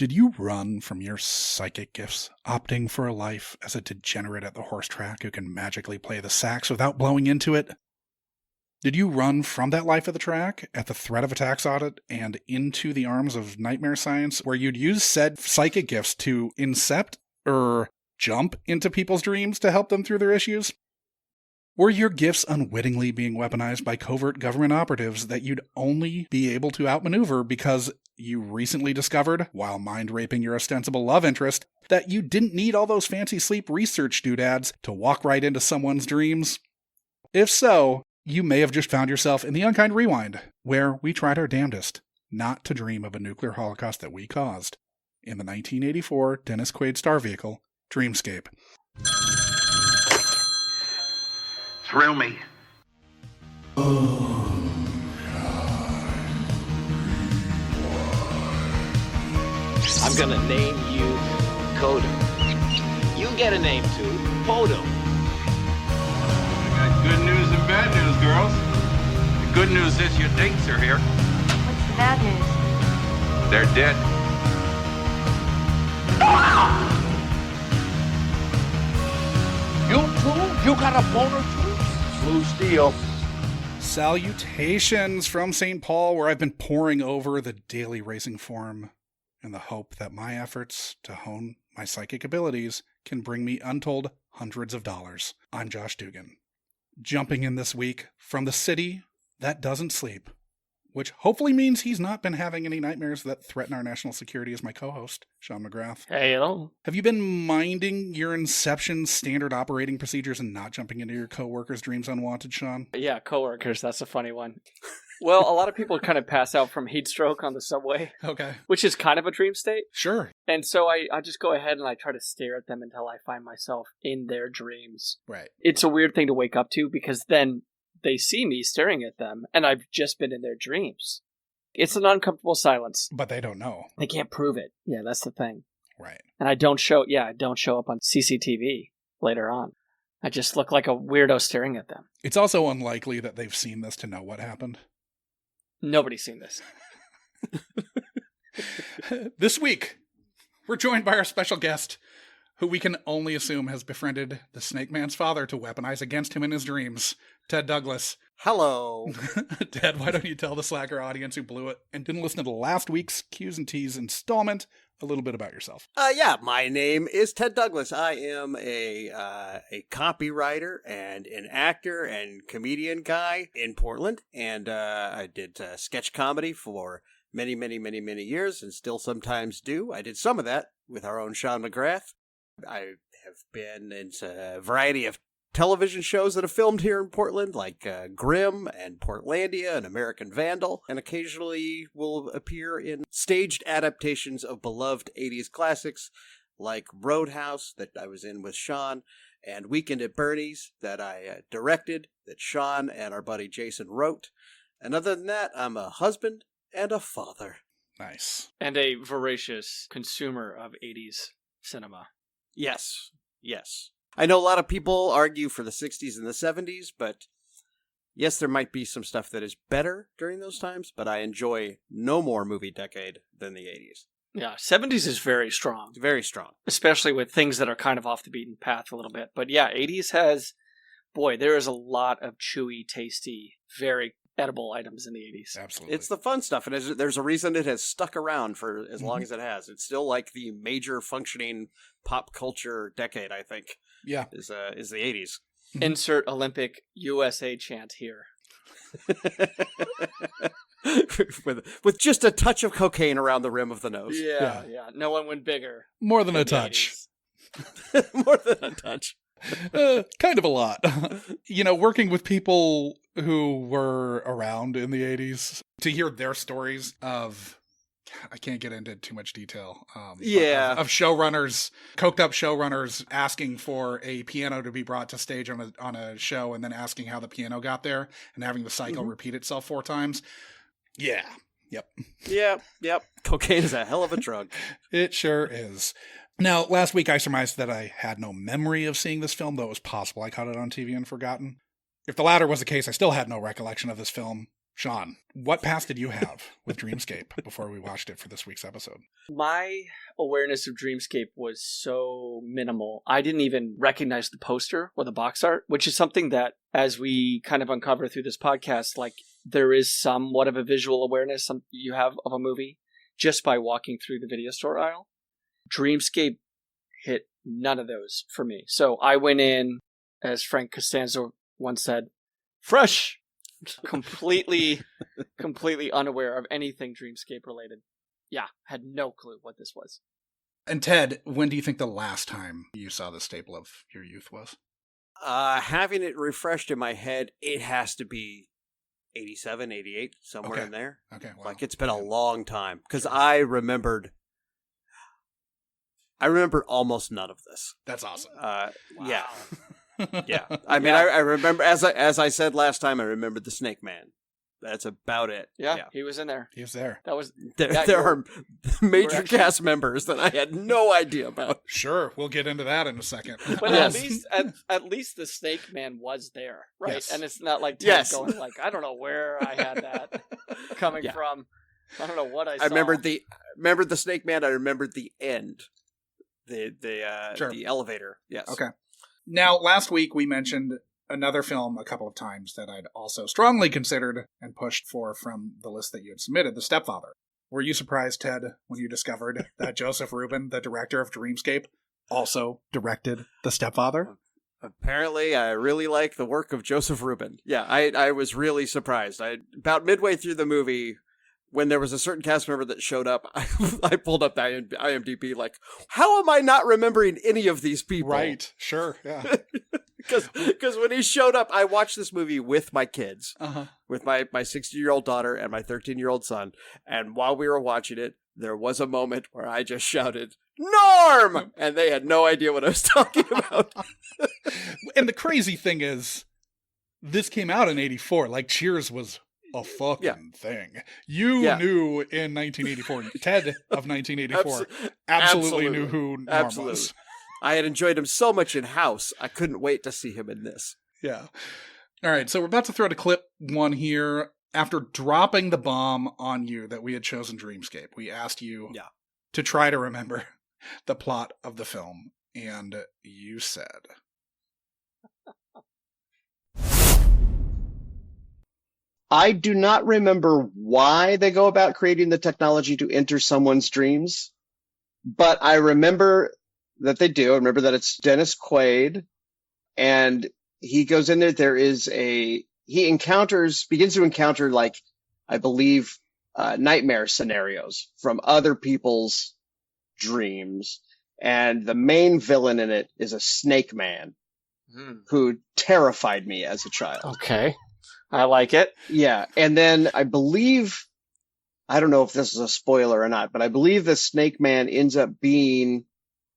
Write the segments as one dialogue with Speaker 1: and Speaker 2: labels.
Speaker 1: Did you run from your psychic gifts, opting for a life as a degenerate at the horse track who can magically play the sax without blowing into it? Did you run from that life at the track at the threat of a tax audit and into the arms of nightmare science where you'd use said psychic gifts to incept or jump into people's dreams to help them through their issues? Were your gifts unwittingly being weaponized by covert government operatives that you'd only be able to outmaneuver because you recently discovered, while mind-raping your ostensible love interest, that you didn't need all those fancy sleep research doodads to walk right into someone's dreams? If so, you may have just found yourself in the Unkind Rewind, where we tried our damnedest not to dream of a nuclear holocaust that we caused in the 1984 Dennis Quaid star vehicle, Dreamscape.
Speaker 2: Thrill me.
Speaker 3: I'm gonna name you Kodo. You get a name too, Podo.
Speaker 2: I got good news and bad news, girls. The good news is your dates are here.
Speaker 4: What's the bad news?
Speaker 2: They're dead.
Speaker 3: You too? You got a boner too? Blue Steel.
Speaker 1: Salutations from St. Paul, where I've been poring over the daily racing form in the hope that my efforts to hone my psychic abilities can bring me untold hundreds of dollars. I'm Josh Dugan. Jumping in this week from the city that doesn't sleep, which hopefully means he's not been having any nightmares that threaten our national security, as my co-host, Sean McGrath.
Speaker 5: Hey, hello.
Speaker 1: Have you been minding your Inception standard operating procedures and not jumping into your coworkers' dreams unwanted, Sean?
Speaker 5: Yeah, coworkers, that's a funny one. Well, a lot of people kind of pass out from heat stroke on the subway,
Speaker 1: Okay.
Speaker 5: which is kind of a dream state.
Speaker 1: Sure.
Speaker 5: And so I just go ahead and I try to stare at them until I find myself in their dreams.
Speaker 1: Right.
Speaker 5: It's a weird thing to wake up to because then they see me staring at them and I've just been in their dreams. It's an uncomfortable silence.
Speaker 1: But they don't know.
Speaker 5: They can't prove it. Yeah, that's the thing.
Speaker 1: Right.
Speaker 5: And I don't show up on CCTV later on. I just look like a weirdo staring at them.
Speaker 1: It's also unlikely that they've seen this to know what happened.
Speaker 5: Nobody's seen this.
Speaker 1: This week, we're joined by our special guest, who we can only assume has befriended the Snake Man's father to weaponize against him in his dreams, Ted Douglas.
Speaker 6: Hello.
Speaker 1: Ted, why don't you tell the Slacker audience who blew it and didn't listen to last week's Q's and T's installment a little bit about yourself?
Speaker 6: Yeah, my name is Ted Douglas. I am a copywriter and an actor and comedian guy in Portland, and I did sketch comedy for many, many, many, many years, and still sometimes do. I did some of that with our own Sean McGrath. I have been into a variety of television shows that have filmed here in Portland, like Grimm and Portlandia and American Vandal, and occasionally will appear in staged adaptations of beloved 80s classics like Roadhouse, that I was in with Sean, and Weekend at Bernie's, that I directed, that Sean and our buddy Jason wrote. And other than that, I'm a husband and a father.
Speaker 1: Nice.
Speaker 5: And a voracious consumer of 80s cinema.
Speaker 6: Yes, yes. I know a lot of people argue for the 60s and the 70s, but yes, there might be some stuff that is better during those times, but I enjoy no more movie decade than the 80s.
Speaker 5: Yeah, 70s is very strong.
Speaker 6: Very strong.
Speaker 5: Especially with things that are kind of off the beaten path a little bit. But yeah, 80s has, boy, there is a lot of chewy, tasty, very edible items in the 80s.
Speaker 1: Absolutely.
Speaker 6: It's the fun stuff, and there's a reason it has stuck around for as long as it has. It's still like the major functioning pop culture decade, I think.
Speaker 1: Yeah.
Speaker 6: Is the 80s.
Speaker 5: Insert Olympic USA chant here.
Speaker 6: with just a touch of cocaine around the rim of the nose.
Speaker 5: Yeah. No one went bigger.
Speaker 1: More than a touch.
Speaker 6: More than a touch.
Speaker 1: Kind of a lot. Working with people who were around in the 80s, to hear their stories of, I can't get into too much detail. Of showrunners, coked up showrunners asking for a piano to be brought to stage on a show and then asking how the piano got there and having the cycle repeat itself 4 times. Yeah. Yep.
Speaker 6: Yep. Cocaine is a hell of a drug.
Speaker 1: It sure is. Now, last week I surmised that I had no memory of seeing this film, though it was possible I caught it on TV and forgotten. If the latter was the case, I still had no recollection of this film, Sean, what past did you have with Dreamscape before we watched it for this week's episode?
Speaker 5: My awareness of Dreamscape was so minimal. I didn't even recognize the poster or the box art, which is something that, as we kind of uncover through this podcast, like there is somewhat of a visual awareness you have of a movie just by walking through the video store aisle. Dreamscape hit none of those for me. So I went in, as Frank Costanzo once said, fresh, completely unaware of anything Dreamscape related. Yeah, had no clue what this was.
Speaker 1: And Ted, when do you think the last time you saw the staple of your youth was?
Speaker 6: Having it refreshed in my head, it has to be 87, 88, somewhere in there.
Speaker 1: Okay, wow.
Speaker 6: Like, it's been a long time. Because I remember almost none of this.
Speaker 1: That's awesome.
Speaker 6: Yeah. Yeah. I mean, I remember, as I said last time, I remember the Snake Man. That's about it.
Speaker 5: Yeah, he was in there.
Speaker 1: He was there.
Speaker 5: That was
Speaker 6: there are major cast members that I had no idea about.
Speaker 1: Sure, we'll get into that in a second.
Speaker 5: But at least the Snake Man was there, right?
Speaker 1: Yes.
Speaker 5: And it's not like Ted going like, I don't know where I had that coming from. I don't know what I saw.
Speaker 6: I remembered the Snake Man. I remembered the end, the elevator. Yes.
Speaker 1: Okay. Now, last week we mentioned another film a couple of times that I'd also strongly considered and pushed for from the list that you had submitted, The Stepfather. Were you surprised, Ted, when you discovered that Joseph Rubin, the director of Dreamscape, also directed The Stepfather?
Speaker 6: Apparently, I really like the work of Joseph Rubin. Yeah, I was really surprised. About midway through the movie, when there was a certain cast member that showed up, I pulled up the IMDb like, how am I not remembering any of these people?
Speaker 1: Right, sure, yeah.
Speaker 6: Because when he showed up, I watched this movie with my kids, with my 60-year-old daughter and my 13-year-old son. And while we were watching it, there was a moment where I just shouted, Norm! And they had no idea what I was talking about.
Speaker 1: And the crazy thing is, this came out in 84. Like, Cheers was a fucking thing. You knew in 1984, Ted of 1984, absolutely knew who Norm was.
Speaker 6: I had enjoyed him so much in House, I couldn't wait to see him in this.
Speaker 1: Yeah. All right, so we're about to throw to clip one here. After dropping the bomb on you that we had chosen Dreamscape, we asked you to try to remember the plot of the film, and you said...
Speaker 7: I do not remember why they go about creating the technology to enter someone's dreams, but I remember that they do. I remember that it's Dennis Quaid, and he goes in there. Begins to encounter, like, I believe, nightmare scenarios from other people's dreams. And the main villain in it is a snake man who terrified me as a child.
Speaker 5: Okay. I like it.
Speaker 7: Yeah. And then I believe, I don't know if this is a spoiler or not, but I believe the snake man ends up being,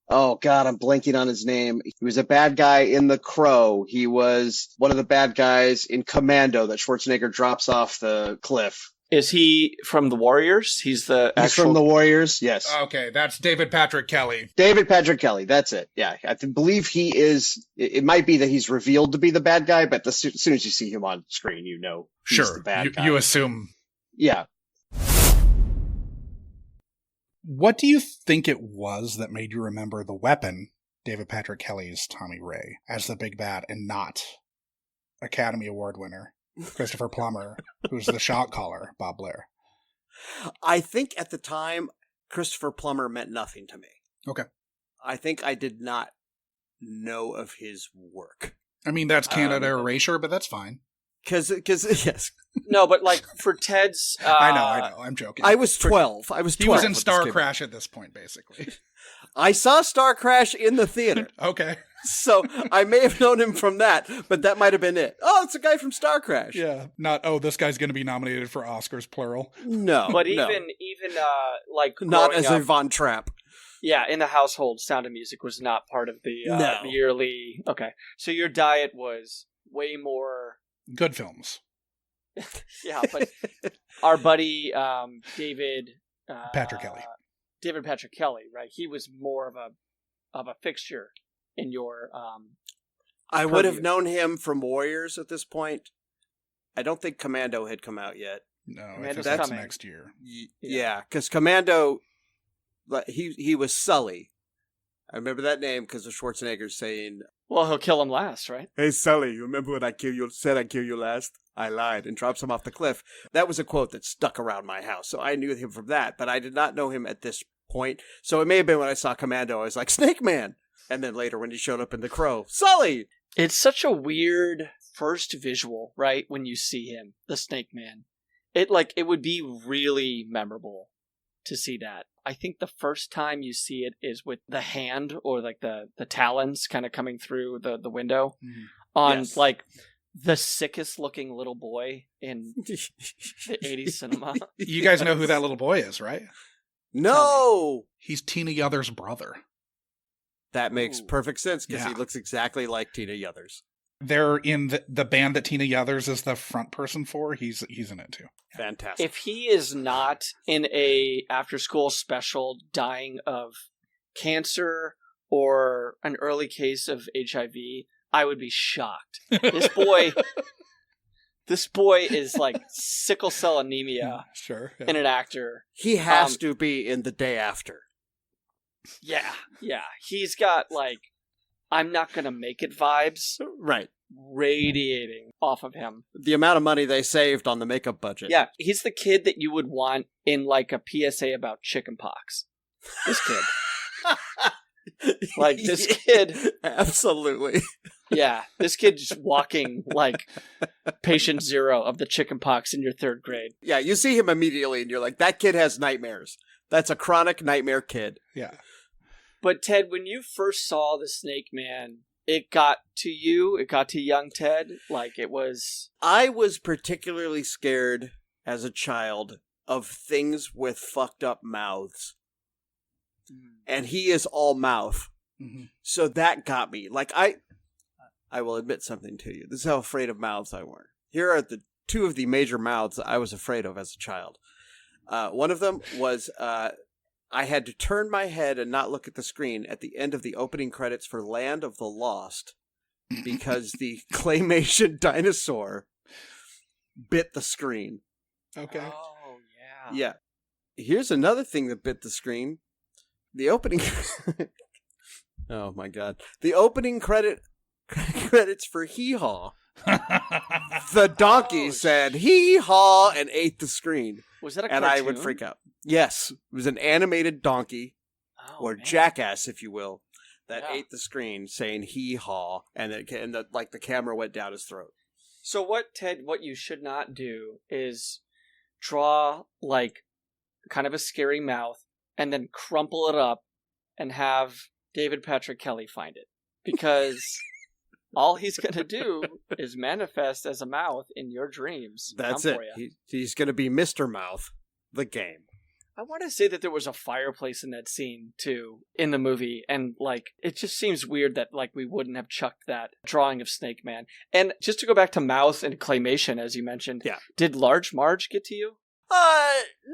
Speaker 7: oh God, I'm blanking on his name. He was a bad guy in The Crow. He was one of the bad guys in Commando that Schwarzenegger drops off the cliff.
Speaker 5: Is he from the Warriors? He's
Speaker 7: from the Warriors, yes.
Speaker 1: Okay, that's David Patrick Kelly.
Speaker 7: David Patrick Kelly, that's it. Yeah, I believe he is. It might be that he's revealed to be the bad guy, but as soon as you see him on screen, you know he's the bad guy.
Speaker 1: You assume.
Speaker 7: Yeah.
Speaker 1: What do you think it was that made you remember the weapon, David Patrick Kelly's Tommy Ray, as the big bad, and not Academy Award winner Christopher Plummer, who's the shot caller, Bob Blair?
Speaker 6: I think at the time, Christopher Plummer meant nothing to me.
Speaker 1: Okay.
Speaker 6: I think I did not know of his work.
Speaker 1: I mean, that's Canada erasure, but that's fine.
Speaker 6: Because yes.
Speaker 5: No, but like for Ted's...
Speaker 1: I know. I'm joking.
Speaker 6: I was 12.
Speaker 1: He was in Star Crash at this point, basically.
Speaker 6: I saw Star Crash in the theater.
Speaker 1: Okay.
Speaker 6: So I may have known him from that, but that might have been it. Oh, it's a guy from Star Crash.
Speaker 1: Yeah. Not, this guy's going to be nominated for Oscars, plural.
Speaker 6: No.
Speaker 5: But even like...
Speaker 6: Not as
Speaker 5: up,
Speaker 6: a Von Trapp.
Speaker 5: Yeah, in the household, Sound of Music was not part of the yearly... Okay. So your diet was way more...
Speaker 1: Good films.
Speaker 5: Yeah, but our buddy David
Speaker 1: Patrick Kelly.
Speaker 5: David Patrick Kelly, right? He was more of a fixture in your
Speaker 6: I would have known him from Warriors at this point, I don't think Commando had come out yet.
Speaker 1: No, I think
Speaker 5: Commando's
Speaker 1: that's
Speaker 5: coming.
Speaker 1: next year.
Speaker 6: Yeah, because Commando, he was Sully. I remember that name because of Schwarzenegger saying,
Speaker 5: Well, he'll kill him last, right?
Speaker 6: "Hey Sully, you remember when I said I'd kill you last? I lied," and drops him off the cliff. That was a quote that stuck around my house, so I knew him from that, but I did not know him at this point. So it may have been when I saw Commando, I was like, Snake Man! And then later when he showed up in The Crow, Sully!
Speaker 5: It's such a weird first visual, right? When you see him, the Snake Man. It would be really memorable to see that. I think the first time you see it is with the hand or like the talons kind of coming through the window on
Speaker 6: Yes.
Speaker 5: like the sickest looking little boy in the 80s cinema.
Speaker 1: You guys know who that little boy is, right?
Speaker 6: No!
Speaker 1: He's Tina Yother's brother.
Speaker 6: That makes
Speaker 5: Ooh.
Speaker 6: perfect sense because
Speaker 1: Yeah.
Speaker 6: he looks exactly like Tina Yothers.
Speaker 1: They're in the band that Tina Yothers is the front person for. He's in it too.
Speaker 6: Fantastic.
Speaker 5: If he is not in a after school special dying of cancer or an early case of HIV, I would be shocked. This boy is like sickle cell anemia
Speaker 1: Sure. Yeah.
Speaker 5: in an actor.
Speaker 6: He has to be in The Day After.
Speaker 5: Yeah. He's got like I'm not gonna make it vibes
Speaker 6: Right.
Speaker 5: radiating off of him.
Speaker 6: The amount of money they saved on the makeup budget.
Speaker 5: Yeah, he's the kid that you would want in like a PSA about chickenpox. This kid. Like this kid.
Speaker 6: Absolutely.
Speaker 5: Yeah, this kid just walking like patient zero of the chickenpox in your third grade.
Speaker 6: Yeah, you see him immediately and you're like, that kid has nightmares. That's a chronic nightmare kid.
Speaker 1: Yeah.
Speaker 5: But Ted, when you first saw the Snake Man, it got to you, it got to young Ted, like it was...
Speaker 6: I was particularly scared as a child of things with fucked up mouths. And he is all mouth.
Speaker 1: Mhm.
Speaker 6: So that got me. Like, I will admit something to you. This is how afraid of mouths I were. Here are the two of the major mouths I was afraid of as a child. One of them was I had to turn my head and not look at the screen at the end of the opening credits for Land of the Lost because the claymation dinosaur bit the screen.
Speaker 1: Okay.
Speaker 5: Oh, yeah.
Speaker 6: Yeah. Here's another thing that bit the screen. The opening... oh, my God. The opening credits for Hee Haw. The donkey said hee haw and ate the screen.
Speaker 5: Was that a
Speaker 6: and
Speaker 5: cartoon?
Speaker 6: I would freak out. Yes, it was an animated donkey,
Speaker 5: Oh,
Speaker 6: or
Speaker 5: man.
Speaker 6: jackass, if you will, that
Speaker 5: Yeah.
Speaker 6: ate the screen, saying hee haw, and the camera went down his throat.
Speaker 5: So what you should not do is draw like kind of a scary mouth and then crumple it up and have David Patrick Kelly find it. Because all he's going to do is manifest as a mouth in your dreams.
Speaker 6: That's
Speaker 5: Come
Speaker 6: it.
Speaker 5: for ya.
Speaker 6: He's going to be Mr. Mouth, the game.
Speaker 5: I want to say that there was a fireplace in that scene too in the movie, and like it just seems weird that like we wouldn't have chucked that drawing of Snake Man. And just to go back to mouth and claymation, as you mentioned,
Speaker 6: Yeah.
Speaker 5: did Large Marge get to you?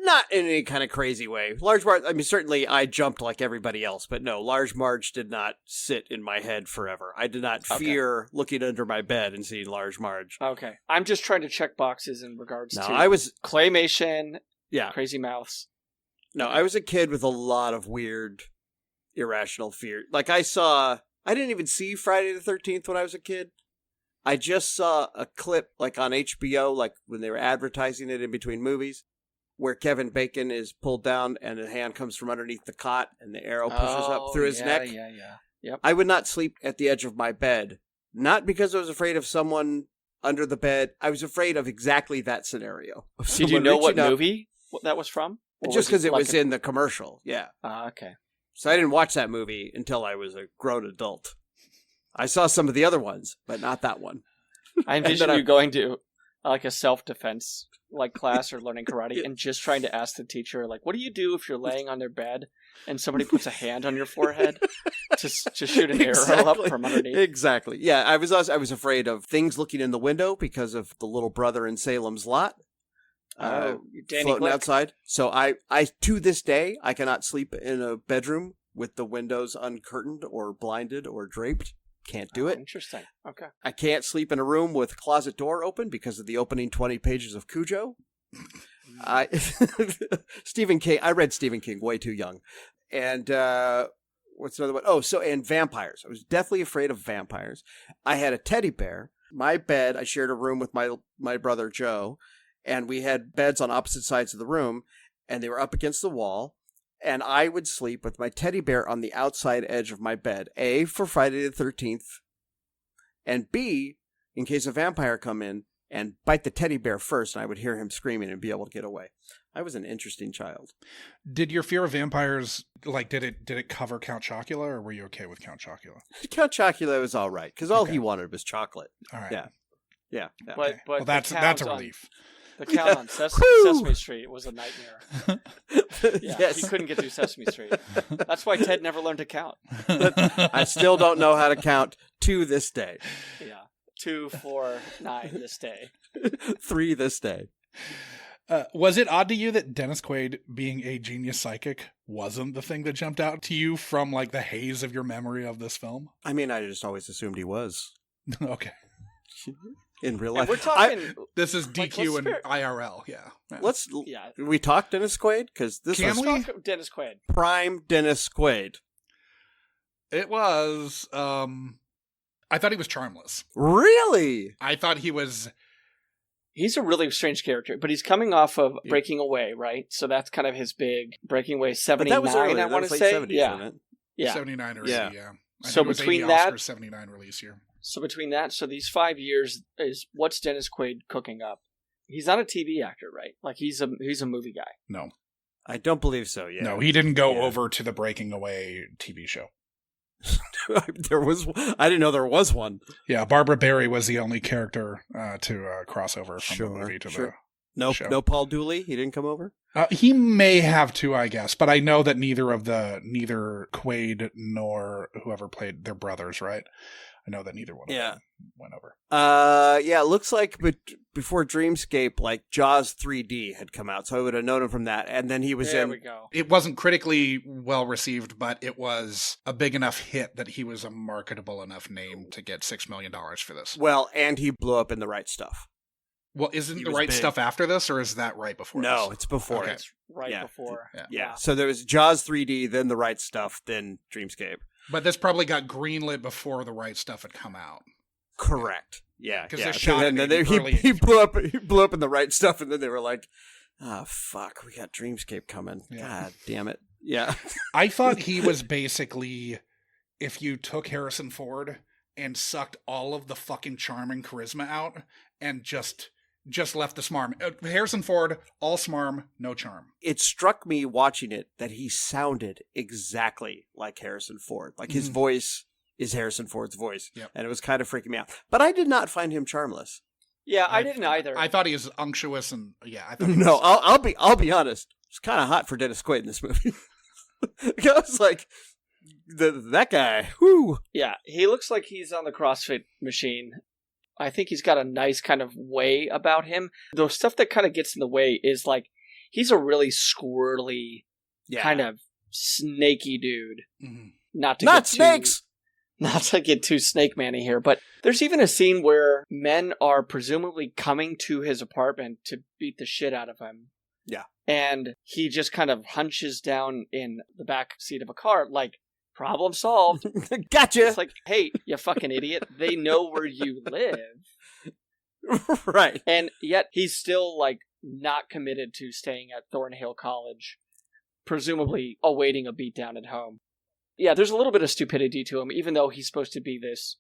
Speaker 6: Not in any kind of crazy way. Large Marge, I mean, certainly I jumped like everybody else, but no, Large Marge did not sit in my head forever. I did not
Speaker 5: Okay.
Speaker 6: fear looking under my bed and seeing Large Marge.
Speaker 5: Okay, I'm just trying to check boxes in regards
Speaker 6: No,
Speaker 5: to
Speaker 6: I was,
Speaker 5: claymation,
Speaker 6: yeah.
Speaker 5: crazy mouths.
Speaker 6: No, I was a kid with a lot of weird, irrational fear. Like I didn't even see Friday the 13th when I was a kid. I just saw a clip like on HBO, like when they were advertising it in between movies, where Kevin Bacon is pulled down and a hand comes from underneath the cot and the arrow pushes up through his neck.
Speaker 5: Yeah. Yep.
Speaker 6: I would not sleep at the edge of my bed. Not because I was afraid of someone under the bed. I was afraid of exactly that scenario. Of
Speaker 5: Did you
Speaker 6: someone
Speaker 5: know what
Speaker 6: reaching up-
Speaker 5: movie that was from? Or
Speaker 6: Just because it
Speaker 5: like
Speaker 6: was in the commercial, yeah.
Speaker 5: Okay.
Speaker 6: So I didn't watch that movie until I was a grown adult. I saw some of the other ones, but not that one.
Speaker 5: I
Speaker 6: And
Speaker 5: envision
Speaker 6: then
Speaker 5: you going to like a self-defense like class or learning karate
Speaker 6: Yeah.
Speaker 5: and just trying to ask the teacher like, what do you do if you're laying on their bed and somebody puts a hand on your forehead to shoot an arrow up from underneath?
Speaker 6: Exactly. Yeah, I was afraid of things looking in the window because of the little brother in Salem's Lot.
Speaker 5: Danny
Speaker 6: Floating
Speaker 5: Glick.
Speaker 6: outside. So I to this day I cannot sleep in a bedroom with the windows uncurtained or blinded or draped. Can't do it.
Speaker 5: Interesting. Okay.
Speaker 6: I can't sleep in a room with closet door open because of the opening 20 pages of Cujo. Stephen King. I read Stephen King way too young. And what's another one? Oh, and vampires. I was deathly afraid of vampires. I had a teddy bear. My bed, I shared a room with my brother Joe, and we had beds on opposite sides of the room, and they were up against the wall. And I would sleep with my teddy bear on the outside edge of my bed. A, for Friday the 13th. And B, in case a vampire come in and bite the teddy bear first, and I would hear him screaming and be able to get away. I was an interesting child.
Speaker 1: Did your fear of vampires, like, did it cover Count Chocula, or were you okay with Count Chocula?
Speaker 6: Count Chocula was all right, because all he wanted was chocolate.
Speaker 1: All right.
Speaker 6: Yeah.
Speaker 5: But
Speaker 1: Well, that's a relief.
Speaker 5: The Count on Sesame Street was a nightmare. Yeah,
Speaker 6: Yes.
Speaker 5: he couldn't get through Sesame Street. That's why Ted never learned to count.
Speaker 6: I still don't know how to count to this day.
Speaker 5: Yeah. 2, 4, 9 this day.
Speaker 6: 3 this day.
Speaker 1: Was it odd to you that Dennis Quaid, being a genius psychic, wasn't the thing that jumped out to you from, like, the haze of your memory of this film?
Speaker 6: I mean, I just always assumed he was.
Speaker 1: Okay.
Speaker 6: In real
Speaker 5: And
Speaker 6: life.
Speaker 5: we're talking...
Speaker 1: This is
Speaker 5: Like,
Speaker 1: DQ and
Speaker 5: let's
Speaker 1: IRL, yeah.
Speaker 5: Yeah.
Speaker 6: We talk Dennis Quaid? Because this
Speaker 1: Can
Speaker 6: was
Speaker 1: we?
Speaker 5: Talk Dennis Quaid.
Speaker 6: prime Dennis Quaid.
Speaker 1: It was, I thought he was charmless.
Speaker 6: Really?
Speaker 1: I thought he was...
Speaker 5: He's a really strange character, but he's coming off of Breaking Away, right? So that's kind of his big Breaking Away 79,
Speaker 6: But that was earlier.
Speaker 5: I want to say.
Speaker 6: 70s,
Speaker 5: Yeah.
Speaker 6: wasn't it?
Speaker 5: Yeah.
Speaker 1: 79 or
Speaker 6: Yeah.
Speaker 1: 80, yeah. I
Speaker 5: So
Speaker 1: think it was
Speaker 5: between
Speaker 1: 80
Speaker 5: that-
Speaker 1: Oscars, 79 release year.
Speaker 5: So between that, so these 5 years is what's Dennis Quaid cooking up? He's not a TV actor, right? Like he's a movie guy.
Speaker 1: No.
Speaker 6: I don't believe so, yeah.
Speaker 1: No, he didn't go
Speaker 6: Yeah.
Speaker 1: over to the Breaking Away TV show.
Speaker 6: I didn't know there was one.
Speaker 1: Yeah, Barbara Barry was the only character to cross over from the movie to the show.
Speaker 6: No Paul Dooley? He didn't come over?
Speaker 1: He may have to, I guess, but I know that neither Quaid nor whoever played their brothers, right? I know that neither one of them went over.
Speaker 6: Yeah, it looks like before Dreamscape, like Jaws 3D had come out, so I would have known him from that. And then he was
Speaker 5: There
Speaker 6: in...
Speaker 5: we go.
Speaker 1: It wasn't critically well received, but it was a big enough hit that he was a marketable enough name to get $6 million for this.
Speaker 6: Well, and he blew up in The Right Stuff.
Speaker 1: Well, isn't
Speaker 6: He
Speaker 1: the
Speaker 6: was
Speaker 1: right
Speaker 6: big.
Speaker 1: stuff after this, or is that right before
Speaker 6: No,
Speaker 1: this?
Speaker 6: it's before.
Speaker 1: Okay.
Speaker 5: It's right
Speaker 6: Yeah.
Speaker 5: before.
Speaker 6: Yeah. So there was Jaws 3D, then The Right Stuff, then Dreamscape.
Speaker 1: But this probably got greenlit before the right stuff had come out.
Speaker 6: Correct. Yeah.
Speaker 1: 'Cause
Speaker 6: yeah.
Speaker 1: they shot
Speaker 6: And
Speaker 1: it
Speaker 6: then
Speaker 1: maybe early
Speaker 6: he blew up. He blew up in The Right Stuff, and then they were like, "Oh fuck, we got Dreamscape coming."
Speaker 1: Yeah.
Speaker 6: God damn it. Yeah.
Speaker 1: I thought he was basically, if you took Harrison Ford and sucked all of the fucking charm and charisma out and just left the smarm. Harrison Ford, all smarm, no charm.
Speaker 6: It struck me watching it that he sounded exactly like Harrison Ford. Like his voice is Harrison Ford's voice.
Speaker 1: Yep.
Speaker 6: And it was kind of freaking me out. But I did not find him charmless.
Speaker 5: Yeah, I didn't either.
Speaker 1: I thought he was unctuous and I thought he
Speaker 6: No,
Speaker 1: was,
Speaker 6: I'll be honest. It's kind of hot for Dennis Quaid in this movie. I was like, that guy, whoo.
Speaker 5: Yeah, he looks like he's on the CrossFit machine. I think he's got a nice kind of way about him. The stuff that kind of gets in the way is like, he's a really squirrely, kind of snaky dude.
Speaker 1: Mm-hmm.
Speaker 5: Not
Speaker 6: Snakes!
Speaker 5: Not to get too Snake Man-y here, but there's even a scene where men are presumably coming to his apartment to beat the shit out of him.
Speaker 6: Yeah.
Speaker 5: And he just kind of hunches down in the back seat of a car, like, problem solved.
Speaker 6: Gotcha!
Speaker 5: It's like, hey, you fucking idiot. They know where you live.
Speaker 6: Right.
Speaker 5: And yet he's still, like, not committed to staying at Thornhill College, presumably awaiting a beatdown at home. Yeah, there's a little bit of stupidity to him, even though he's supposed to be this,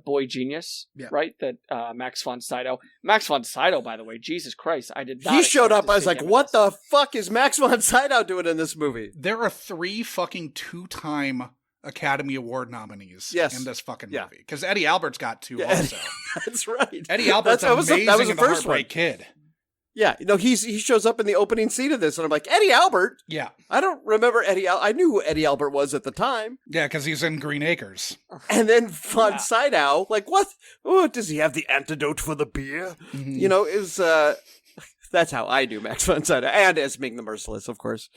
Speaker 5: boy genius, right? That Max von Sydow. Max von Sydow, by the way, Jesus Christ, I did not.
Speaker 6: He showed
Speaker 5: expect
Speaker 6: up,
Speaker 5: to
Speaker 6: I was
Speaker 5: see
Speaker 6: like,
Speaker 5: him in
Speaker 6: what
Speaker 5: this.
Speaker 6: the fuck is Max von Sydow doing in this movie?
Speaker 1: There are 3 fucking 2-time Academy Award nominees in this fucking movie. Because Eddie Albert's got 2 also.
Speaker 6: That's right.
Speaker 1: Eddie Albert's
Speaker 6: that was
Speaker 1: amazing
Speaker 6: the
Speaker 1: in The
Speaker 6: first
Speaker 1: Heartbreak
Speaker 6: one.
Speaker 1: Kid.
Speaker 6: Yeah, he shows up in the opening scene of this, and I'm like, Eddie Albert?
Speaker 1: Yeah.
Speaker 6: I don't remember I knew who Eddie Albert was at the time.
Speaker 1: Yeah, because he's in Green Acres.
Speaker 6: And then von Sydow, like, what? Oh, does he have the antidote for the beer?
Speaker 1: Mm-hmm.
Speaker 6: You know, it was, that's how I knew Max von Sydow. And as Ming the Merciless, of course.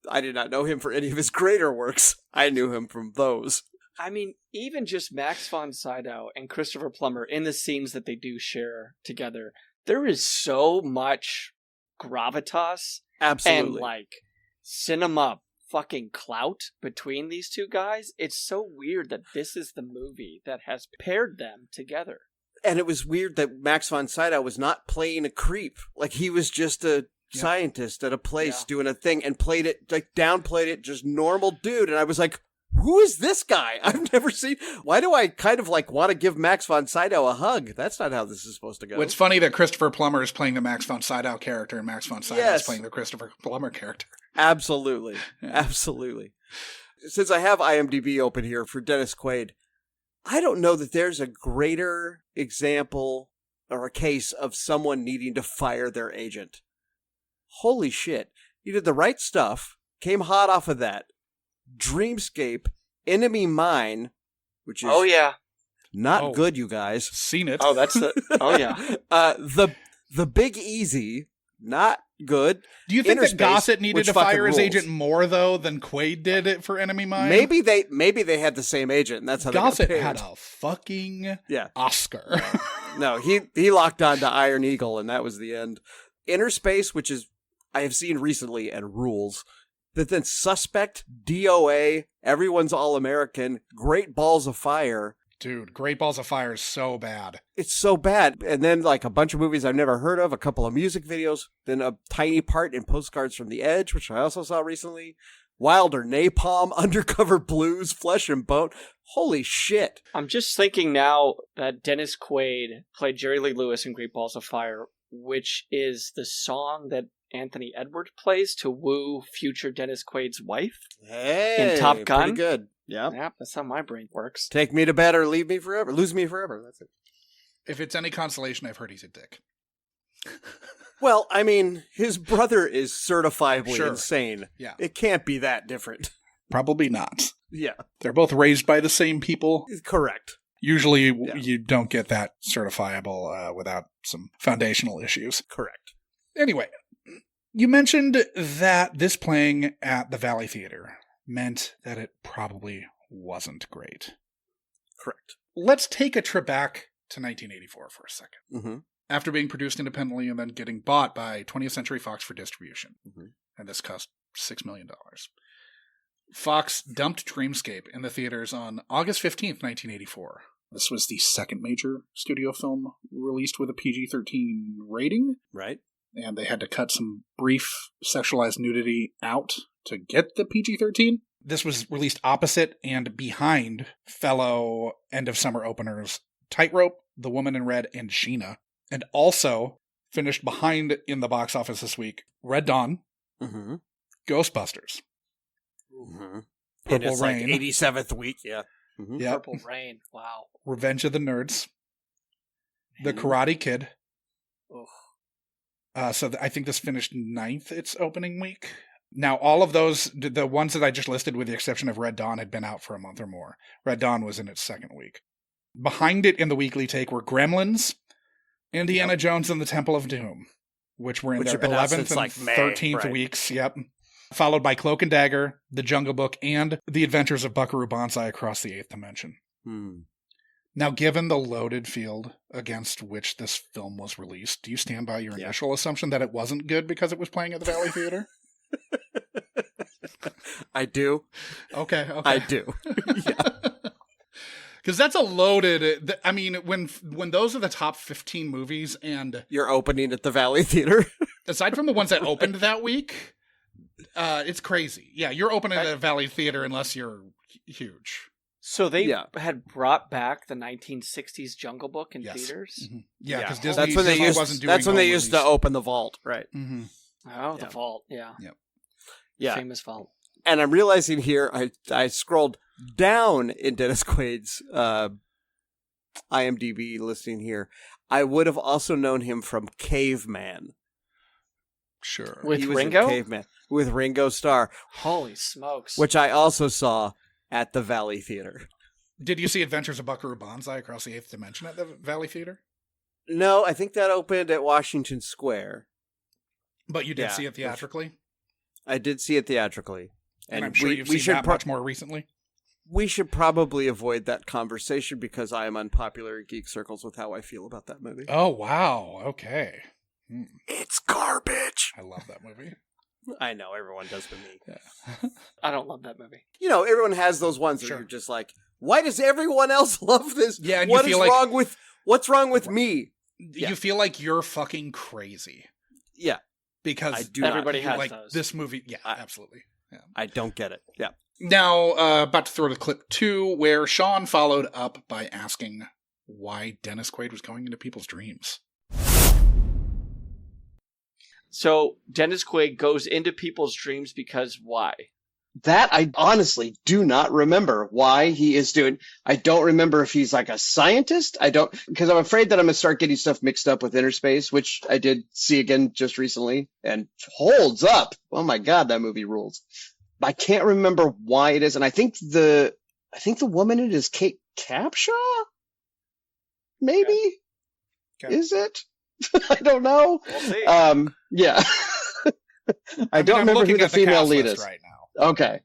Speaker 6: I did not know him for any of his greater works. I knew him from those.
Speaker 5: I mean, even just Max von Sydow and Christopher Plummer in the scenes that they do share together, there is so much gravitas
Speaker 6: Absolutely.
Speaker 5: and like cinema fucking clout between these two guys. It's so weird that this is the movie that has paired them together.
Speaker 6: And it was weird that Max von Sydow was not playing a creep. Like, he was just a scientist at a place doing a thing and played it, like, downplayed it, just normal dude. And I was like, who is this guy? I've never seen. Why do I kind of like want to give Max von Sydow a hug? That's not how this is supposed to go.
Speaker 1: Well, it's funny that Christopher Plummer is playing the Max von Sydow character and Max von Sydow is playing the Christopher Plummer character.
Speaker 6: Absolutely. Absolutely. Since I have IMDb open here for Dennis Quaid, I don't know that there's a greater example or a case of someone needing to fire their agent. Holy shit. He did The Right Stuff, came hot off of that. Dreamscape, Enemy Mine, which is not good, you guys.
Speaker 1: Seen it.
Speaker 5: Oh, that's the
Speaker 6: The Big Easy, not good.
Speaker 1: Do you think that Gossett needed to fire his
Speaker 6: rules.
Speaker 1: agent more though than Quaid did it for Enemy Mine?
Speaker 6: Maybe they had the same agent, and that's how
Speaker 1: Gossett
Speaker 6: they got
Speaker 1: had
Speaker 6: paired.
Speaker 1: a fucking Oscar.
Speaker 6: No, he locked on to Iron Eagle, and that was the end. Inner Space, which is I have seen recently and rules. But then Suspect, DOA, Everyone's All-American, Great Balls of Fire.
Speaker 1: Dude, Great Balls of Fire is so bad.
Speaker 6: It's so bad. And then like a bunch of movies I've never heard of, a couple of music videos, then a tiny part in Postcards from the Edge, which I also saw recently. Wilder, Napalm, Undercover Blues, Flesh and Bone. Holy shit.
Speaker 5: I'm just thinking now that Dennis Quaid played Jerry Lee Lewis in Great Balls of Fire, which is the song that Anthony Edwards plays to woo future Dennis Quaid's wife in Top Gun.
Speaker 6: Pretty good. Yeah.
Speaker 5: Yep, that's how my brain works.
Speaker 6: Take me to bed or leave me forever. Lose me forever. That's it.
Speaker 1: If it's any consolation, I've heard he's a dick.
Speaker 6: Well, I mean, his brother is certifiably insane.
Speaker 1: Yeah.
Speaker 6: It can't be that different.
Speaker 1: Probably not.
Speaker 6: Yeah.
Speaker 1: They're both raised by the same people.
Speaker 6: Correct.
Speaker 1: Usually you don't get that certifiable without some foundational issues.
Speaker 6: Correct.
Speaker 1: Anyway, you mentioned that this playing at the Valley Theater meant that it probably wasn't great.
Speaker 6: Correct.
Speaker 1: Let's take a trip back to 1984 for a second.
Speaker 6: Mm-hmm.
Speaker 1: After being produced independently and then getting bought by 20th Century Fox for distribution. Mm-hmm. And this cost $6 million. Fox dumped Dreamscape in the theaters on August 15th, 1984. This was the second major studio film released with a PG-13 rating.
Speaker 6: Right.
Speaker 1: And they had to cut some brief sexualized nudity out to get the PG-13. This was released opposite and behind fellow end-of-summer openers Tightrope, The Woman in Red, and Sheena. And also finished behind in the box office this week, Red Dawn,
Speaker 6: mm-hmm.
Speaker 1: Ghostbusters,
Speaker 6: mm-hmm.
Speaker 1: Purple Rain.
Speaker 6: Like 87th week, yeah.
Speaker 1: Mm-hmm. Yep.
Speaker 5: Purple Rain, wow.
Speaker 1: Revenge of the Nerds, The Karate Kid. So I think this finished 9th its opening week. Now, all of those, the ones that I just listed with the exception of Red Dawn, had been out for a month or more. Red Dawn was in its second week. Behind it in the weekly take were Gremlins, Indiana Jones and the Temple of Doom, which were in their 11th and 13th weeks. Yep. Followed by Cloak and Dagger, The Jungle Book, and The Adventures of Buckaroo Banzai Across the Eighth Dimension. Now, given the loaded field against which this film was released, do you stand by your initial assumption that it wasn't good because it was playing at the Valley Theater?
Speaker 6: I do.
Speaker 1: Okay.
Speaker 6: I do. Yeah.
Speaker 1: Because that's a loaded... I mean, when those are the top 15 movies and...
Speaker 6: You're opening at the Valley Theater?
Speaker 1: Aside from the ones that opened that week, it's crazy. Yeah, you're opening at the Valley Theater unless you're huge.
Speaker 5: So they had brought back the 1960s Jungle Book in theaters?
Speaker 1: Mm-hmm. Yeah, because Disney,
Speaker 6: that's when they used,
Speaker 1: wasn't doing
Speaker 6: that's when they used to open the vault, right?
Speaker 1: Mm-hmm.
Speaker 5: Oh, the vault, yeah.
Speaker 1: Yep.
Speaker 6: Yeah.
Speaker 5: Famous vault.
Speaker 6: And I'm realizing here, I scrolled down in Dennis Quaid's IMDb listing here. I would have also known him from Caveman.
Speaker 1: Sure.
Speaker 5: With
Speaker 6: he was
Speaker 5: Ringo?
Speaker 6: in Caveman. With Ringo Starr.
Speaker 5: Holy smokes.
Speaker 6: Which I also saw at the Valley Theater.
Speaker 1: Did you see Adventures of Buckaroo Banzai Across the Eighth Dimension at the Valley Theater?
Speaker 6: No, I think that opened at Washington Square.
Speaker 1: But you did see it theatrically?
Speaker 6: I did see it theatrically.
Speaker 1: And I'm sure you've seen that much more recently?
Speaker 6: We should probably avoid that conversation because I am unpopular in geek circles with how I feel about that movie.
Speaker 1: Oh, wow. Okay.
Speaker 6: It's garbage.
Speaker 1: I love that movie.
Speaker 6: I know, everyone does but me.
Speaker 1: Yeah.
Speaker 5: I don't love that movie.
Speaker 6: You know, everyone has those ones where you're just like, why does everyone else love this?
Speaker 1: Yeah, and
Speaker 6: what
Speaker 1: you
Speaker 6: is
Speaker 1: feel
Speaker 6: wrong with what's wrong with me?
Speaker 1: You feel like you're fucking crazy.
Speaker 6: Yeah.
Speaker 1: Because
Speaker 6: I do
Speaker 5: Everybody
Speaker 6: not.
Speaker 5: has
Speaker 1: like
Speaker 5: those.
Speaker 1: this movie. Yeah, absolutely. Yeah.
Speaker 6: I don't get it. Yeah.
Speaker 1: Now, about to throw to clip 2, where Sean followed up by asking why Dennis Quaid was going into people's dreams.
Speaker 5: So Dennis Quaid goes into people's dreams because why?
Speaker 7: That I honestly do not remember why he is doing. I don't remember if he's like a scientist. I don't, because I'm afraid that I'm going to start getting stuff mixed up with Inner Space, which I did see again just recently and holds up. Oh my God, that movie rules. I can't remember why it is. And I think the woman in it is Kate Capshaw? Maybe?
Speaker 1: Okay.
Speaker 7: Is it? I don't know.
Speaker 5: We'll see.
Speaker 7: Yeah. I don't remember who the female lead is.
Speaker 1: Right now.
Speaker 7: Okay.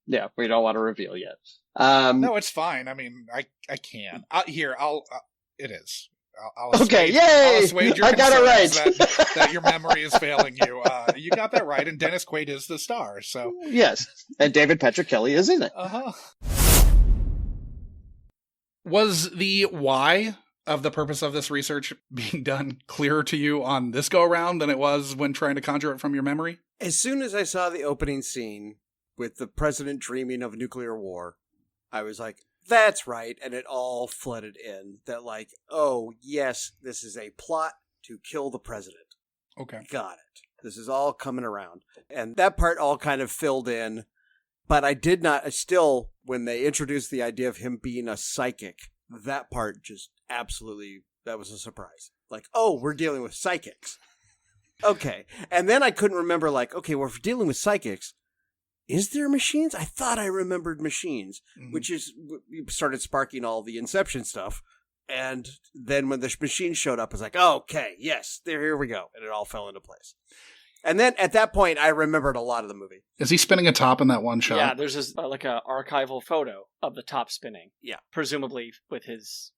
Speaker 7: Yeah, we don't want to reveal yet.
Speaker 1: No, it's fine. I mean, I can. It is. I'll
Speaker 7: okay,
Speaker 1: assuage,
Speaker 7: yay!
Speaker 1: I'll assuage your
Speaker 7: I got it
Speaker 1: concerns
Speaker 7: right.
Speaker 1: that your memory is failing you. You got that right, and Dennis Quaid is the star, so.
Speaker 7: Yes, and David Patrick Kelly is in it.
Speaker 1: Uh-huh. Was the why of the purpose of this research being done clearer to you on this go-around than it was when trying to conjure it from your memory?
Speaker 6: As soon as I saw the opening scene with the president dreaming of nuclear war, I was like, that's right. And it all flooded in that like, oh, yes, this is a plot to kill the president.
Speaker 1: Okay.
Speaker 6: Got it. This is all coming around. And that part all kind of filled in. But I did not, still, when they introduced the idea of him being a psychic, that part just absolutely, that was a surprise. Like, oh, we're dealing with psychics. Okay. And then I couldn't remember, like, okay, well, if we're dealing with psychics, is there machines? I thought I remembered machines, which is, we started sparking all the Inception stuff. And then when the machine showed up, I was like, oh, okay, yes, here we go. And it all fell into place. And then at that point, I remembered a lot of the movie.
Speaker 1: Is he spinning a top in that one shot?
Speaker 5: Yeah, there's this, like a archival photo of the top spinning.
Speaker 6: Yeah.
Speaker 5: Presumably with his...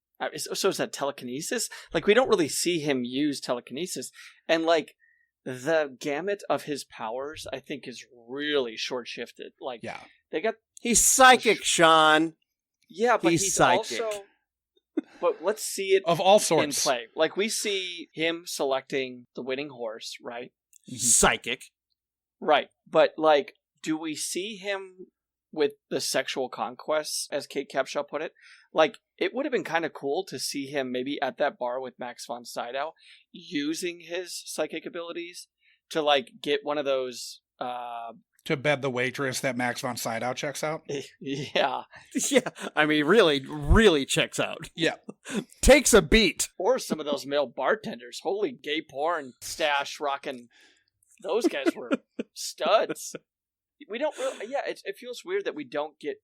Speaker 5: so is that telekinesis? Like, we don't really see him use telekinesis. And, like, the gamut of his powers, I think, is really short-shifted. Like,
Speaker 1: Yeah.
Speaker 5: they got...
Speaker 6: He's psychic, Sean.
Speaker 5: Yeah, but
Speaker 6: He's
Speaker 5: he's
Speaker 6: psychic.
Speaker 5: also... But let's see it
Speaker 1: Of all
Speaker 5: in
Speaker 1: sorts.
Speaker 5: play. Like, we see him selecting the winning horse, right?
Speaker 6: Psychic.
Speaker 5: Right. But, like, do we see him with the sexual conquests, as Kate Capshaw put it? Like, it would have been kind of cool to see him maybe at that bar with Max von Sydow using his psychic abilities to, like, get one of those...
Speaker 1: To bed the waitress that Max von Sydow checks out?
Speaker 5: Yeah.
Speaker 6: Yeah, I mean, really checks out.
Speaker 1: Yeah.
Speaker 6: Takes a beat.
Speaker 5: Or some of those male bartenders. Holy gay porn stash rocking. Those guys were studs. We don't really... Yeah, it feels weird that we don't get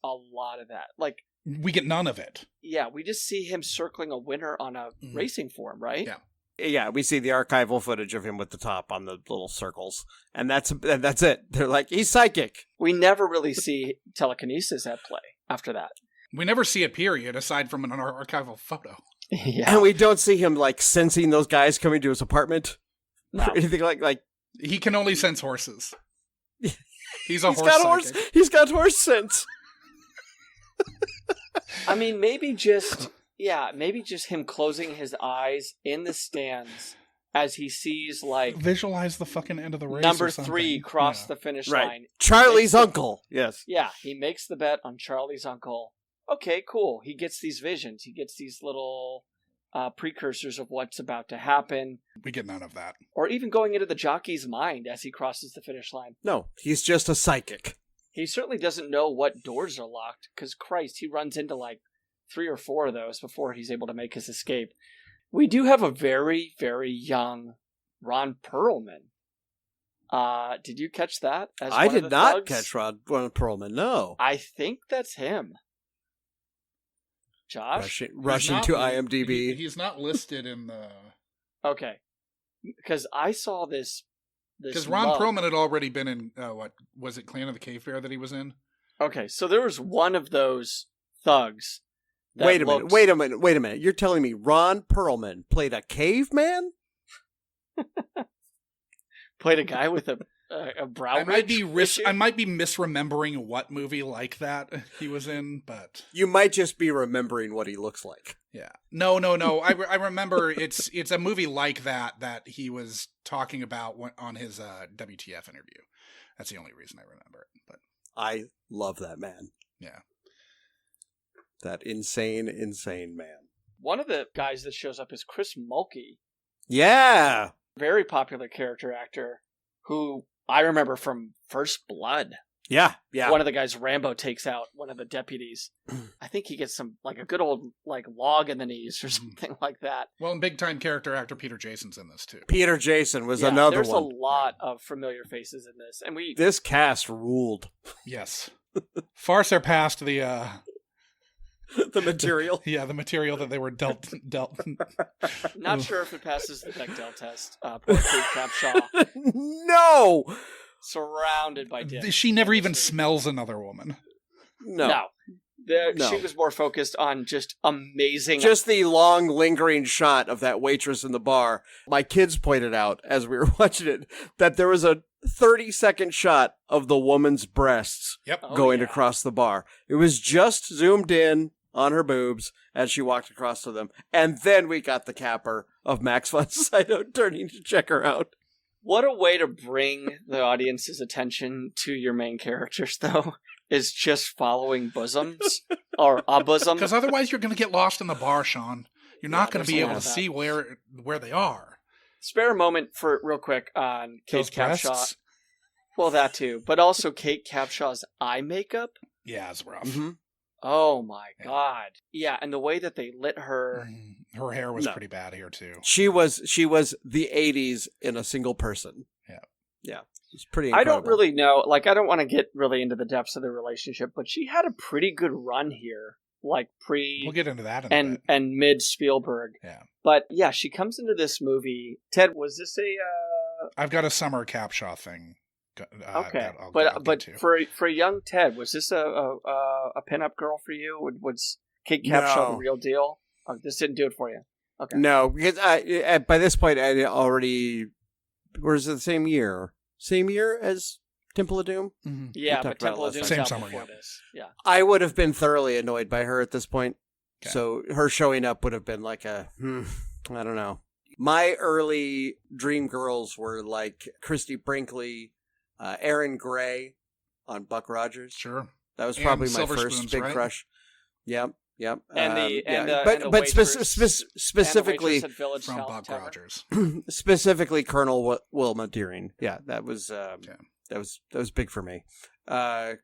Speaker 5: a lot of that. Like,
Speaker 1: We get none of it.
Speaker 5: yeah, we just see him circling a winner on a racing form, right?
Speaker 1: Yeah.
Speaker 6: Yeah, we see the archival footage of him with the top on the little circles. And that's it. They're like, he's psychic.
Speaker 5: We never really see telekinesis at play after that.
Speaker 1: We never see it, period, aside from an archival photo.
Speaker 5: Yeah.
Speaker 6: And we don't see him, like, sensing those guys coming to his apartment.
Speaker 5: No.
Speaker 6: Or anything like...
Speaker 1: He can only sense horses. He's a
Speaker 6: He's
Speaker 1: horse
Speaker 6: got
Speaker 1: psychic.
Speaker 6: He's got horse sense.
Speaker 5: I mean, maybe just him closing his eyes in the stands as he sees, like,
Speaker 1: Visualize the fucking end of the race.
Speaker 5: number
Speaker 1: or something.
Speaker 5: 3 cross
Speaker 1: Yeah.
Speaker 5: the finish
Speaker 6: Right.
Speaker 5: line.
Speaker 6: Charlie's uncle. Yes.
Speaker 5: Yeah, he makes the bet on Charlie's uncle. Okay, cool. He gets these visions. He gets these little precursors of what's about to happen.
Speaker 1: We get none of that.
Speaker 5: Or even going into the jockey's mind as he crosses the finish line.
Speaker 6: No, he's just a psychic.
Speaker 5: He certainly doesn't know what doors are locked, because Christ, he runs into like 3 or 4 of those before he's able to make his escape. We do have a very, very young Ron Perlman. Did you catch that? As
Speaker 6: I
Speaker 5: one of
Speaker 6: did
Speaker 5: the
Speaker 6: not
Speaker 5: thugs?
Speaker 6: catch Ron Perlman, no.
Speaker 5: I think that's him. Josh?
Speaker 6: Rushing to IMDb.
Speaker 1: He's not listed in the...
Speaker 5: Okay. Because I saw this
Speaker 1: Because Ron
Speaker 5: mug.
Speaker 1: Perlman had already been in, what was it, Clan of the Cave Bear that he was in?
Speaker 5: Okay, so there was one of those thugs.
Speaker 6: Wait a minute. You're telling me Ron Perlman played a caveman?
Speaker 5: Played a guy with a brow
Speaker 1: I might
Speaker 5: ridge
Speaker 1: be
Speaker 5: issue?
Speaker 1: I might be misremembering what movie like that he was in, but
Speaker 6: You might just be remembering what he looks like.
Speaker 1: yeah, no. I remember it's a movie like that he was talking about on his WTF interview. That's the only reason I remember it. But
Speaker 6: I love that man.
Speaker 1: yeah,
Speaker 6: That insane man.
Speaker 5: One of the guys that shows up is Chris Mulkey,
Speaker 6: Yeah.
Speaker 5: very popular character actor who I remember from First Blood.
Speaker 6: Yeah.
Speaker 5: One of the guys Rambo takes out one of the deputies. I think he gets some like a good old like log in the knees or something like that.
Speaker 1: well, and big time character actor Peter Jason's in this too.
Speaker 6: Peter Jason was
Speaker 5: Yeah,
Speaker 6: another
Speaker 5: there's
Speaker 6: one.
Speaker 5: a lot of familiar faces in this, and
Speaker 6: This cast ruled.
Speaker 1: Yes, far surpassed the
Speaker 6: The material.
Speaker 1: yeah, the material that they were dealt.
Speaker 5: not sure if it passes the Bechdel test. Poor Kate Capshaw,
Speaker 6: No.
Speaker 5: surrounded by dicks.
Speaker 1: She never even smells another woman.
Speaker 6: No.
Speaker 5: She was more focused on just amazing.
Speaker 6: Just the long, lingering shot of that waitress in the bar. My kids pointed out as we were watching it that there was a 30-second shot of the woman's breasts
Speaker 1: Yep.
Speaker 6: going across the bar. It was just zoomed in on her boobs as she walked across to them. And then we got the capper of Max von Sydow turning to check her out.
Speaker 5: What a way to bring the audience's attention to your main characters, though, is just following bosoms or a bosom.
Speaker 1: Because otherwise you're going to get lost in the bar, Sean. You're not going to be
Speaker 5: there's a
Speaker 1: able
Speaker 5: lot
Speaker 1: to
Speaker 5: of
Speaker 1: see where they are.
Speaker 5: Spare a moment for real quick on Kate
Speaker 1: Those
Speaker 5: Capshaw.
Speaker 1: breasts?
Speaker 5: Well, that too, but also Kate Capshaw's eye makeup.
Speaker 1: Yeah, it's rough.
Speaker 6: Mm-hmm.
Speaker 5: Oh my god! Yeah, and the way that they lit her.
Speaker 1: Her hair was pretty bad here too.
Speaker 6: She was the 80s in a single person. Yeah. It's pretty incredible.
Speaker 5: I don't really know. Like, I don't want to get really into the depths of the relationship, but she had a pretty good run here. Like
Speaker 1: We'll get into that in a bit.
Speaker 5: and mid Spielberg.
Speaker 1: Yeah.
Speaker 5: But yeah, she comes into this movie. Ted, was this a?
Speaker 1: I've got a summer Capshaw thing.
Speaker 5: Okay,
Speaker 1: that I'll
Speaker 5: but
Speaker 1: get to.
Speaker 5: for young Ted, was this a pinup girl for you? Was Kate Capshaw the real deal? Oh, this didn't do it for you. Okay.
Speaker 6: No, because by this point I already was it the same year? Same year as Temple of Doom?
Speaker 1: Mm-hmm.
Speaker 5: Yeah,
Speaker 6: We
Speaker 5: but
Speaker 6: talked about it
Speaker 5: Temple of
Speaker 6: last
Speaker 5: Doom
Speaker 6: time.
Speaker 1: Same
Speaker 5: out
Speaker 1: summer,
Speaker 5: before
Speaker 1: yeah.
Speaker 5: this. Yeah.
Speaker 6: I would have been thoroughly annoyed by her at this point.
Speaker 1: Okay.
Speaker 6: So her showing up would have been like I don't know. My early dream girls were like Christy Brinkley, Erin Gray on Buck Rogers.
Speaker 1: Sure.
Speaker 6: That was
Speaker 1: And
Speaker 6: probably my
Speaker 1: Silver
Speaker 6: first
Speaker 1: Spoons,
Speaker 6: big
Speaker 1: right?
Speaker 6: crush. Yep.
Speaker 5: And
Speaker 6: but specifically
Speaker 5: at Village
Speaker 1: From
Speaker 5: South
Speaker 1: Buck
Speaker 5: Tavern.
Speaker 1: Rogers.
Speaker 6: specifically Colonel Wilma Deering. Yeah, that was that was big for me.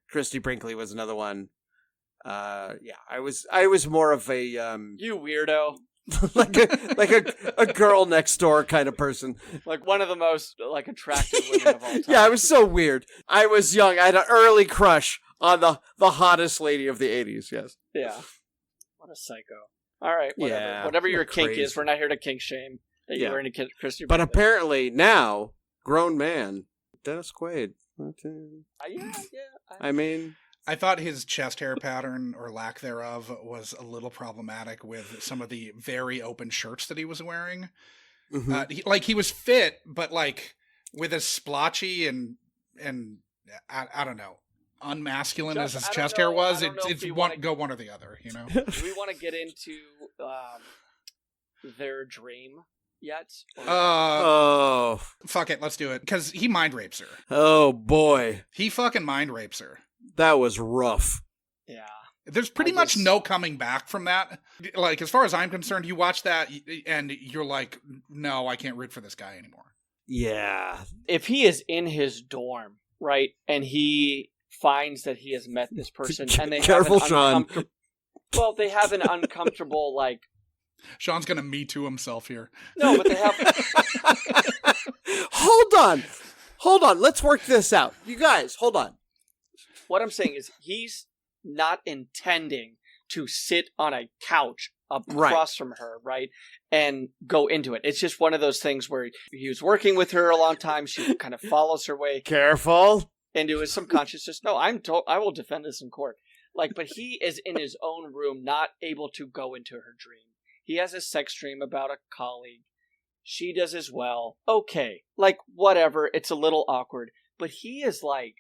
Speaker 6: Christy Brinkley was another one. I was more of a
Speaker 5: You weirdo.
Speaker 6: like a girl next door kind of person.
Speaker 5: Like one of the most like attractive women of all time.
Speaker 6: Yeah, I was so weird. I was young. I had an early crush on the hottest lady of the 80s. Yes.
Speaker 5: Yeah. What a psycho. All right, whatever.
Speaker 6: Yeah,
Speaker 5: Whatever your kink
Speaker 6: crazy.
Speaker 5: is, we're not here to kink shame that you
Speaker 6: Yeah.
Speaker 5: were into Christy.
Speaker 6: But
Speaker 5: Brinkley.
Speaker 6: apparently now, grown man, Dennis Quaid.
Speaker 5: Yeah.
Speaker 6: I mean,
Speaker 1: I thought his chest hair pattern, or lack thereof, was a little problematic with some of the very open shirts that he was wearing.
Speaker 6: mhm.
Speaker 1: He was fit, but like with as splotchy and I don't know, unmasculine as his
Speaker 5: I don't
Speaker 1: chest
Speaker 5: know-
Speaker 1: hair was,
Speaker 5: I don't know if
Speaker 1: it's
Speaker 5: we
Speaker 1: one
Speaker 5: wanna-
Speaker 1: go one or the other, you know.
Speaker 5: Do we want to get into their dream yet?
Speaker 6: Oh,
Speaker 1: Fuck it, let's do it, because he mind rapes her.
Speaker 6: oh boy,
Speaker 1: He fucking mind rapes her.
Speaker 6: that was rough.
Speaker 5: Yeah.
Speaker 1: There's pretty
Speaker 5: I
Speaker 1: much
Speaker 5: just-
Speaker 1: no coming back from that. Like, as far as I'm concerned, you watch that and you're like, no, I can't root for this guy anymore.
Speaker 6: Yeah,
Speaker 5: If he is in his dorm, right, and he finds that he has met this person, and they
Speaker 6: Careful,
Speaker 5: have an
Speaker 6: Sean.
Speaker 5: Well, they have an uncomfortable like.
Speaker 1: Sean's gonna Me Too himself here.
Speaker 5: No, but they have.
Speaker 6: Hold on. Let's work this out. You guys, hold on.
Speaker 5: What I'm saying is, he's not intending to sit on a couch across from her, right, and go into it. It's just one of those things where he was working with her a long time. She kind of follows her way.
Speaker 6: Careful.
Speaker 5: into his subconscious. Just no, I will defend this in court. Like, but he is in his own room, not able to go into her dream. He has a sex dream about a colleague. She does as well. Okay, like whatever. It's a little awkward, but he is like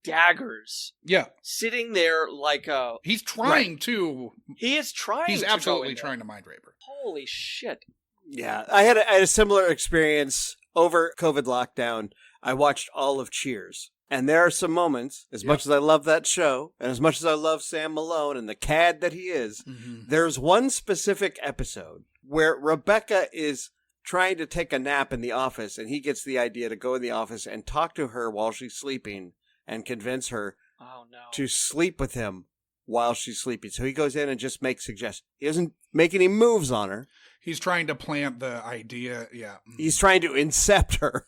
Speaker 5: daggers.
Speaker 1: Yeah,
Speaker 5: sitting there like a.
Speaker 1: He's trying to.
Speaker 5: He is trying.
Speaker 1: He's
Speaker 5: to
Speaker 1: absolutely trying to mind rape her.
Speaker 5: Holy shit!
Speaker 6: Yeah, I had a similar experience over COVID lockdown. I watched all of Cheers. And there are some moments, as much as I love that show, and as much as I love Sam Malone and the cad that he is, there's one specific episode where Rebecca is trying to take a nap in the office, and he gets the idea to go in the office and talk to her while she's sleeping and convince her to sleep with him while she's sleeping. So he goes in and just makes suggestions. He doesn't make any moves on her.
Speaker 1: He's trying to plant the idea,
Speaker 6: He's trying to incept her.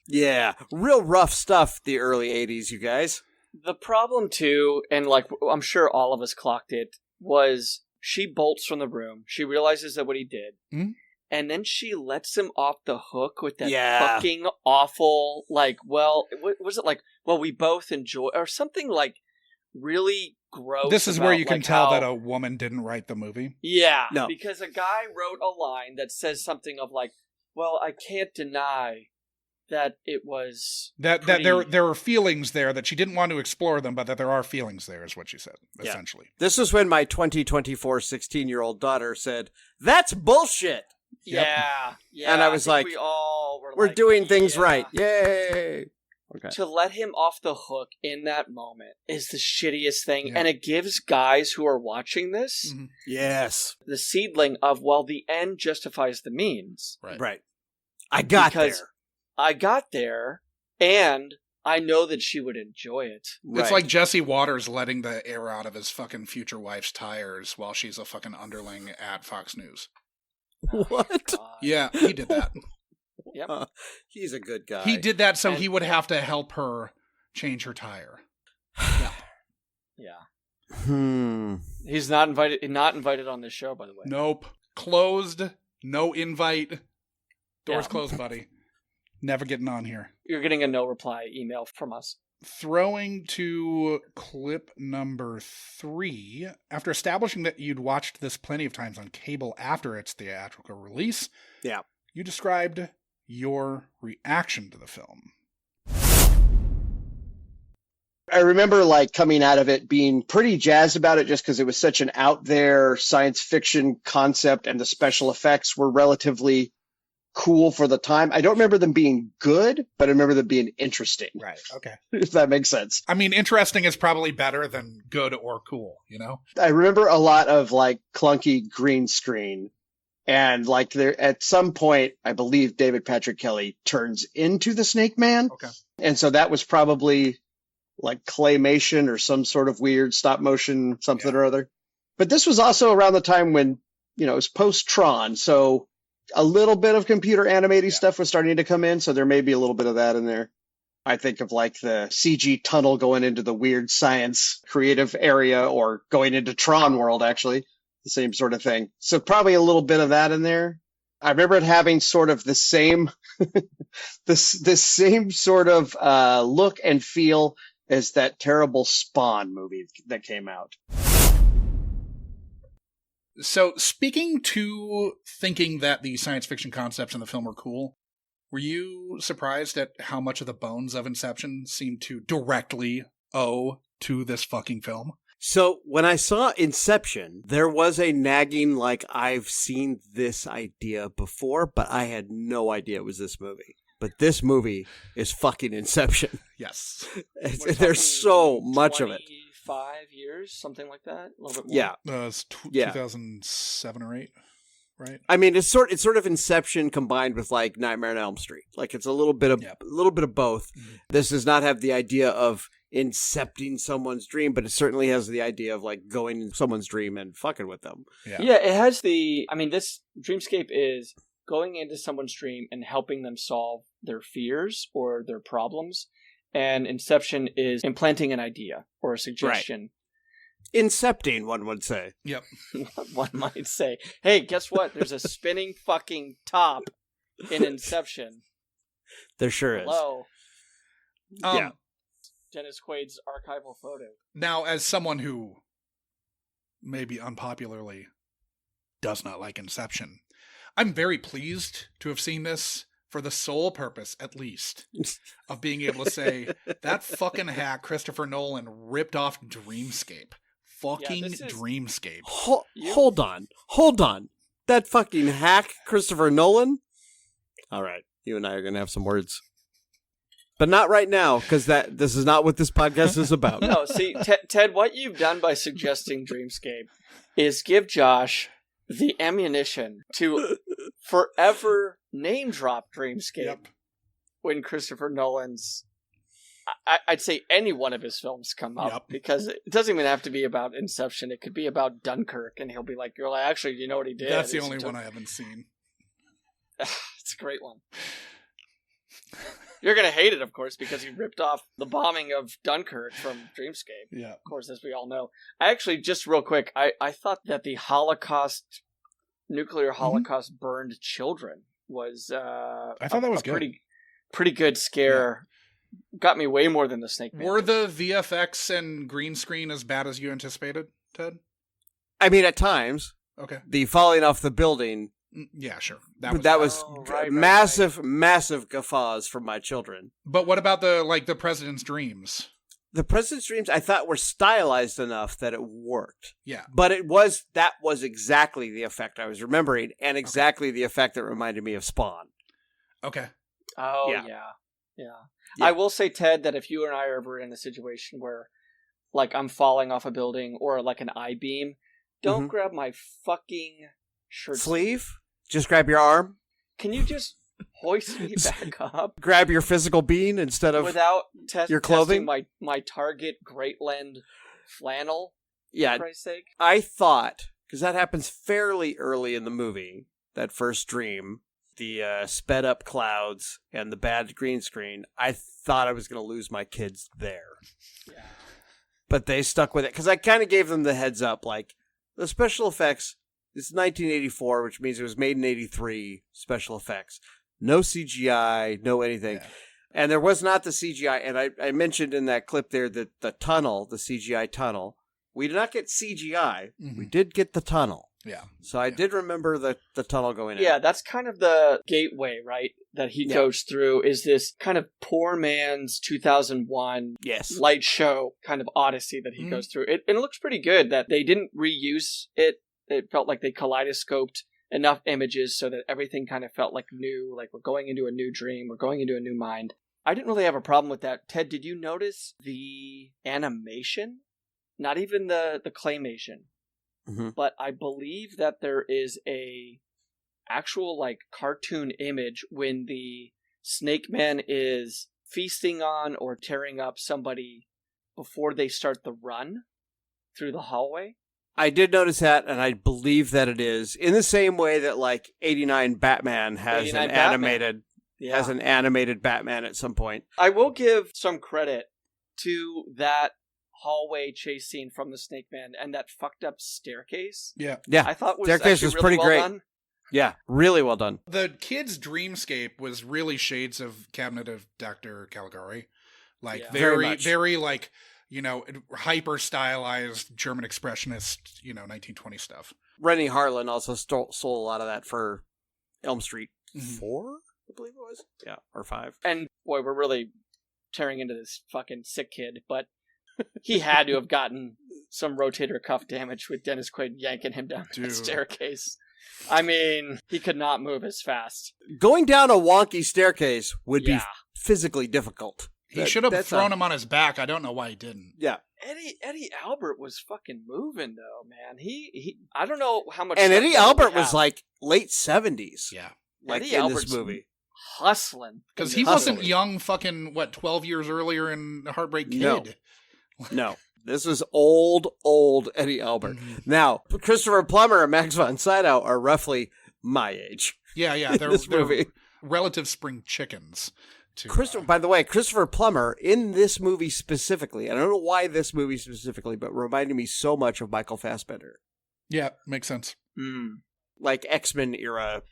Speaker 6: Yeah, real rough stuff, the early 80s, you guys.
Speaker 5: The problem, too, and like I'm sure all of us clocked it, was she bolts from the room. She realizes that what he did. And then she lets him off the hook with that fucking awful, like, well, what was it like, well, we both enjoy, or something like really gross.
Speaker 1: This is where you can tell that a woman didn't write the movie.
Speaker 5: Yeah,
Speaker 6: no.
Speaker 5: Because a guy wrote a line that says something of like, well, I can't deny that it was
Speaker 1: that there are feelings there, that she didn't want to explore them, but that there are feelings there, is what she said, essentially.
Speaker 6: This is when my 2024 16-year-old daughter said, "That's bullshit."
Speaker 5: Yeah.
Speaker 6: And I was like,
Speaker 5: we all were
Speaker 6: we're
Speaker 5: like,
Speaker 6: doing things right. Yay. Okay.
Speaker 5: To let him off the hook in that moment is the shittiest thing. And it gives guys who are watching this
Speaker 6: Yes.
Speaker 5: the seedling of, well, the end justifies the means.
Speaker 6: Right. I got there.
Speaker 5: I got there, and I know that she would enjoy it.
Speaker 1: It's like Jesse Waters letting the air out of his fucking future wife's tires while she's a fucking underling at Fox News.
Speaker 6: What?
Speaker 1: Yeah, he did that.
Speaker 5: Yep.
Speaker 6: He's a good guy.
Speaker 1: He did that so he would have to help her change her tire.
Speaker 5: Yeah. He's not invited on this show, by the way.
Speaker 1: Nope. Closed. No invite. Doors closed, buddy. Never getting on here.
Speaker 5: You're getting a no reply email from us.
Speaker 1: Throwing to clip number 3. After establishing that you'd watched this plenty of times on cable after its theatrical release, you described your reaction to the film.
Speaker 7: I remember like coming out of it being pretty jazzed about it just because it was such an out there science fiction concept and the special effects were relatively cool for the time. I don't remember them being good, but I remember them being interesting.
Speaker 1: Right. Okay.
Speaker 7: If that makes sense.
Speaker 1: I mean, interesting is probably better than good or cool, you know?
Speaker 7: I remember a lot of like clunky green screen, and like there at some point, I believe David Patrick Kelly turns into the Snake Man.
Speaker 1: Okay.
Speaker 7: And so that was probably like claymation or some sort of weird stop motion something or other. But this was also around the time when, you know, it was post-Tron, so a little bit of computer animated stuff was starting to come in, so there may be a little bit of that in there. I think of like the CG tunnel going into the weird science creative area, or going into Tron world, actually. The same sort of thing. So probably a little bit of that in there. I remember it having sort of the same, the same sort of look and feel as that terrible Spawn movie that came out.
Speaker 1: So, speaking to thinking that the science fiction concepts in the film were cool, were you surprised at how much of the bones of Inception seemed to directly owe to this fucking film?
Speaker 6: So, when I saw Inception, there was a nagging, like, I've seen this idea before, but I had no idea it was this movie. But this movie is fucking Inception.
Speaker 1: Yes.
Speaker 6: There's so much of it.
Speaker 5: 5 years, something like that, a little bit more.
Speaker 6: Yeah,
Speaker 1: it's 2007 or 8, right?
Speaker 6: I mean, it's sort of Inception combined with like Nightmare on Elm Street. Like it's a little bit of both. Mm-hmm. This does not have the idea of incepting someone's dream, but it certainly has the idea of like going in someone's dream and fucking with them.
Speaker 5: Yeah, it has the. I mean, this Dreamscape is going into someone's dream and helping them solve their fears or their problems. And Inception is implanting an idea or a suggestion.
Speaker 6: Right. Incepting, one would say.
Speaker 1: Yep.
Speaker 5: One might say, hey, guess what? There's a spinning fucking top in Inception.
Speaker 6: There sure is.
Speaker 5: Hello.
Speaker 1: Yeah.
Speaker 5: Dennis Quaid's archival photo.
Speaker 1: Now, as someone who maybe unpopularly does not like Inception, I'm very pleased to have seen this for the sole purpose, at least, of being able to say that fucking hack Christopher Nolan ripped off Dreamscape. Fucking Dreamscape.
Speaker 6: Hold on. That fucking hack Christopher Nolan? All right, you and I are going to have some words. But not right now, because this is not what this podcast is about.
Speaker 5: No, see, Ted, what you've done by suggesting Dreamscape is give Josh the ammunition to forever name drop Dreamscape when Christopher Nolan's, I'd say any one of his films come up, because it doesn't even have to be about Inception. It could be about Dunkirk, and he'll be like, "You're like, actually, you know what he did?"
Speaker 1: That's the only one I haven't seen.
Speaker 5: It's a great one. You're going to hate it, of course, because he ripped off the bombing of Dunkirk from Dreamscape.
Speaker 1: Yeah.
Speaker 5: Of course, as we all know. I actually, just real quick, I thought that the nuclear Holocaust burned children was
Speaker 1: I thought that was good.
Speaker 5: Pretty good scare. Yeah. Got me way more than the Snake Man.
Speaker 1: Were the VFX and green screen as bad as you anticipated, Ted?
Speaker 6: I mean, at times.
Speaker 1: Okay.
Speaker 6: The falling off the building.
Speaker 1: Yeah, sure.
Speaker 6: That was massive guffaws from my children.
Speaker 1: But what about the President's Dreams?
Speaker 6: The President's Dreams, I thought, were stylized enough that it worked.
Speaker 1: Yeah.
Speaker 6: But that was exactly the effect I was remembering, and exactly the effect that reminded me of Spawn.
Speaker 1: Okay.
Speaker 5: Oh, yeah. I will say, Ted, that if you and I are ever in a situation where, like, I'm falling off a building or, like, an I-beam, don't grab my fucking shirt
Speaker 6: sleeve. Just grab your arm.
Speaker 5: Can you just hoist me back up?
Speaker 6: Grab your physical being instead of
Speaker 5: without
Speaker 6: your clothing.
Speaker 5: Testing my Target Greatland flannel.
Speaker 6: Yeah,
Speaker 5: for Christ's sake.
Speaker 6: I thought, because that happens fairly early in the movie, that first dream, the sped up clouds and the bad green screen. I thought I was going to lose my kids there.
Speaker 5: Yeah.
Speaker 6: But they stuck with it because I kind of gave them the heads up, like the special effects. This is 1984, which means it was made in 83, special effects. No CGI, no anything. Yeah. And there was not the CGI. And I mentioned in that clip there that the tunnel, the CGI tunnel, we did not get CGI. Mm-hmm. We did get the tunnel.
Speaker 1: Yeah.
Speaker 6: So I did remember the tunnel going in.
Speaker 5: Yeah, that's kind of the gateway, right? That he goes through is this kind of poor man's 2001 light show kind of odyssey that he goes through. And it looks pretty good that they didn't reuse it. It felt like they kaleidoscoped enough images so that everything kind of felt like new, like we're going into a new dream, we're going into a new mind. I didn't really have a problem with that. Ted, did you notice the animation? Not even the claymation. Mm-hmm. But I believe that there is a actual like cartoon image when the Snake Man is feasting on or tearing up somebody before they start the run through the hallway.
Speaker 6: I did notice that, and I believe that it is in the same way that like 89 Batman has an animated Batman at some point.
Speaker 5: I will give some credit to that hallway chase scene from the Snake Man and that fucked up staircase.
Speaker 1: Yeah.
Speaker 5: I thought
Speaker 6: staircase was
Speaker 5: really
Speaker 6: pretty
Speaker 5: well
Speaker 6: great.
Speaker 5: Done.
Speaker 6: Yeah, really well done.
Speaker 1: The kid's dreamscape was really shades of Cabinet of Dr. Caligari. Like very like, you know, hyper stylized German expressionist, you know, 1920 stuff.
Speaker 6: Rennie Harlan also stole a lot of that for Elm Street 4, I believe it was. Yeah, or 5.
Speaker 5: And boy, we're really tearing into this fucking sick kid, but he had to have gotten some rotator cuff damage with Dennis Quaid yanking him down the staircase. I mean, he could not move as fast.
Speaker 6: Going down a wonky staircase would be physically difficult.
Speaker 1: He should have thrown him on his back. I don't know why he didn't.
Speaker 6: Yeah.
Speaker 5: Eddie Albert was fucking moving though, man. He I don't know how much.
Speaker 6: And Eddie Albert was like late 70s.
Speaker 1: Yeah.
Speaker 6: Like
Speaker 5: Eddie
Speaker 6: in
Speaker 5: Albert's
Speaker 6: this movie.
Speaker 5: Hustling.
Speaker 1: Because he wasn't young fucking, 12 years earlier in Heartbreak Kid?
Speaker 6: No. This is old Eddie Albert. Mm-hmm. Now, Christopher Plummer and Max von Sydow are roughly my age.
Speaker 1: Yeah. They're relative spring chickens.
Speaker 6: By the way, Christopher Plummer in this movie specifically, I don't know why this movie specifically, but reminded me so much of Michael Fassbender.
Speaker 1: Yeah, makes sense.
Speaker 6: Like X-Men era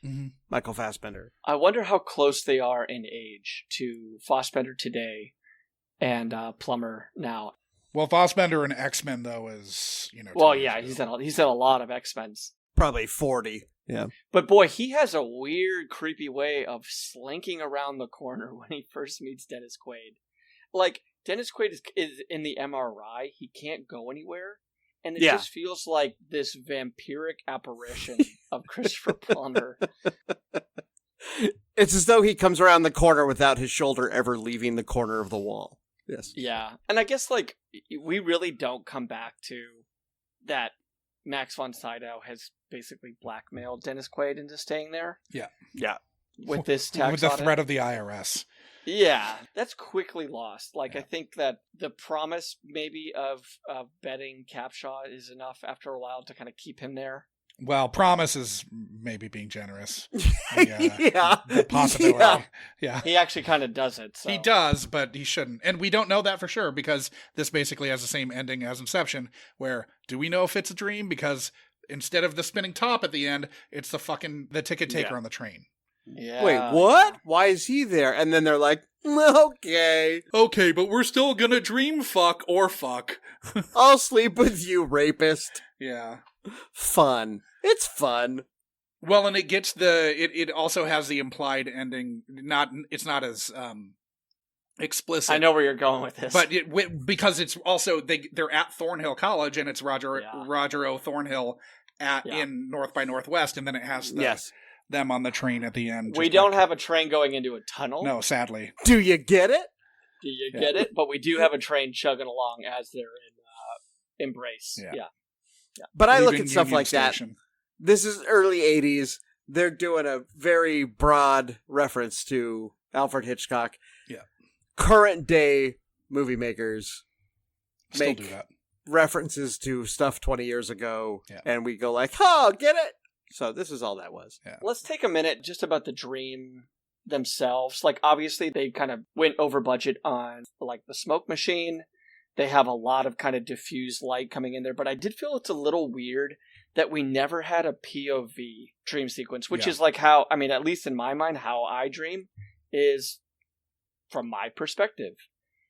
Speaker 6: Michael Fassbender.
Speaker 5: I wonder how close they are in age to Fassbender today and Plummer now.
Speaker 1: Well, Fassbender in X-Men, though, is,
Speaker 5: Well,
Speaker 1: 10
Speaker 5: yeah,
Speaker 1: years
Speaker 5: he's
Speaker 1: ago.
Speaker 5: done a lot of X-Men's.
Speaker 6: Probably 40. Yeah.
Speaker 5: But boy, he has a weird, creepy way of slinking around the corner when he first meets Dennis Quaid. Like, Dennis Quaid is in the MRI. He can't go anywhere. And it just feels like this vampiric apparition of Christopher Plummer.
Speaker 6: It's as though he comes around the corner without his shoulder ever leaving the corner of the wall. Yes.
Speaker 5: Yeah. And I guess, like, we really don't come back to that Max von Sydow has basically blackmailed Dennis Quaid into staying there.
Speaker 1: Yeah.
Speaker 6: Yeah.
Speaker 5: With this tax
Speaker 1: With the
Speaker 5: audit.
Speaker 1: threat of the IRS.
Speaker 5: Yeah, that's quickly lost. Like, I think that the promise maybe of betting Capshaw is enough after a while to kind of keep him there.
Speaker 1: Well, promise is maybe being generous.
Speaker 6: Yeah.
Speaker 1: The possibility. Yeah.
Speaker 5: He actually kind of does it. So.
Speaker 1: He does, but he shouldn't. And we don't know that for sure because this basically has the same ending as Inception, where do we know if it's a dream? Because instead of the spinning top at the end, it's the ticket taker on the train.
Speaker 5: Yeah.
Speaker 6: Wait, what? Why is he there? And then they're like, okay.
Speaker 1: Okay, but we're still gonna dream fuck or fuck.
Speaker 6: I'll sleep with you, rapist.
Speaker 1: Yeah.
Speaker 6: Fun. It's fun.
Speaker 1: Well, and it gets it also has the implied ending. It's not as explicit.
Speaker 5: I know where you're going with this,
Speaker 1: but because it's also they're at Thornhill College and it's Roger O. Thornhill in North by Northwest, and then it has them on the train at the end.
Speaker 5: We don't have a train going into a tunnel.
Speaker 1: No, sadly.
Speaker 6: Do you get it?
Speaker 5: Do you get it? But we do have a train chugging along as they're in Embrace. Yeah.
Speaker 6: But I look
Speaker 1: Leaving
Speaker 6: at stuff
Speaker 1: Union
Speaker 6: like
Speaker 1: Station.
Speaker 6: that. This is early 80s. They're doing a very broad reference to Alfred Hitchcock.
Speaker 1: Yeah.
Speaker 6: Current day movie makers
Speaker 1: Still
Speaker 6: make
Speaker 1: do that.
Speaker 6: references to stuff 20 years ago,
Speaker 1: Yeah.
Speaker 6: and we go like, oh, get it? So this is all that was.
Speaker 1: Yeah.
Speaker 5: Let's take a minute just about the dream themselves. Like, obviously, they kind of went over budget on, like, the smoke machine. They have a lot of kind of diffused light coming in there, but I did feel it's a little weird that we never had a POV dream sequence, which is like how, I mean, at least in my mind, how I dream is from my perspective.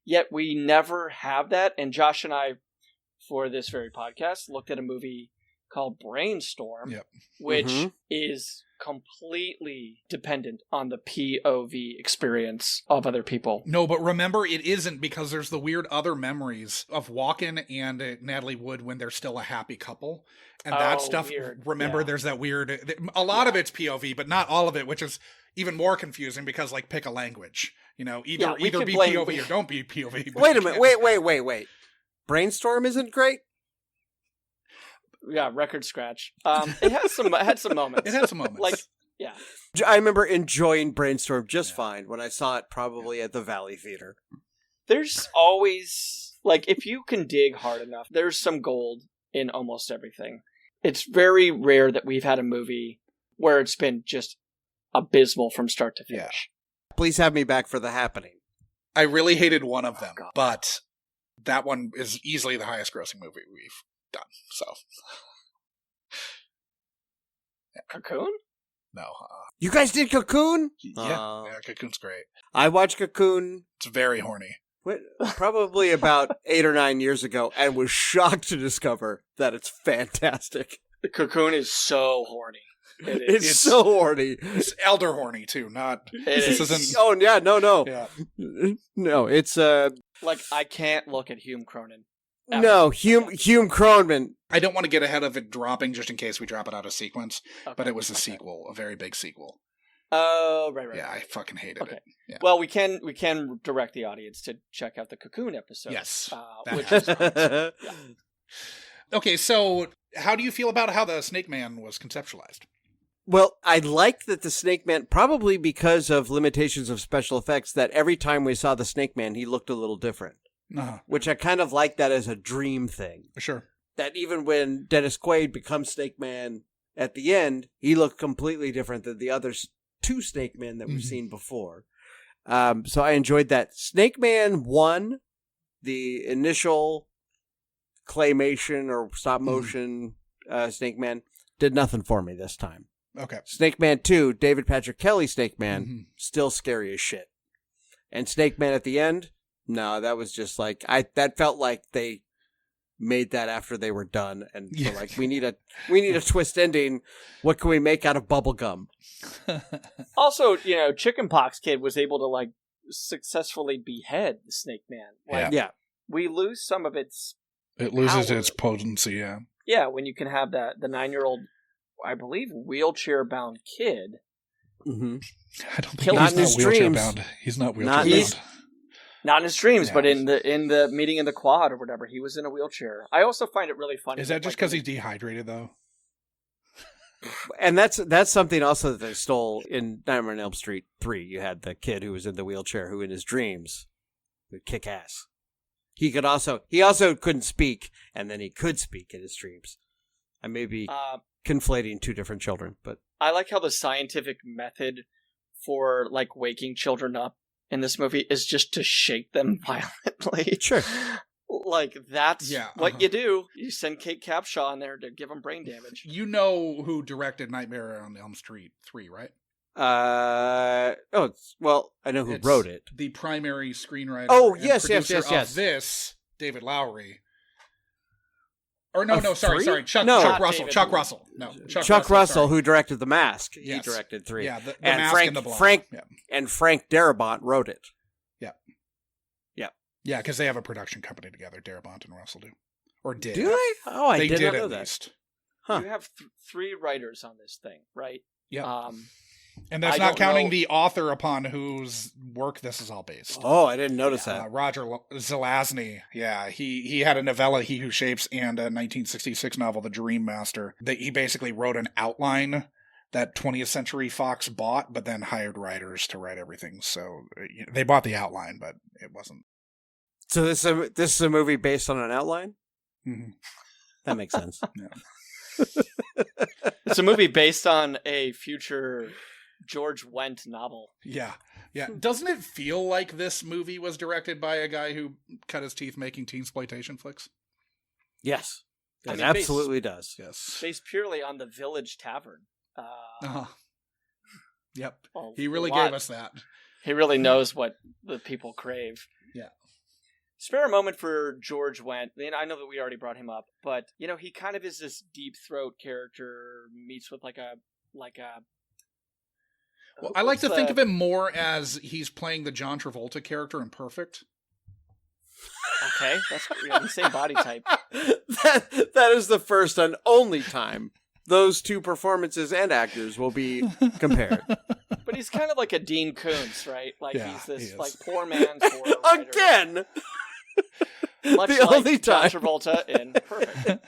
Speaker 5: Yet we never have that. And Josh and I, for this very podcast, looked at a movie called Brainstorm, which is completely dependent on the POV experience of other people.
Speaker 1: No, but remember, it isn't, because there's the weird other memories of Walken and Natalie Wood when they're still a happy couple. And that stuff,
Speaker 5: weird.
Speaker 1: remember, there's that weird, a lot of it's POV, but not all of it, which is even more confusing because, like, pick a language. Either be POV or don't be POV.
Speaker 6: Wait a minute. Wait. Brainstorm isn't great?
Speaker 5: Yeah, record scratch. It had some moments.
Speaker 1: It had some moments.
Speaker 5: Like, yeah.
Speaker 6: I remember enjoying Brainstorm just fine when I saw it probably at the Valley Theater.
Speaker 5: There's always, like, if you can dig hard enough, there's some gold in almost everything. It's very rare that we've had a movie where it's been just abysmal from start to finish.
Speaker 6: Please have me back for The Happening.
Speaker 1: I really hated one of them, but that one is easily the highest grossing movie we've done. So,
Speaker 5: Cocoon?
Speaker 1: No.
Speaker 6: You guys did Cocoon?
Speaker 1: Yeah, Cocoon's great.
Speaker 6: I watched Cocoon.
Speaker 1: It's very horny.
Speaker 6: Probably about 8 or 9 years ago, and was shocked to discover that it's fantastic.
Speaker 5: The Cocoon is so horny.
Speaker 6: It's so horny.
Speaker 1: It's elder horny too, not.
Speaker 5: This
Speaker 1: isn't.
Speaker 6: Oh yeah, no.
Speaker 1: Yeah.
Speaker 6: No, it's
Speaker 5: like, I can't look at Hume Cronin.
Speaker 6: No, Hume Cronman.
Speaker 1: I don't want to get ahead of it dropping just in case we drop it out of sequence, but it was a
Speaker 5: Okay.
Speaker 1: sequel, a very big sequel.
Speaker 5: Oh, right.
Speaker 1: Yeah, I fucking hated it. Yeah.
Speaker 5: Well, we can direct the audience to check out the Cocoon episode.
Speaker 1: Yes.
Speaker 5: Which is fun.
Speaker 1: Okay, so how do you feel about how the Snake Man was conceptualized?
Speaker 6: Well, I like that the Snake Man, probably because of limitations of special effects, that every time we saw the Snake Man, he looked a little different. Which I kind of like that as a dream thing.
Speaker 1: Sure.
Speaker 6: That even when Dennis Quaid becomes Snake Man at the end, he looked completely different than the other two Snake Men that we've seen before. So I enjoyed that. Snake Man 1, the initial claymation or stop motion Snake Man, did nothing for me this time.
Speaker 1: Okay.
Speaker 6: Snake Man 2, David Patrick Kelly Snake Man, still scary as shit. And Snake Man at the end, No, that was just like that felt like they made that after they were done, and were like, we need a twist ending. What can we make out of bubble gum?
Speaker 5: Also, Chickenpox Kid was able to like successfully behead the Snake Man. Like,
Speaker 6: Yeah.
Speaker 5: we lose some of its.
Speaker 1: It loses
Speaker 5: power.
Speaker 1: its potency, yeah.
Speaker 5: Yeah, when you can have the 9-year-old, I believe, wheelchair-bound kid.
Speaker 6: Mm-hmm.
Speaker 1: I don't think
Speaker 5: Kill
Speaker 1: he's
Speaker 6: him in his
Speaker 1: not wheelchair
Speaker 6: dreams.
Speaker 1: bound. He's not wheelchair
Speaker 6: Not-
Speaker 1: bound.
Speaker 6: he's-
Speaker 5: Not in his dreams,
Speaker 1: Yeah.
Speaker 5: but in the meeting in the quad or whatever, he was in a wheelchair. I also find it really funny.
Speaker 1: Is that just
Speaker 5: like,
Speaker 1: because he's dehydrated, though?
Speaker 6: And that's something also that they stole in Nightmare on Elm Street 3. You had the kid who was in the wheelchair who in his dreams would kick ass. He also couldn't speak, and then he could speak in his dreams. I may be conflating two different children, but
Speaker 5: I like how the scientific method for like waking children up in this movie is just to shake them violently.
Speaker 6: Sure.
Speaker 5: Like, that's
Speaker 1: Yeah,
Speaker 5: what you do. You send Kate Capshaw in there to give them brain damage.
Speaker 1: You know who directed Nightmare on Elm Street 3, right?
Speaker 6: I know who
Speaker 1: It's
Speaker 6: wrote it.
Speaker 1: The primary screenwriter.
Speaker 6: Oh,
Speaker 1: and
Speaker 6: yes,
Speaker 1: producer
Speaker 6: yes.
Speaker 1: Of this, David Lowery. Or no,
Speaker 6: Of
Speaker 1: sorry.
Speaker 6: 3?
Speaker 1: Chuck
Speaker 6: No.
Speaker 1: Russell.
Speaker 5: David.
Speaker 1: Chuck Russell. No,
Speaker 6: Chuck Russell,
Speaker 1: sorry.
Speaker 6: who directed The Mask.
Speaker 1: Yes.
Speaker 6: He directed 3.
Speaker 1: Yeah, the
Speaker 6: and
Speaker 1: Mask
Speaker 6: Frank,
Speaker 1: and the Blob.
Speaker 6: Frank
Speaker 1: Yeah.
Speaker 6: and Frank Darabont wrote it.
Speaker 1: Yeah, because they have a production company together. Darabont and Russell do. Or did.
Speaker 6: Do they? Oh, I
Speaker 1: They
Speaker 6: did
Speaker 1: did
Speaker 6: not know
Speaker 1: at
Speaker 6: that.
Speaker 1: least.
Speaker 6: Huh.
Speaker 5: You have 3 writers on this thing, right?
Speaker 1: Yeah.
Speaker 5: Um,
Speaker 1: And that's
Speaker 5: I
Speaker 1: not
Speaker 5: don't
Speaker 1: counting
Speaker 5: know-
Speaker 1: the author upon whose work this is all based.
Speaker 6: Oh, I didn't notice that.
Speaker 1: Roger Zelazny. Yeah, he had a novella, He Who Shapes, and a 1966 novel, The Dream Master. That he basically wrote an outline that 20th Century Fox bought, but then hired writers to write everything. So they bought the outline, but it wasn't.
Speaker 6: So this is a movie based on an outline?
Speaker 1: Mm-hmm.
Speaker 6: That makes sense.
Speaker 5: it's a movie based on a future George Wendt novel.
Speaker 1: Yeah. Doesn't it feel like this movie was directed by a guy who cut his teeth making teensploitation flicks?
Speaker 6: Yes.
Speaker 5: I
Speaker 6: It
Speaker 5: mean,
Speaker 6: absolutely does.
Speaker 1: Yes.
Speaker 5: Based purely on the Village Tavern.
Speaker 1: Uh-huh. Yep.
Speaker 5: a
Speaker 1: He really
Speaker 5: lot-
Speaker 1: gave us that.
Speaker 5: He really knows what the people crave.
Speaker 1: Yeah.
Speaker 5: Spare a moment for George Wendt. I know that we already brought him up, but he kind of is this deep throat character meets with like a.
Speaker 1: Well, I like to think of him more as he's playing the John Travolta character in Perfect.
Speaker 5: Okay, that's the same body type.
Speaker 6: that is the first and only time those two performances and actors will be compared.
Speaker 5: But he's kind of like a Dean Koontz, right? Like
Speaker 1: Yeah,
Speaker 5: he's this
Speaker 1: he is.
Speaker 5: like poor man's horror writer.
Speaker 6: Again!
Speaker 5: Much
Speaker 6: the
Speaker 5: like
Speaker 6: only
Speaker 5: John
Speaker 6: time.
Speaker 5: Travolta in Perfect.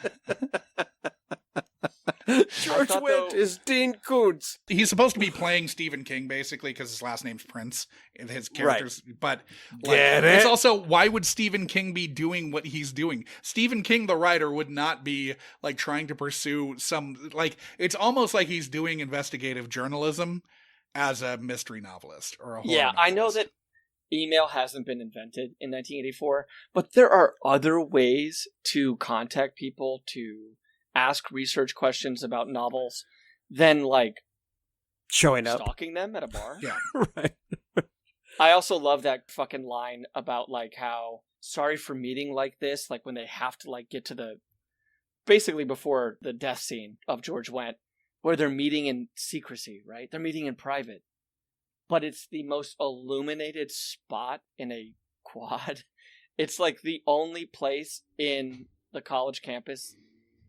Speaker 6: George
Speaker 5: thought,
Speaker 6: Wendt
Speaker 5: though-
Speaker 6: is Dean Koontz.
Speaker 1: He's supposed to be playing Stephen King, basically, because his last name's Prince. And his characters, but
Speaker 6: Get
Speaker 1: it's
Speaker 6: it?
Speaker 1: also, why would Stephen King be doing what he's doing? Stephen King, the writer, would not be like trying to pursue some like. It's almost like he's doing investigative journalism as a mystery novelist or a horror
Speaker 5: Yeah, I know
Speaker 1: novelist.
Speaker 5: that email hasn't been invented in 1984, but there are other ways to contact people to ask research questions about novels than like
Speaker 6: Showing up.
Speaker 5: stalking them at a bar.
Speaker 1: Yeah.
Speaker 6: Right.
Speaker 5: I also love that fucking line about like how sorry for meeting like this, like when they have to like get to the basically before the death scene of George Wendt, where they're meeting in secrecy, right? They're meeting in private. But it's the most illuminated spot in a quad. It's like the only place in the college campus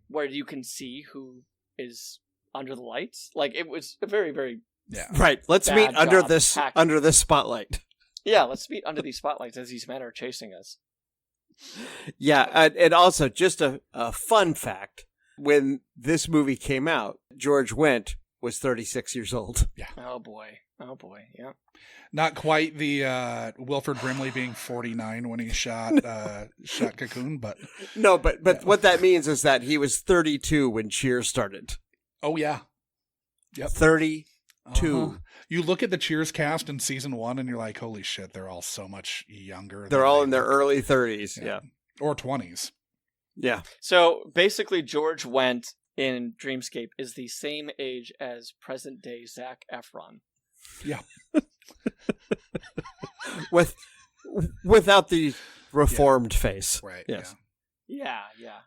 Speaker 5: where you can see who is under the lights. Like it was a very, very
Speaker 1: Yeah.
Speaker 6: Right. Let's
Speaker 5: Bad
Speaker 6: meet under
Speaker 5: job
Speaker 6: this
Speaker 5: hacking.
Speaker 6: under this spotlight.
Speaker 5: yeah. Let's meet under these spotlights as these men are chasing us.
Speaker 6: Yeah, and also just a fun fact: when this movie came out, George Wendt was 36 years old.
Speaker 5: Oh boy, yeah.
Speaker 1: Not quite the Wilford Brimley being 49 when he shot Cocoon, but
Speaker 6: No, but what that means is that he was 32 when Cheers started.
Speaker 1: oh yeah. Yep.
Speaker 6: 32.
Speaker 1: Uh-huh. You look at the Cheers cast in season 1 and you're like, holy shit, they're all so much younger.
Speaker 6: They're
Speaker 1: than
Speaker 6: all
Speaker 1: they
Speaker 6: in their
Speaker 1: look.
Speaker 6: early 30s. Yeah.
Speaker 1: Or 20s.
Speaker 6: Yeah.
Speaker 5: So basically, George Wendt in Dreamscape is the same age as present day Zac Efron.
Speaker 1: Yeah.
Speaker 6: without the reformed face.
Speaker 1: Right.
Speaker 6: Yes.
Speaker 5: Yeah.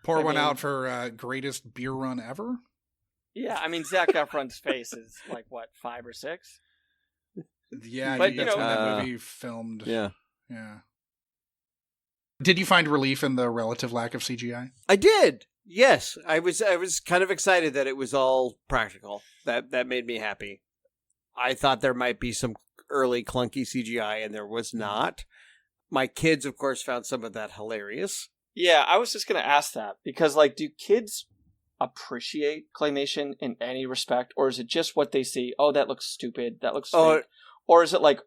Speaker 1: Pour one out for greatest beer run ever.
Speaker 5: Yeah, I mean, Zac Efron's face is like, what, 5 or 6?
Speaker 1: Yeah, I
Speaker 5: But,
Speaker 1: think that's when that movie filmed.
Speaker 6: Yeah.
Speaker 1: Did you find relief in the relative lack of CGI?
Speaker 6: I did. Yes, I was kind of excited that it was all practical. That made me happy. I thought there might be some early clunky CGI, and there was not. My kids, of course, found some of that hilarious.
Speaker 5: Yeah, I was just going to ask that because, like, do kids appreciate claymation in any respect, or is it just what they see? Oh, that looks stupid. That looks fake. Or is it like,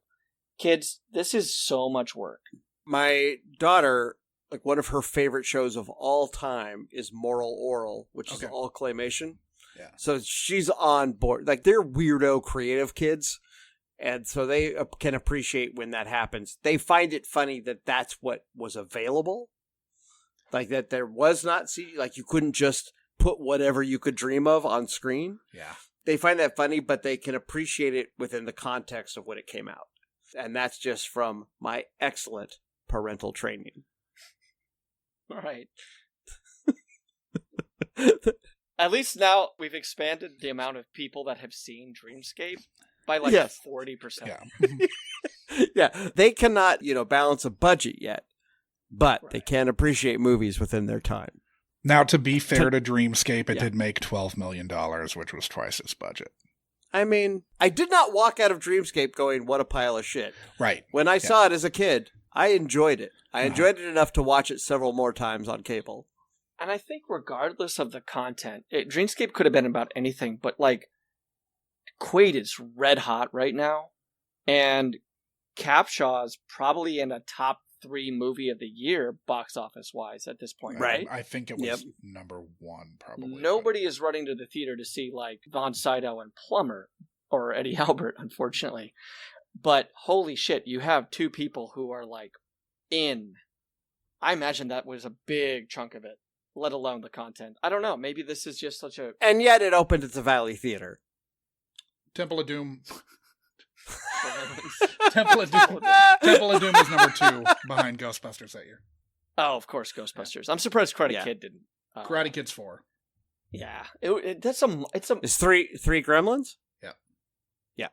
Speaker 5: kids, this is so much work.
Speaker 6: My daughter, like, one of her favorite shows of all time is Moral Oral, which is all claymation.
Speaker 1: Yeah.
Speaker 6: So she's on board. Like, they're weirdo creative kids, and so they can appreciate when that happens. They find it funny that that's what was available. Like, that there was not like, you couldn't just put whatever you could dream of on screen.
Speaker 1: Yeah.
Speaker 6: They find that funny, but they can appreciate it within the context of when it came out. And that's just from my excellent parental training.
Speaker 5: All right. At least now we've expanded the amount of people that have seen Dreamscape by like 40%.
Speaker 1: Yeah.
Speaker 6: Yeah. They cannot, balance a budget yet, but they can appreciate movies within their time.
Speaker 1: Now, to be fair to Dreamscape, it did make $12 million, which was twice its budget.
Speaker 6: I mean, I did not walk out of Dreamscape going, what a pile of shit.
Speaker 1: Right.
Speaker 6: When I saw it as a kid, I enjoyed it. I enjoyed it enough to watch it several more times on cable.
Speaker 5: And I think regardless of the content, Dreamscape could have been about anything, but like, Quaid is red hot right now, and Capshaw's probably in a top 3 movie of the year, box office wise, at this point, right?
Speaker 1: I think it was number 1, probably.
Speaker 5: Nobody is running to the theater to see like Von Sydow and Plumber, or Eddie Albert, unfortunately. But holy shit, you have 2 people who are like in. I imagine that was a big chunk of it, let alone the content. I don't know. Maybe this is just such a...
Speaker 6: And yet it opened at the Valley Theater.
Speaker 1: Temple of Doom. Temple of Doom was number 2 behind Ghostbusters that year.
Speaker 5: Oh, of course, Ghostbusters. I'm surprised Karate Kid didn't.
Speaker 1: Karate Kid's 4.
Speaker 5: Yeah, it's
Speaker 6: 3 Gremlins.
Speaker 1: Yeah.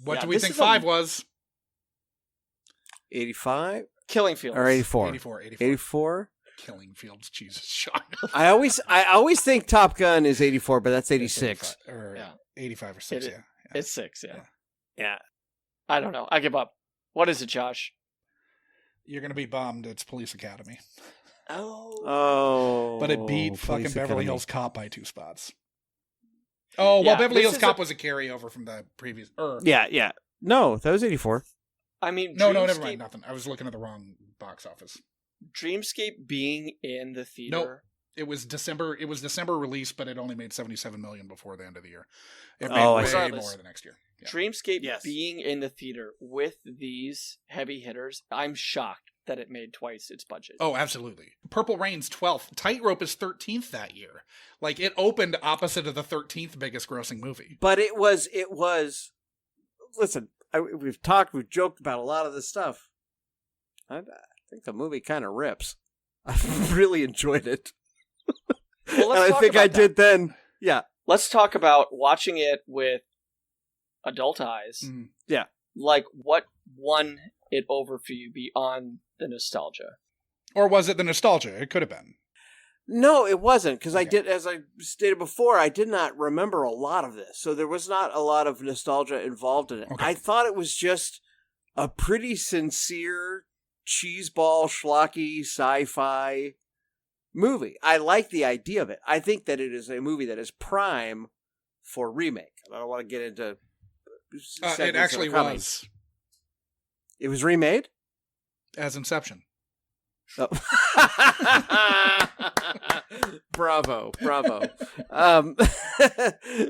Speaker 1: What do we think 5 was?
Speaker 6: 85?
Speaker 5: Killing Fields.
Speaker 6: Or 84?
Speaker 1: 84. Killing Fields, Jesus, Sean.
Speaker 6: I always think Top Gun is 84, but that's 86.
Speaker 1: 85 or 6,
Speaker 5: It's 6,
Speaker 6: Yeah.
Speaker 5: I don't know. I give up. What is it, Josh?
Speaker 1: You're going to be bummed. It's Police Academy.
Speaker 6: Oh.
Speaker 1: But it beat fucking Beverly Hills Cop by 2 spots. Oh, well, Beverly Hills Cop was a carryover from the previous...
Speaker 6: Yeah. No, that was 84.
Speaker 5: I mean,
Speaker 1: No, never mind. Nothing. I was looking at the wrong box office.
Speaker 5: Dreamscape being in the theater...
Speaker 1: Nope. It was December release, but it only made $77 million before the end of the year. It made way more the next year. Yeah.
Speaker 5: Dreamscape being in the theater with these heavy hitters, I'm shocked that it made twice its budget.
Speaker 1: Oh, absolutely. Purple Rain's 12th. Tightrope is 13th that year. Like, it opened opposite of the 13th biggest grossing movie.
Speaker 6: But it was. Listen, we've joked about a lot of this stuff. I think the movie kind of rips. I really enjoyed it.
Speaker 5: Well,
Speaker 6: and I think I did then. Yeah.
Speaker 5: Let's talk about watching it with adult eyes.
Speaker 1: Mm-hmm.
Speaker 6: Yeah.
Speaker 5: Like, what won it over for you beyond the nostalgia?
Speaker 1: Or was it the nostalgia? It could have been.
Speaker 6: No, it wasn't, because I did, as I stated before, I did not remember a lot of this. So there was not a lot of nostalgia involved in it.
Speaker 1: Okay.
Speaker 6: I thought it was just a pretty sincere, cheeseball, schlocky, sci-fi movie. I like the idea of it. I think that it is a movie that is prime for remake. I don't want to get into
Speaker 1: it actually was.
Speaker 6: It was remade?
Speaker 1: As Inception.
Speaker 6: Oh. Bravo.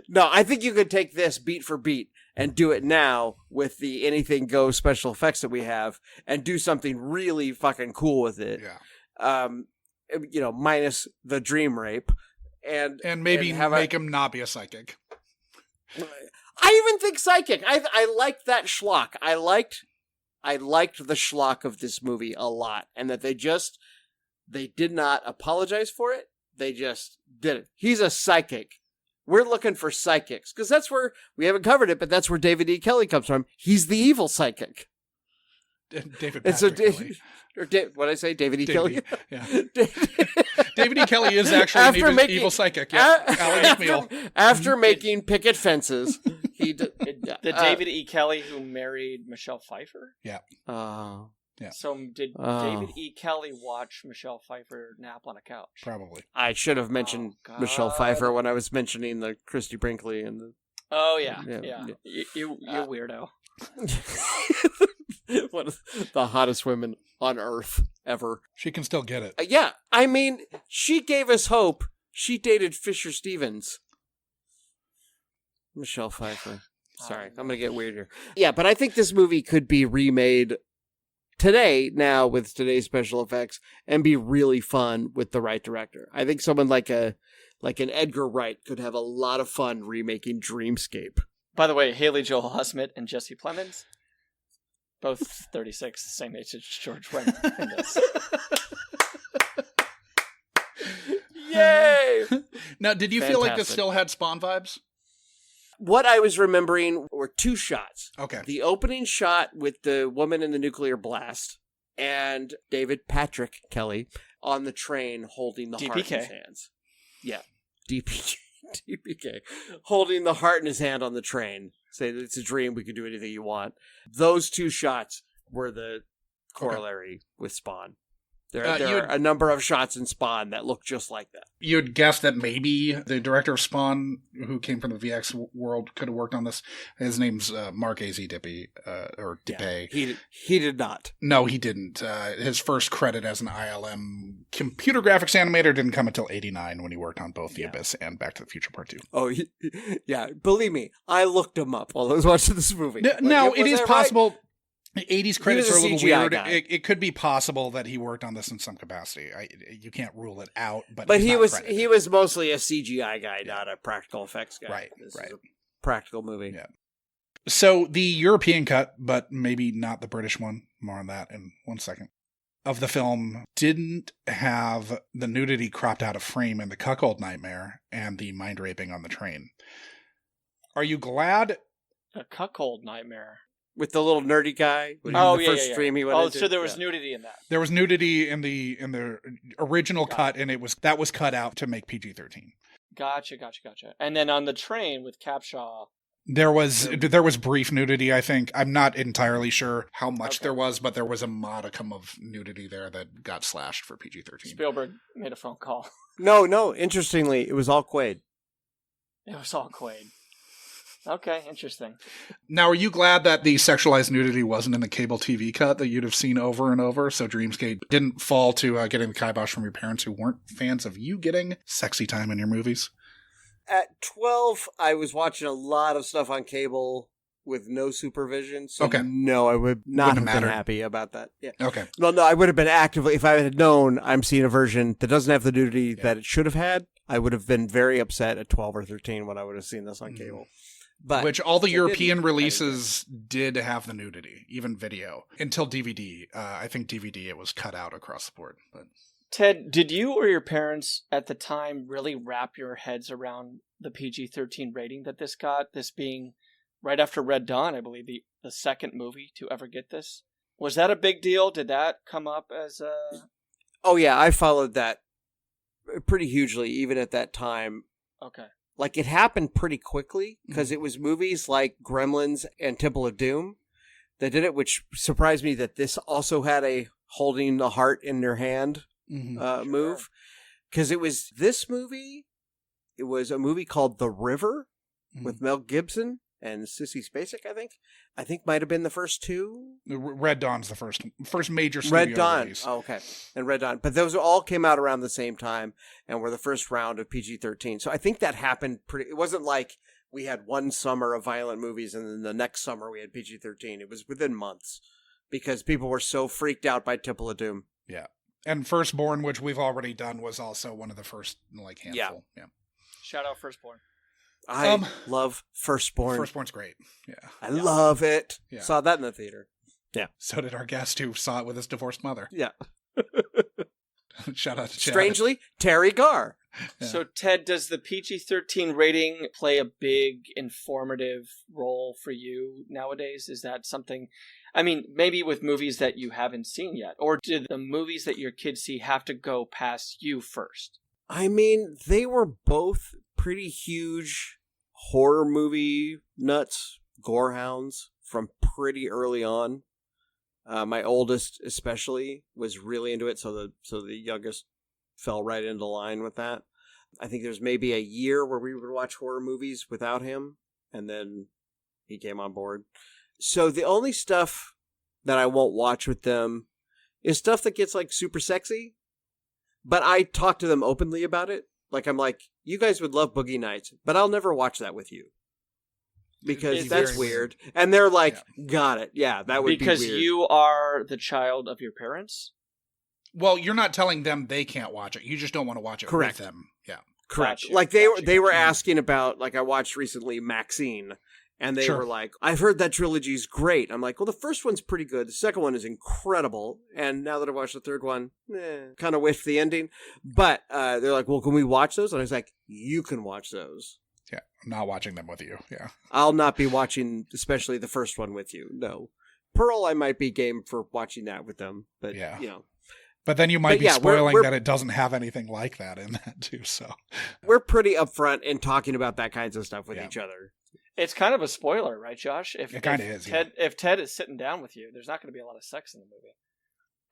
Speaker 6: No, I think you could take this beat for beat and do it now with the anything goes special effects that we have and do something really fucking cool with it.
Speaker 1: Yeah.
Speaker 6: Minus the dream rape and
Speaker 1: maybe make him not be a psychic.
Speaker 6: I even think psychic. I liked that schlock. I liked I liked the schlock of this movie a lot, and that they did not apologize for it. They just did it. He's a psychic. We're looking for psychics, because that's where, we haven't covered it, but that's where David E. Kelly comes from. He's the evil psychic.
Speaker 1: David
Speaker 6: And so,
Speaker 1: Patrick Kelly.
Speaker 6: what did I say? David E. Kelly?
Speaker 1: Yeah. David E. Kelly is actually an evil psychic. Yeah.
Speaker 6: After making picket fences, he did.
Speaker 5: The David E. Kelly who married Michelle Pfeiffer?
Speaker 1: Yeah. Yeah.
Speaker 5: So did David E. Kelly watch Michelle Pfeiffer nap on a couch?
Speaker 1: Probably.
Speaker 6: I should have mentioned Michelle Pfeiffer when I was mentioning the Christy Brinkley and the...
Speaker 5: Oh, yeah. You weirdo.
Speaker 6: One of the hottest women on earth ever.
Speaker 1: She can still get it.
Speaker 6: Yeah, I mean, she gave us hope. She dated Fisher Stevens. Michelle Pfeiffer. Sorry, I'm going to get weird here. Yeah, but I think this movie could be remade today, now, with today's special effects, and be really fun with the right director. I think someone like an Edgar Wright could have a lot of fun remaking Dreamscape.
Speaker 5: By the way, Haley Joel Osment and Jesse Plemons, both 36, same age as George Wendt in this.
Speaker 6: Yay!
Speaker 1: Now, did you feel like this still had Spawn vibes?
Speaker 6: What I was remembering were two shots.
Speaker 1: Okay.
Speaker 6: The opening shot with the woman in the nuclear blast and David Patrick Kelly on the train holding the heart in his hands. Yeah. DPK. Holding the heart in his hand on the train. Say that it's a dream, we can do anything you want. Those two shots were the corollary with Spawn. There are a number of shots in Spawn that look just like that.
Speaker 1: You'd guess that maybe the director of Spawn, who came from the VX world, could have worked on this. His name's Mark A.Z. Dippy, or Dippé.
Speaker 6: Yeah, he did not.
Speaker 1: No, he didn't. His first credit as an ILM computer graphics animator didn't come until 1989 when he worked on both The Abyss and Back to the Future Part 2.
Speaker 6: Oh, yeah. Believe me, I looked him up while I was watching this movie.
Speaker 1: No, it is possible... Right? 80s credits are a little
Speaker 6: CGI
Speaker 1: weird.
Speaker 6: It
Speaker 1: could be possible that he worked on this in some capacity. You can't rule it out,
Speaker 6: but he was mostly a CGI guy, not a practical effects guy.
Speaker 1: Right,
Speaker 6: This
Speaker 1: right.
Speaker 6: is a practical movie.
Speaker 1: Yeah. So the European cut, but maybe not the British one, more on that in 1 second, of the film didn't have the nudity cropped out of frame in the cuckold nightmare and the mind raping on the train. Are you glad?
Speaker 5: A cuckold nightmare.
Speaker 6: With the little nerdy guy.
Speaker 5: First
Speaker 6: stream he went into.
Speaker 5: So there was nudity in that.
Speaker 1: There was nudity in the original cut, and that was cut out to make PG-13.
Speaker 5: Gotcha. And then on the train with Capshaw,
Speaker 1: there was brief nudity, I think. I'm not entirely sure how much there was, but there was a modicum of nudity there that got slashed for PG-13.
Speaker 5: Spielberg made a phone call.
Speaker 6: No. Interestingly, it was all Quaid.
Speaker 5: Okay, interesting.
Speaker 1: Now, are you glad that the sexualized nudity wasn't in the cable TV cut that you'd have seen over and over? So Dreamscape didn't fall to getting the kibosh from your parents who weren't fans of you getting sexy time in your movies?
Speaker 6: At 12, I was watching a lot of stuff on cable with no supervision. So no, I would not have been happy about that. Yeah.
Speaker 1: Okay.
Speaker 6: No, I would have been actively, if I had known I'm seeing a version that doesn't have the nudity that it should have had, I would have been very upset at 12 or 13 when I would have seen this on cable. But
Speaker 1: which all the European releases did have the nudity, even video, until DVD. I think DVD, it was cut out across the board. But
Speaker 5: Ted, did you or your parents at the time really wrap your heads around the PG-13 rating that this got? This being right after Red Dawn, I believe, the second movie to ever get this. Was that a big deal? Did that come up as a...
Speaker 6: Oh, yeah, I followed that pretty hugely, even at that time.
Speaker 5: Okay.
Speaker 6: Like, it happened pretty quickly, because it was movies like Gremlins and Temple of Doom that did it, which surprised me that this also had a holding the heart in their hand move. Because it was this movie, it was a movie called The River with Mel Gibson and Sissy Spacek, I think might have been the first two.
Speaker 1: Red Dawn's the first major studio
Speaker 6: Red Dawn.
Speaker 1: release.
Speaker 6: Oh, okay. And Red Dawn. But those all came out around the same time and were the first round of PG-13. So I think that happened it wasn't like we had one summer of violent movies and then the next summer we had PG-13. It was within months because people were so freaked out by Temple of Doom.
Speaker 1: Yeah. And Firstborn, which we've already done, was also one of the first handful. Yeah.
Speaker 5: Shout out Firstborn.
Speaker 6: I love Firstborn.
Speaker 1: Firstborn's great. Yeah.
Speaker 6: I love it. Yeah. Saw that in the theater. Yeah.
Speaker 1: So did our guest who saw it with his divorced mother.
Speaker 6: Yeah.
Speaker 1: Shout out to Chad.
Speaker 6: Strangely, Terry Garr.
Speaker 1: Yeah.
Speaker 5: So, Ted, does the PG-13 rating play a big informative role for you nowadays? Is that something, I mean, maybe with movies that you haven't seen yet? Or did the movies that your kids see have to go past you first?
Speaker 6: I mean, they were both pretty huge horror movie nuts, gorehounds, from pretty early on. My oldest especially was really into it, so the youngest fell right into line with that. I think there's maybe a year where we would watch horror movies without him, and then he came on board. So the only stuff that I won't watch with them is stuff that gets like super sexy, but I talk to them openly about it. Like, I'm like, you guys would love Boogie Nights, but I'll never watch that with you. Because that's weird. And they're like, got it. Yeah, that would be weird.
Speaker 5: Because you are the child of your parents?
Speaker 1: Well, you're not telling them they can't watch it. You just don't want to watch it with them. Yeah.
Speaker 6: Correct.
Speaker 5: Gotcha.
Speaker 6: Like, they were asking about, like, I watched recently Maxine, and they were like, I've heard that trilogy's great. I'm like, well, the first one's pretty good. The second one is incredible. And now that I've watched the third one, kind of whiffed the ending. But they're like, well, can we watch those? And I was like, you can watch those.
Speaker 1: Yeah, I'm not watching them with you. Yeah.
Speaker 6: I'll not be watching, especially the first one with you. No. Pearl, I might be game for watching that with them. But, you know.
Speaker 1: But then you might be spoiling that it doesn't have anything like that in that, too. So
Speaker 6: we're pretty upfront in talking about that kinds of stuff with each other.
Speaker 5: It's kind of a spoiler, right, Josh?
Speaker 1: It kind of is,
Speaker 5: If Ted is sitting down with you, there's not going to be a lot of sex in the movie.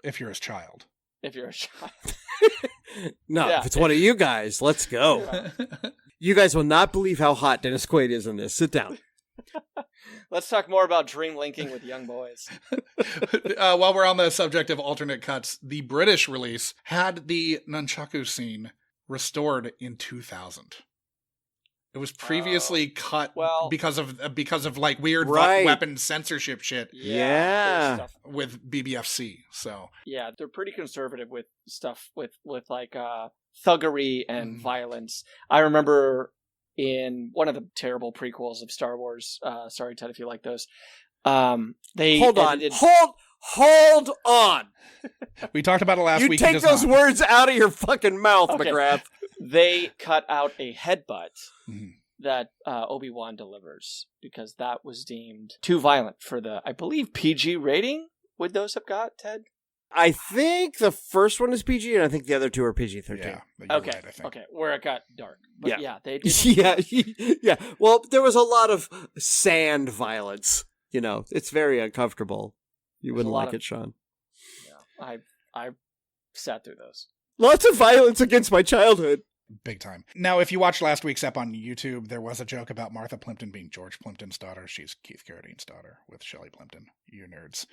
Speaker 1: If you're his child.
Speaker 5: If you're a child.
Speaker 6: No, if it's one of you guys, let's go. You guys will not believe how hot Dennis Quaid is in this. Sit down.
Speaker 5: Let's talk more about dream linking with young boys.
Speaker 1: While we're on the subject of alternate cuts, the British release had the nunchaku scene restored in 2000. It was previously cut because of like weird weapon censorship shit.
Speaker 6: Yeah.
Speaker 1: With BBFC. So
Speaker 5: yeah, they're pretty conservative with stuff with like thuggery and violence. I remember in one of the terrible prequels of Star Wars, sorry Ted if you like those, they
Speaker 6: hold on.
Speaker 1: We talked about it last week.
Speaker 6: You take those words out of your fucking mouth, McGrath.
Speaker 5: They cut out a headbutt that Obi-Wan delivers because that was deemed too violent for the, I believe, PG rating. Would those have got, Ted?
Speaker 6: I think the first one is PG, and I think the other two are PG-13.
Speaker 1: Yeah,
Speaker 5: okay,
Speaker 1: right, I think.
Speaker 5: okay, where it got dark. But yeah they did.
Speaker 6: Yeah. Well, there was a lot of sand violence. You know, it's very uncomfortable. You wouldn't like it, Sean.
Speaker 5: Yeah, I sat through those.
Speaker 6: Lots of violence against my childhood.
Speaker 1: Big time. Now, if you watched last week's ep on YouTube, there was a joke about Martha Plimpton being George Plimpton's daughter. She's Keith Carradine's daughter with Shelley Plimpton. You nerds.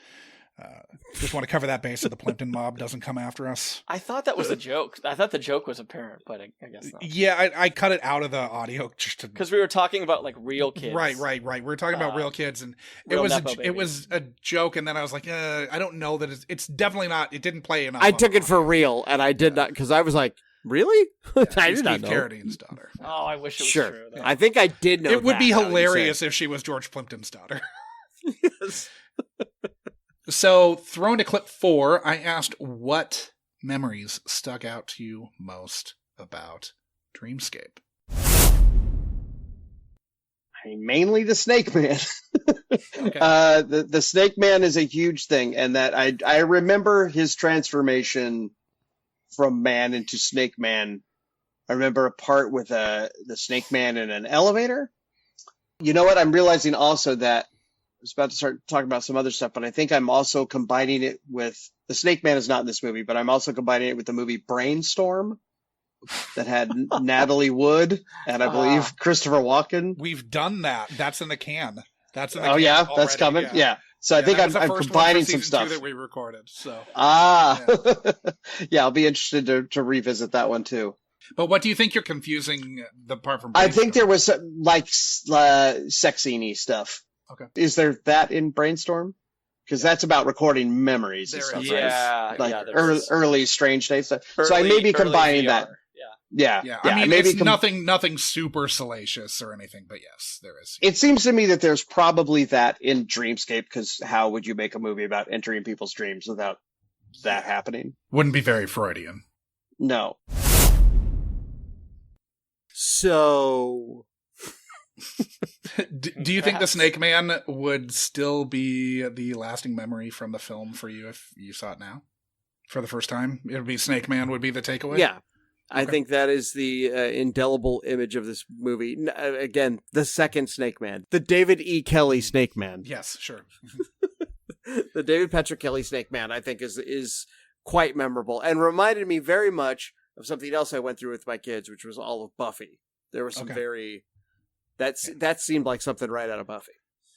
Speaker 1: Just want to cover that base so the Plimpton mob doesn't come after us.
Speaker 5: I thought that was a joke. I thought the joke was apparent, but I guess not.
Speaker 1: Yeah, I cut it out of the audio just to...
Speaker 5: Because we were talking about like real kids.
Speaker 1: Right. We were talking about real kids, and it was a joke, and then I was like, I don't know that it's definitely not. It didn't play enough.
Speaker 6: I took it for real, and I did not, because I was like, really? I did not know.
Speaker 1: Keith Carradine's daughter.
Speaker 5: Oh, I wish it was true. Though.
Speaker 6: I think I did know.
Speaker 1: It would be hilarious if she was George Plimpton's daughter.
Speaker 6: Yes.
Speaker 1: So, thrown to clip 4, I asked what memories stuck out to you most about Dreamscape.
Speaker 7: I mean, mainly the Snake Man.
Speaker 1: Okay.
Speaker 7: The Snake Man is a huge thing, and that I remember his transformation from man into Snake Man. I remember a part with the Snake Man in an elevator. You know what? I'm realizing also that I was about to start talking about some other stuff, but I think I'm also combining it with the Snake Man is not in this movie, but I'm also combining it with the movie Brainstorm that had Natalie Wood and I believe Christopher Walken.
Speaker 1: We've done that. That's in the can. That's in the
Speaker 7: can. Oh yeah,
Speaker 1: already.
Speaker 7: That's coming. Yeah. So I think I'm combining some stuff
Speaker 1: that we recorded. So
Speaker 7: yeah, I'll be interested to revisit that one too.
Speaker 1: But what do you think you're confusing the part from
Speaker 7: Brainstorm? I think there was like sex scene-y stuff.
Speaker 1: Okay.
Speaker 7: Is there that in Brainstorm? Because that's about recording memories and stuff, right? Like early Strange Day stuff. So I may be combining VR. Yeah.
Speaker 1: Yeah, I mean,
Speaker 7: maybe
Speaker 1: it's nothing super salacious or anything, but yes, there is.
Speaker 7: It seems to me that there's probably that in Dreamscape, because how would you make a movie about entering people's dreams without that happening?
Speaker 1: Wouldn't be very Freudian.
Speaker 7: No.
Speaker 6: So,
Speaker 1: Do you think the Snake Man would still be the lasting memory from the film for you if you saw it now for the first time? It would be Snake Man would be the takeaway?
Speaker 6: yeah. I
Speaker 1: Okay.
Speaker 6: think that is the indelible image of this movie. Again, the second Snake Man. The David E. Kelly Snake Man.
Speaker 1: Yes, sure.
Speaker 6: The David Patrick Kelly Snake Man, I think, is quite memorable and reminded me very much of something else I went through with my kids, which was all of Buffy. There was some that seemed like something right out of Buffy.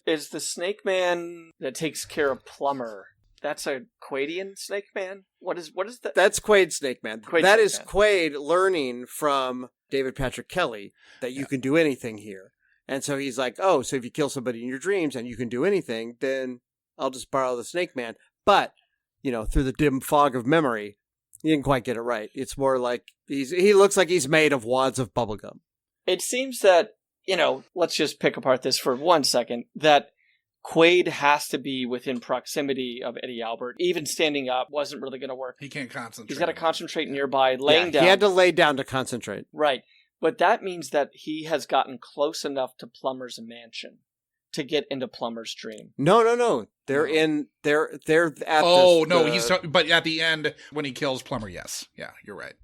Speaker 5: Is the Snake Man that takes care of Plumber? That's a Quaidian Snake Man? What is that?
Speaker 6: That's Quaid Snake Man.
Speaker 5: Quaid
Speaker 6: That
Speaker 5: Snake
Speaker 6: is
Speaker 5: Man.
Speaker 6: Quaid learning from David Patrick Kelly that you can do anything here. And so he's like, oh, so if you kill somebody in your dreams and you can do anything, then I'll just borrow the Snake Man. But, through the dim fog of memory, he didn't quite get it right. It's more like he looks like he's made of wads of bubblegum.
Speaker 5: It seems that, let's just pick apart this for 1 second, that Quaid has to be within proximity of Eddie Albert. Even standing up wasn't really going to work.
Speaker 1: He can't concentrate.
Speaker 5: He's got to concentrate nearby, laying down.
Speaker 6: He had to lay down to concentrate.
Speaker 5: Right. But that means that he has gotten close enough to Plumber's mansion to get into Plumber's dream.
Speaker 6: No. They're at
Speaker 1: But at the end, when he kills Plumber, yes. Yeah, you're right.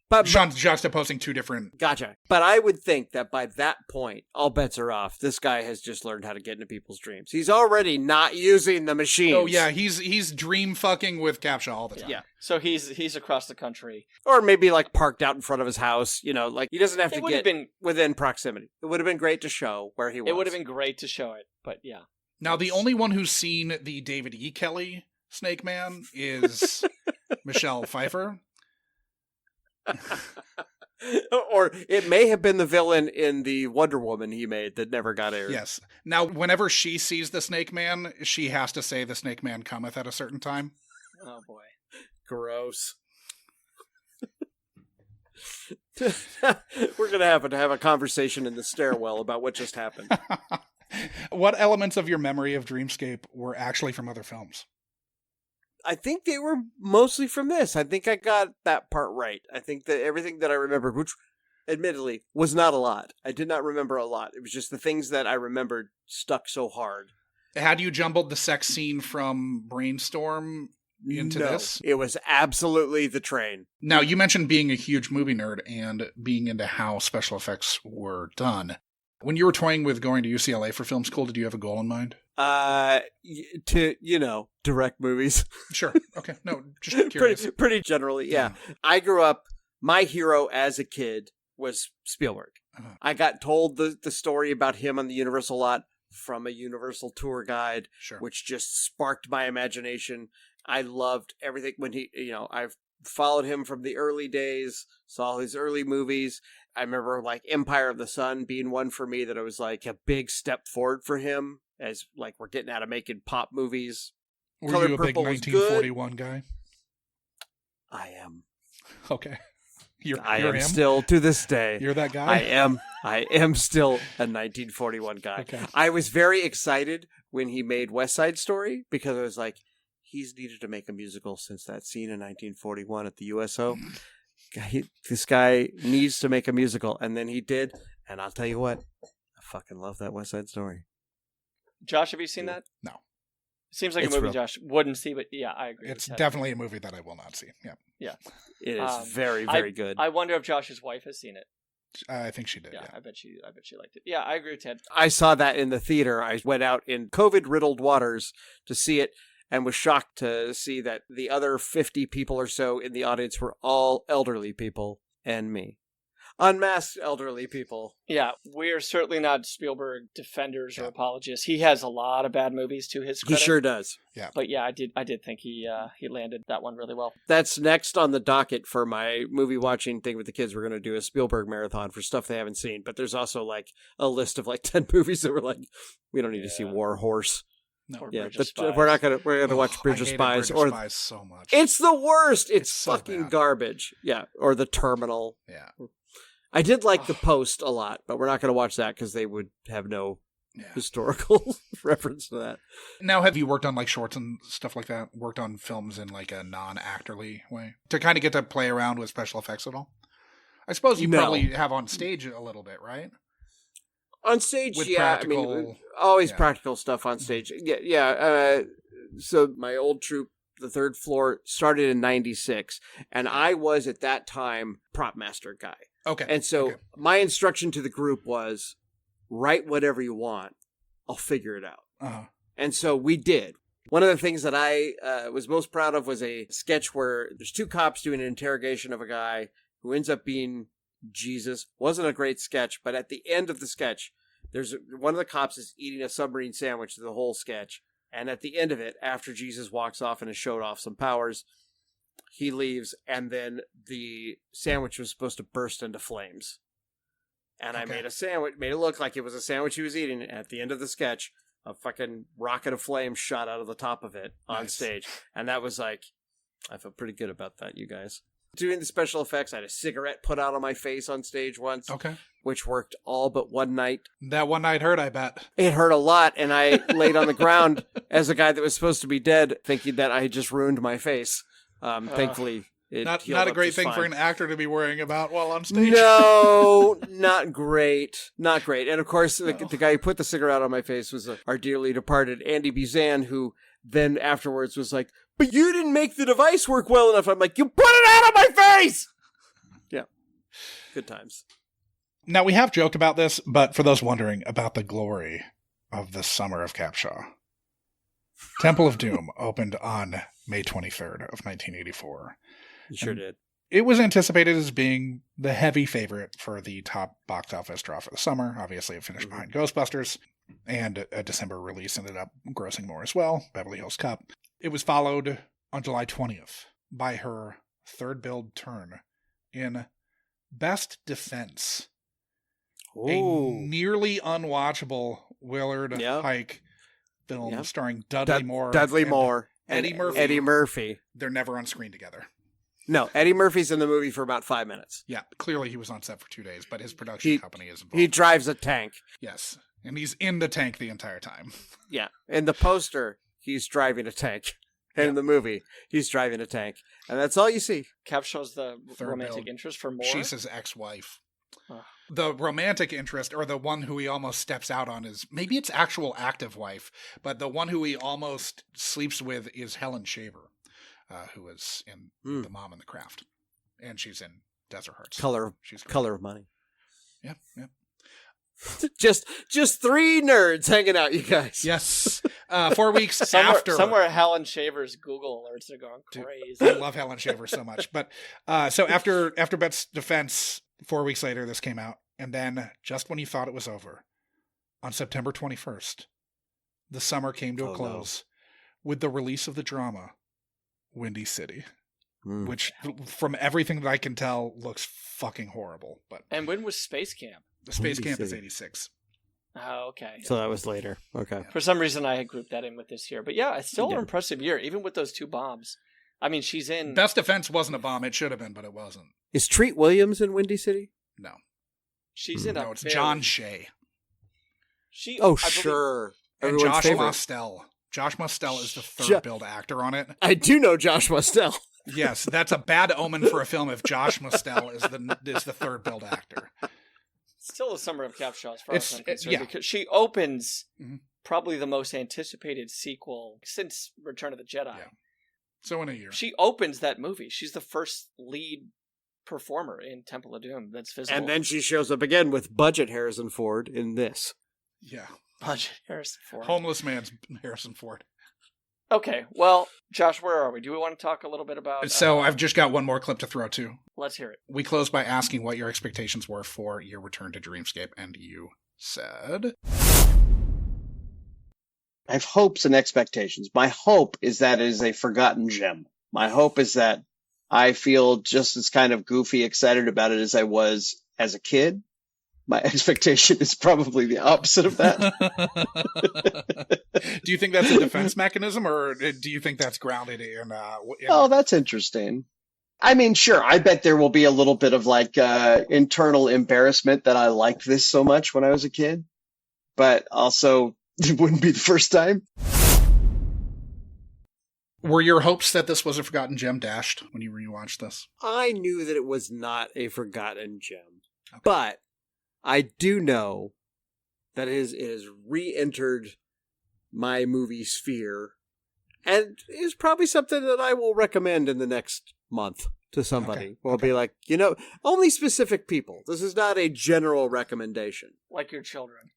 Speaker 6: But
Speaker 1: Juxtaposing two different...
Speaker 6: Gotcha. But I would think that by that point, all bets are off. This guy has just learned how to get into people's dreams. He's already not using the machines.
Speaker 1: Oh, yeah, he's dream fucking with CAPTCHA all the time.
Speaker 6: Yeah.
Speaker 5: So he's across the country.
Speaker 6: Or maybe like parked out in front of his house. He doesn't have to
Speaker 5: would have
Speaker 6: get
Speaker 5: been
Speaker 6: within proximity. It would have been great to show where he was.
Speaker 5: It would have been great to show it, but yeah.
Speaker 1: Now, the only one who's seen the David E. Kelly Snake Man is Michelle Pfeiffer.
Speaker 6: Or it may have been the villain in the Wonder Woman he made that never got aired.
Speaker 1: Yes. Now, whenever she sees the Snake Man, she has to say the Snake Man cometh at a certain time.
Speaker 5: Oh, boy.
Speaker 6: Gross. We're going to have a conversation in the stairwell about what just happened.
Speaker 1: What elements of your memory of Dreamscape were actually from other films?
Speaker 6: I think they were mostly from this. I think I got that part right. I think that everything that I remembered, which admittedly was not a lot. I did not remember a lot. It was just the things that I remembered stuck so hard.
Speaker 1: Had you jumbled the sex scene from Brainstorm into this?
Speaker 6: It was absolutely the train.
Speaker 1: Now, you mentioned being a huge movie nerd and being into how special effects were done. When you were toying with going to UCLA for film school, did you have a goal in mind?
Speaker 6: To direct movies.
Speaker 1: Sure. Okay. No, just curious.
Speaker 6: pretty generally, yeah. I grew up, my hero as a kid was Spielberg.
Speaker 1: Uh-huh.
Speaker 6: I got told the story about him on the Universal lot from a Universal tour guide,
Speaker 1: Sure.
Speaker 6: which just sparked my imagination. I loved everything when I've followed him from the early days, saw his early movies. I remember like Empire of the Sun being one for me that I was like a big step forward for him as like we're getting out of making pop movies.
Speaker 1: Were
Speaker 6: Color
Speaker 1: you a big
Speaker 6: Purple was
Speaker 1: 1941 guy?
Speaker 6: I am.
Speaker 1: Okay. You're
Speaker 6: am
Speaker 1: him?
Speaker 6: still to this day.
Speaker 1: You're that guy?
Speaker 6: I am still a 1941 guy.
Speaker 1: Okay.
Speaker 6: I was very excited when he made West Side Story because I was like, he's needed to make a musical since that scene in 1941 at the USO. This guy needs to make a musical, and then he did. And I'll tell you what, I fucking love that West Side Story.
Speaker 5: Josh, have you seen that?
Speaker 1: No.
Speaker 5: Seems like
Speaker 6: It's
Speaker 5: a movie
Speaker 6: real.
Speaker 5: Josh wouldn't see, but yeah, I agree.
Speaker 1: It's
Speaker 5: with Ted.
Speaker 1: definitely a movie that I will not see. Yeah.
Speaker 5: Yeah.
Speaker 6: It is very, very good.
Speaker 5: I wonder if Josh's wife has seen it.
Speaker 1: I think she did.
Speaker 5: Yeah,
Speaker 1: Yeah.
Speaker 5: I bet she liked it. Yeah, I agree with Ted.
Speaker 6: I saw that in the theater. I went out in COVID-riddled waters to see it and was shocked to see that the other 50 people or so in the audience were all elderly people and me. Unmasked elderly people.
Speaker 5: Yeah, we are certainly not Spielberg defenders or apologists. He has a lot of bad movies to his credit.
Speaker 6: He sure does.
Speaker 5: But yeah, I did think he landed that one really well.
Speaker 6: That's next on the docket for my movie watching thing with the kids. We're going to do a Spielberg marathon for stuff they haven't seen. But there's also like a list of like 10 movies that we're like, we don't need to see War Horse.
Speaker 1: No.
Speaker 5: Or
Speaker 6: Yeah,
Speaker 5: Bridge of Spies.
Speaker 6: we're gonna watch Bridge
Speaker 1: I
Speaker 6: of
Speaker 1: hated
Speaker 6: Spies
Speaker 1: Bridge of Spies so much.
Speaker 6: It's the worst. It's
Speaker 1: so
Speaker 6: fucking
Speaker 1: bad.
Speaker 6: garbage. Yeah, or The Terminal.
Speaker 1: Yeah.
Speaker 6: I did like The Post a lot, but we're not going to watch that because they would have no historical reference to that.
Speaker 1: Now, have you worked on like shorts and stuff like that? Worked on films in like a non-actorly way to kind of get to play around with special effects at all? I suppose you probably have on stage a little bit, right?
Speaker 6: On stage,
Speaker 1: With
Speaker 6: yeah. I mean, always practical stuff on stage. Yeah. So my old troupe, The Third Floor, started in '96, and I was at that time prop master guy.
Speaker 1: Okay.
Speaker 6: And so my instruction to the group was, write whatever you want. I'll figure it out.
Speaker 1: Uh-huh.
Speaker 6: And so we did. One of the things that I was most proud of was a sketch where there's two cops doing an interrogation of a guy who ends up being Jesus. Wasn't a great sketch, but at the end of the sketch, there's one of the cops is eating a submarine sandwich the whole sketch. And at the end of it, after Jesus walks off and has showed off some powers, he leaves, and then the sandwich was supposed to burst into flames. And I made a sandwich, made it look like it was a sandwich he was eating. And at the end of the sketch, a fucking rocket of flame shot out of the top of it on stage. And that was like, I feel pretty good about that, you guys. Doing the special effects, I had a cigarette put out on my face on stage once.
Speaker 1: Okay.
Speaker 6: Which worked all but one night.
Speaker 1: That one night hurt, I bet.
Speaker 6: It hurt a lot, and I laid on the ground as a guy that was supposed to be dead, thinking that I had just ruined my face. Thankfully, it
Speaker 1: not a great thing for an actor to be worrying about while on stage.
Speaker 6: No, not great. Not great. And of course, the guy who put the cigarette on my face was our dearly departed Andy Buzan, who then afterwards was like, "But you didn't make the device work well enough." I'm like, "You put it out on my face!" Yeah. Good times.
Speaker 1: Now, we have joked about this, but for those wondering about the glory of the summer of Capshaw, Temple of Doom opened on May 23rd of 1984.
Speaker 6: You sure did.
Speaker 1: It was anticipated as being the heavy favorite for the top box office draw for the summer. Obviously, it finished behind Ghostbusters, and a December release ended up grossing more as well, Beverly Hills Cop. It was followed on July 20th by her third billed turn in Best Defense.
Speaker 6: Ooh.
Speaker 1: A nearly unwatchable Willard Pike film starring Dudley Moore. Eddie Murphy.
Speaker 6: Eddie Murphy.
Speaker 1: They're never on screen together.
Speaker 6: No, Eddie Murphy's in the movie for about 5 minutes.
Speaker 1: Yeah, clearly he was on set for 2 days, but his production company is involved.
Speaker 6: He drives a tank.
Speaker 1: Yes, and he's in the tank the entire time.
Speaker 6: Yeah, in the poster, he's driving a tank. And in the movie, he's driving a tank. And that's all you see.
Speaker 5: Capshaw's the romantic interest for Moore?
Speaker 1: She's his ex-wife. The romantic interest, or the one who he almost steps out on, is maybe it's actual active wife, but the one who he almost sleeps with is Helen Shaver, who was in The Mom and the Craft, and she's in Desert Hearts.
Speaker 6: Color of Money.
Speaker 1: Yep.
Speaker 6: just three nerds hanging out, you guys.
Speaker 1: Yes. 4 weeks after.
Speaker 5: Somewhere Helen Shaver's Google alerts are going crazy.
Speaker 1: Dude, I love Helen Shaver so much. But so after Best Defense, 4 weeks later, this came out. And then, just when you thought it was over, on September 21st, the summer came to a close with the release of the drama, Windy City, which, from everything that I can tell, looks fucking horrible.
Speaker 5: And when was Space Camp?
Speaker 1: The Space Camp is 86.
Speaker 5: Oh, okay.
Speaker 6: So that was later. Okay.
Speaker 5: For some reason, I had grouped that in with this year. But yeah, it's still an impressive year, even with those 2 bombs. I mean, she's in...
Speaker 1: Best Defense wasn't a bomb. It should have been, but it wasn't.
Speaker 6: Is Treat Williams in Windy City?
Speaker 1: No.
Speaker 5: She's in
Speaker 1: it's John Shea.
Speaker 6: Sure.
Speaker 1: And Josh Mostel. Josh Mostel is the third billed actor on it.
Speaker 6: I do know Josh Mostel.
Speaker 1: Yes, that's a bad omen for a film if Josh Mostel is the third billed actor.
Speaker 5: Still the summer of Capshaw as far as I'm concerned, because she opens probably the most anticipated sequel since Return of the Jedi.
Speaker 1: Yeah. So in a year.
Speaker 5: She opens that movie. She's the first lead performer in Temple of Doom that's visible.
Speaker 6: And then she shows up again with budget Harrison Ford in this.
Speaker 1: Yeah.
Speaker 5: Budget Harrison Ford.
Speaker 1: Homeless man's Harrison Ford.
Speaker 5: Okay, well, Josh, where are we? Do we want to talk a little bit about...
Speaker 1: So I've just got one more clip to throw to.
Speaker 5: Let's hear it.
Speaker 1: We closed by asking what your expectations were for your return to Dreamscape, and you said...
Speaker 7: I have hopes and expectations. My hope is that it is a forgotten gem. My hope is that I feel just as kind of goofy excited about it as I was as a kid. my expectation is probably the opposite of that.
Speaker 1: Do you think that's a defense mechanism, or do you think that's grounded in
Speaker 7: Oh, that's interesting. I mean, sure, I bet there will be a little bit of like internal embarrassment that I liked this so much when I was a kid, but also it wouldn't be the first time.
Speaker 1: Were your hopes that this was a forgotten gem dashed when you rewatched this?
Speaker 6: I knew that it was not a forgotten gem, but I do know that it has re-entered my movie sphere, and is probably something that I will recommend in the next month to somebody. We'll be like, only specific people. This is not a general recommendation.
Speaker 5: Like your children.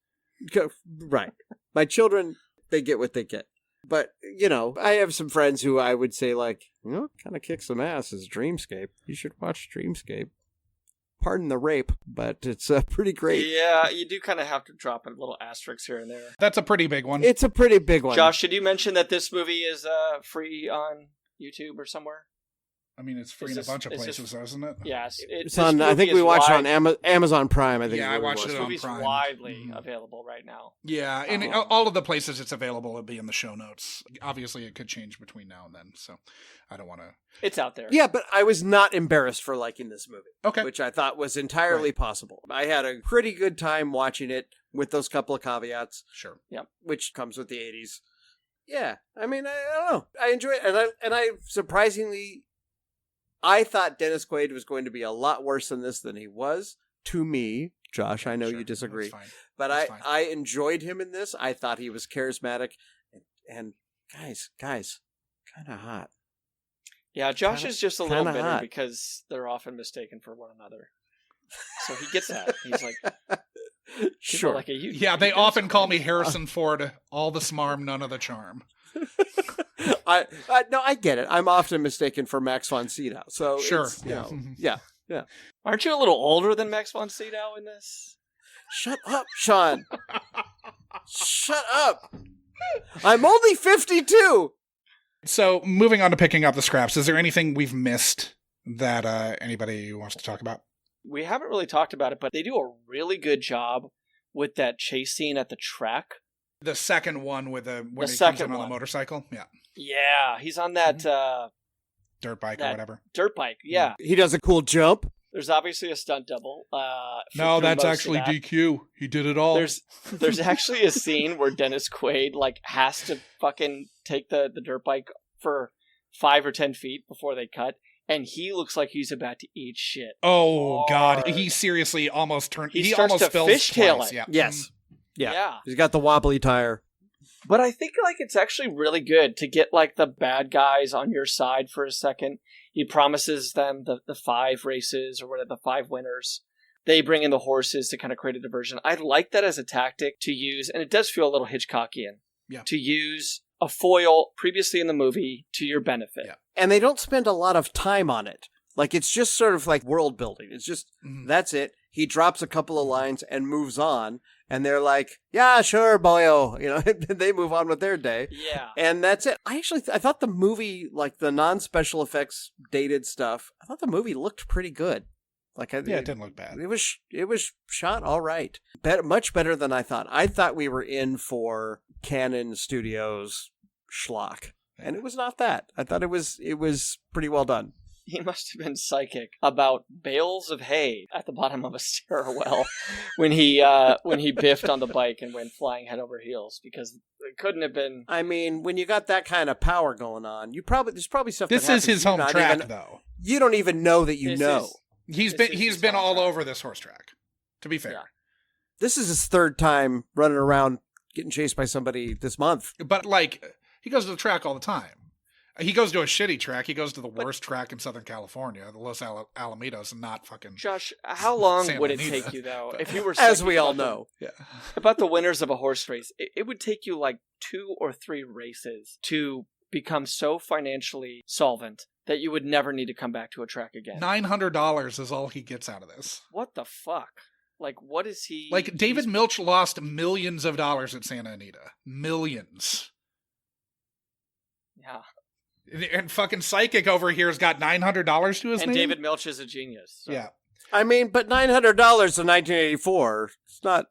Speaker 6: Right. My children, they get what they get. But, I have some friends who I would say, like, kind of kick some ass is Dreamscape. You should watch Dreamscape. Pardon the rape, but it's pretty great.
Speaker 5: Yeah, you do kind of have to drop a little asterisk here and there.
Speaker 1: That's a pretty big one.
Speaker 6: It's a pretty big one.
Speaker 5: Josh, should you mention that this movie is free on YouTube or somewhere?
Speaker 1: I mean, it's free in a bunch of places, isn't it?
Speaker 5: Yes.
Speaker 6: It's on, I think we watched it on Amazon Prime. I think.
Speaker 1: Yeah, I watched it on
Speaker 5: Prime. This movie's widely available right now.
Speaker 1: Yeah, in all of the places it's available, it'll be in the show notes. Obviously, it could change between now and then, so I don't want to...
Speaker 5: It's out there.
Speaker 6: Yeah, but I was not embarrassed for liking this movie.
Speaker 1: Okay.
Speaker 6: Which I thought was entirely possible. I had a pretty good time watching it with those couple of caveats.
Speaker 1: Sure.
Speaker 5: Yep.
Speaker 6: Which comes with the 80s. Yeah, I mean, I don't know. I enjoy it, and I surprisingly... I thought Dennis Quaid was going to be a lot worse than this than he was. To me, Josh, I know you disagree. But I enjoyed him in this. I thought he was charismatic. And guys, kind of hot.
Speaker 5: Yeah, Josh is just a little bitter because they're often mistaken for one another. So he gets that. He's like...
Speaker 6: Sure.
Speaker 5: Like
Speaker 1: they often call me Harrison Ford. All the smarm, none of the charm.
Speaker 6: No, I get it. I'm often mistaken for Max von Sydow. So
Speaker 1: sure,
Speaker 6: yeah.
Speaker 5: Aren't you a little older than Max von Sydow in this?
Speaker 6: Shut up, Sean. Shut up. I'm only 52.
Speaker 1: So, moving on to picking up the scraps, is there anything we've missed that anybody wants to talk about?
Speaker 5: We haven't really talked about it, but they do a really good job with that chase scene at the track.
Speaker 1: The second one when he comes in on the motorcycle? Yeah.
Speaker 5: Yeah, he's on that...
Speaker 1: dirt bike or whatever.
Speaker 5: Dirt bike, yeah.
Speaker 6: He does a cool jump.
Speaker 5: There's obviously a stunt double.
Speaker 1: No, that's actually DQ. He did it all.
Speaker 5: There's actually a scene where Dennis Quaid has to fucking take the dirt bike for 5 or 10 feet before they cut. And he looks like he's about to eat shit.
Speaker 1: Oh, God. He seriously almost turned...
Speaker 5: He almost spills twice.
Speaker 1: Yeah.
Speaker 6: Yes. Yeah. He's got the wobbly tire.
Speaker 5: But I think it's actually really good to get the bad guys on your side for a second. He promises them the 5 races or whatever, the 5 winners. They bring in the horses to kind of create a diversion. I like that as a tactic to use, and it does feel a little Hitchcockian, to use a foil previously in the movie to your benefit.
Speaker 1: Yeah.
Speaker 6: And they don't spend a lot of time on it. It's just sort of like world building. It's just, that's it. He drops a couple of lines and moves on. And they're like, yeah, sure, boyo. They move on with their day.
Speaker 5: Yeah.
Speaker 6: And that's it. I thought the movie, the non-special effects dated stuff, I thought the movie looked pretty good.
Speaker 1: It didn't look bad.
Speaker 6: It was shot all right. Much better than I thought. I thought we were in for Canon Studios schlock. And it was not that. I thought it was pretty well done.
Speaker 5: He must have been psychic about bales of hay at the bottom of a stairwell when he biffed on the bike and went flying head over heels, because it couldn't have been.
Speaker 6: I mean, when you got that kind of power going on, there's probably stuff.
Speaker 1: This is his home track, though.
Speaker 6: You don't even know that you know.
Speaker 1: He's been all over this horse track. To be fair,
Speaker 6: this is his 3rd time running around getting chased by somebody this month.
Speaker 1: But he goes to the track all the time. He goes to a shitty track. He goes to the worst track in Southern California, the Los Alamitos, and not fucking...
Speaker 5: Josh, how long would it take you, though, if you were...
Speaker 6: As we all know.
Speaker 5: About the winners of a horse race, it would take you 2 or 3 races to become so financially solvent that you would never need to come back to a track again.
Speaker 1: $900 is all he gets out of this.
Speaker 5: What the fuck? What is he...
Speaker 1: David Milch lost millions of dollars at Santa Anita. Millions.
Speaker 5: Yeah.
Speaker 1: And fucking Psychic over here has got $900 to his name.
Speaker 5: And David Milch is a genius. So.
Speaker 1: Yeah.
Speaker 6: I mean, but $900 in 1984, it's not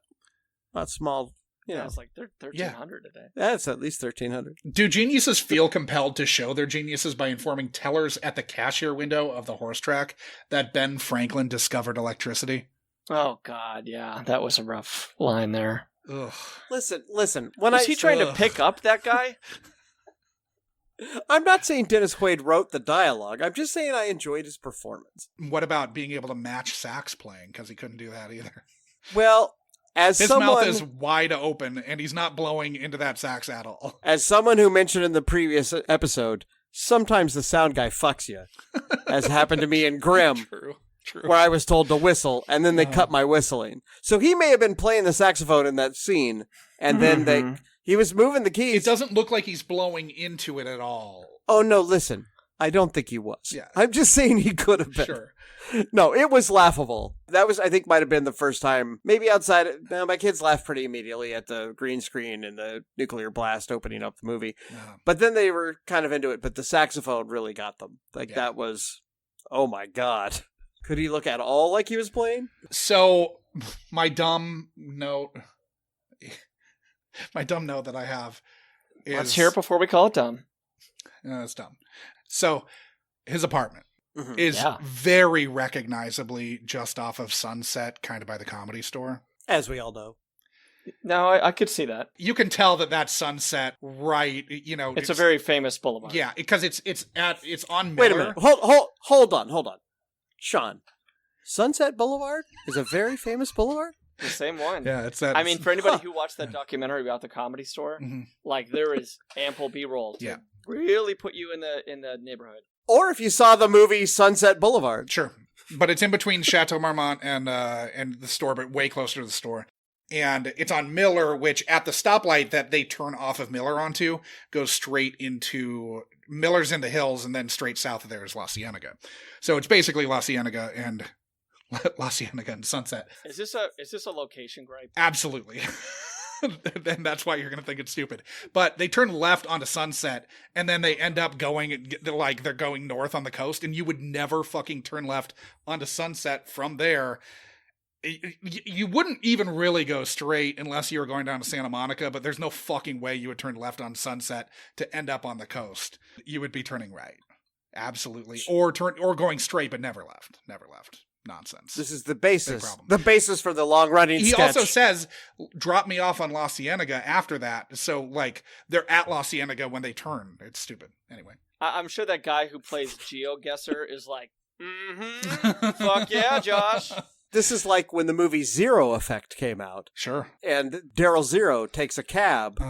Speaker 6: small.
Speaker 5: Yeah, it's like they're $1,300 today.
Speaker 6: That's at least $1,300.
Speaker 1: Do geniuses feel compelled to show their geniuses by informing tellers at the cashier window of the horse track that Ben Franklin discovered electricity?
Speaker 5: Oh, God, yeah. That was a rough line there.
Speaker 1: Ugh.
Speaker 6: Listen.
Speaker 5: Was he trying to pick up that guy?
Speaker 6: I'm not saying Dennis Quaid wrote the dialogue. I'm just saying I enjoyed his performance.
Speaker 1: What about being able to match sax playing? Because he couldn't do that either.
Speaker 6: Well, as
Speaker 1: His
Speaker 6: someone...
Speaker 1: mouth is wide open, and he's not blowing into that sax at all.
Speaker 6: As someone who mentioned in the previous episode, sometimes the sound guy fucks you. As happened to me in Grimm.
Speaker 1: True.
Speaker 6: Where I was told to whistle, and then they cut my whistling. So he may have been playing the saxophone in that scene, and then he was moving the keys.
Speaker 1: It doesn't look like he's blowing into it at all.
Speaker 6: Oh, no, listen. I don't think he was.
Speaker 1: Yeah.
Speaker 6: I'm just saying he could have been.
Speaker 1: Sure.
Speaker 6: No, it was laughable. That was, I think, might have been the first time. Maybe outside. My kids laughed pretty immediately at the green screen and the nuclear blast opening up the movie. But then they were kind of into it. But the saxophone really got them. That was, oh my God. Could he look at all like he was playing?
Speaker 1: So, my dumb note that I have is...
Speaker 5: Let's hear it before we call it dumb.
Speaker 1: No, it's dumb. So, his apartment is very recognizably just off of Sunset, kind of by the Comedy Store.
Speaker 6: As we all know.
Speaker 5: No, I could see that.
Speaker 1: You can tell that that's Sunset, right? You know,
Speaker 5: it's a very famous boulevard.
Speaker 1: Yeah, because it's on Miller.
Speaker 6: Wait a minute. Hold on. Sean, Sunset Boulevard is a very famous boulevard?
Speaker 5: The same one.
Speaker 1: Yeah, it's that.
Speaker 5: I mean, for anybody who watched that documentary about the Comedy Store, like there is ample B-roll to really put you in the neighborhood.
Speaker 6: Or if you saw the movie Sunset Boulevard.
Speaker 1: Sure. But it's in between Chateau Marmont and the store, but way closer to the store. And it's on Miller, which at the stoplight that they turn off of Miller onto goes straight into Miller's in the hills, and then straight south of there is La Cienega. So it's basically La Cienega and Sunset.
Speaker 5: Is this a location gripe?
Speaker 1: Absolutely. And that's why you're going to think it's stupid. But they turn left onto Sunset, and then they end up going, like, they're going north on the coast, and you would never fucking turn left onto Sunset from there. You wouldn't even really go straight unless you were going down to Santa Monica, but there's no fucking way you would turn left on Sunset to end up on the coast. You would be turning right. Absolutely. Or going straight, but never left. Never left. Nonsense.
Speaker 6: This is the basis. The basis for the long-running sketch.
Speaker 1: He also says, drop me off on La Cienega after that. So, like, they're at La Cienega when they turn. It's stupid. Anyway.
Speaker 5: I'm sure that guy who plays GeoGuessr is like, fuck yeah, Josh.
Speaker 6: This is like when the movie Zero Effect came out.
Speaker 1: Sure.
Speaker 6: And Daryl Zero takes a cab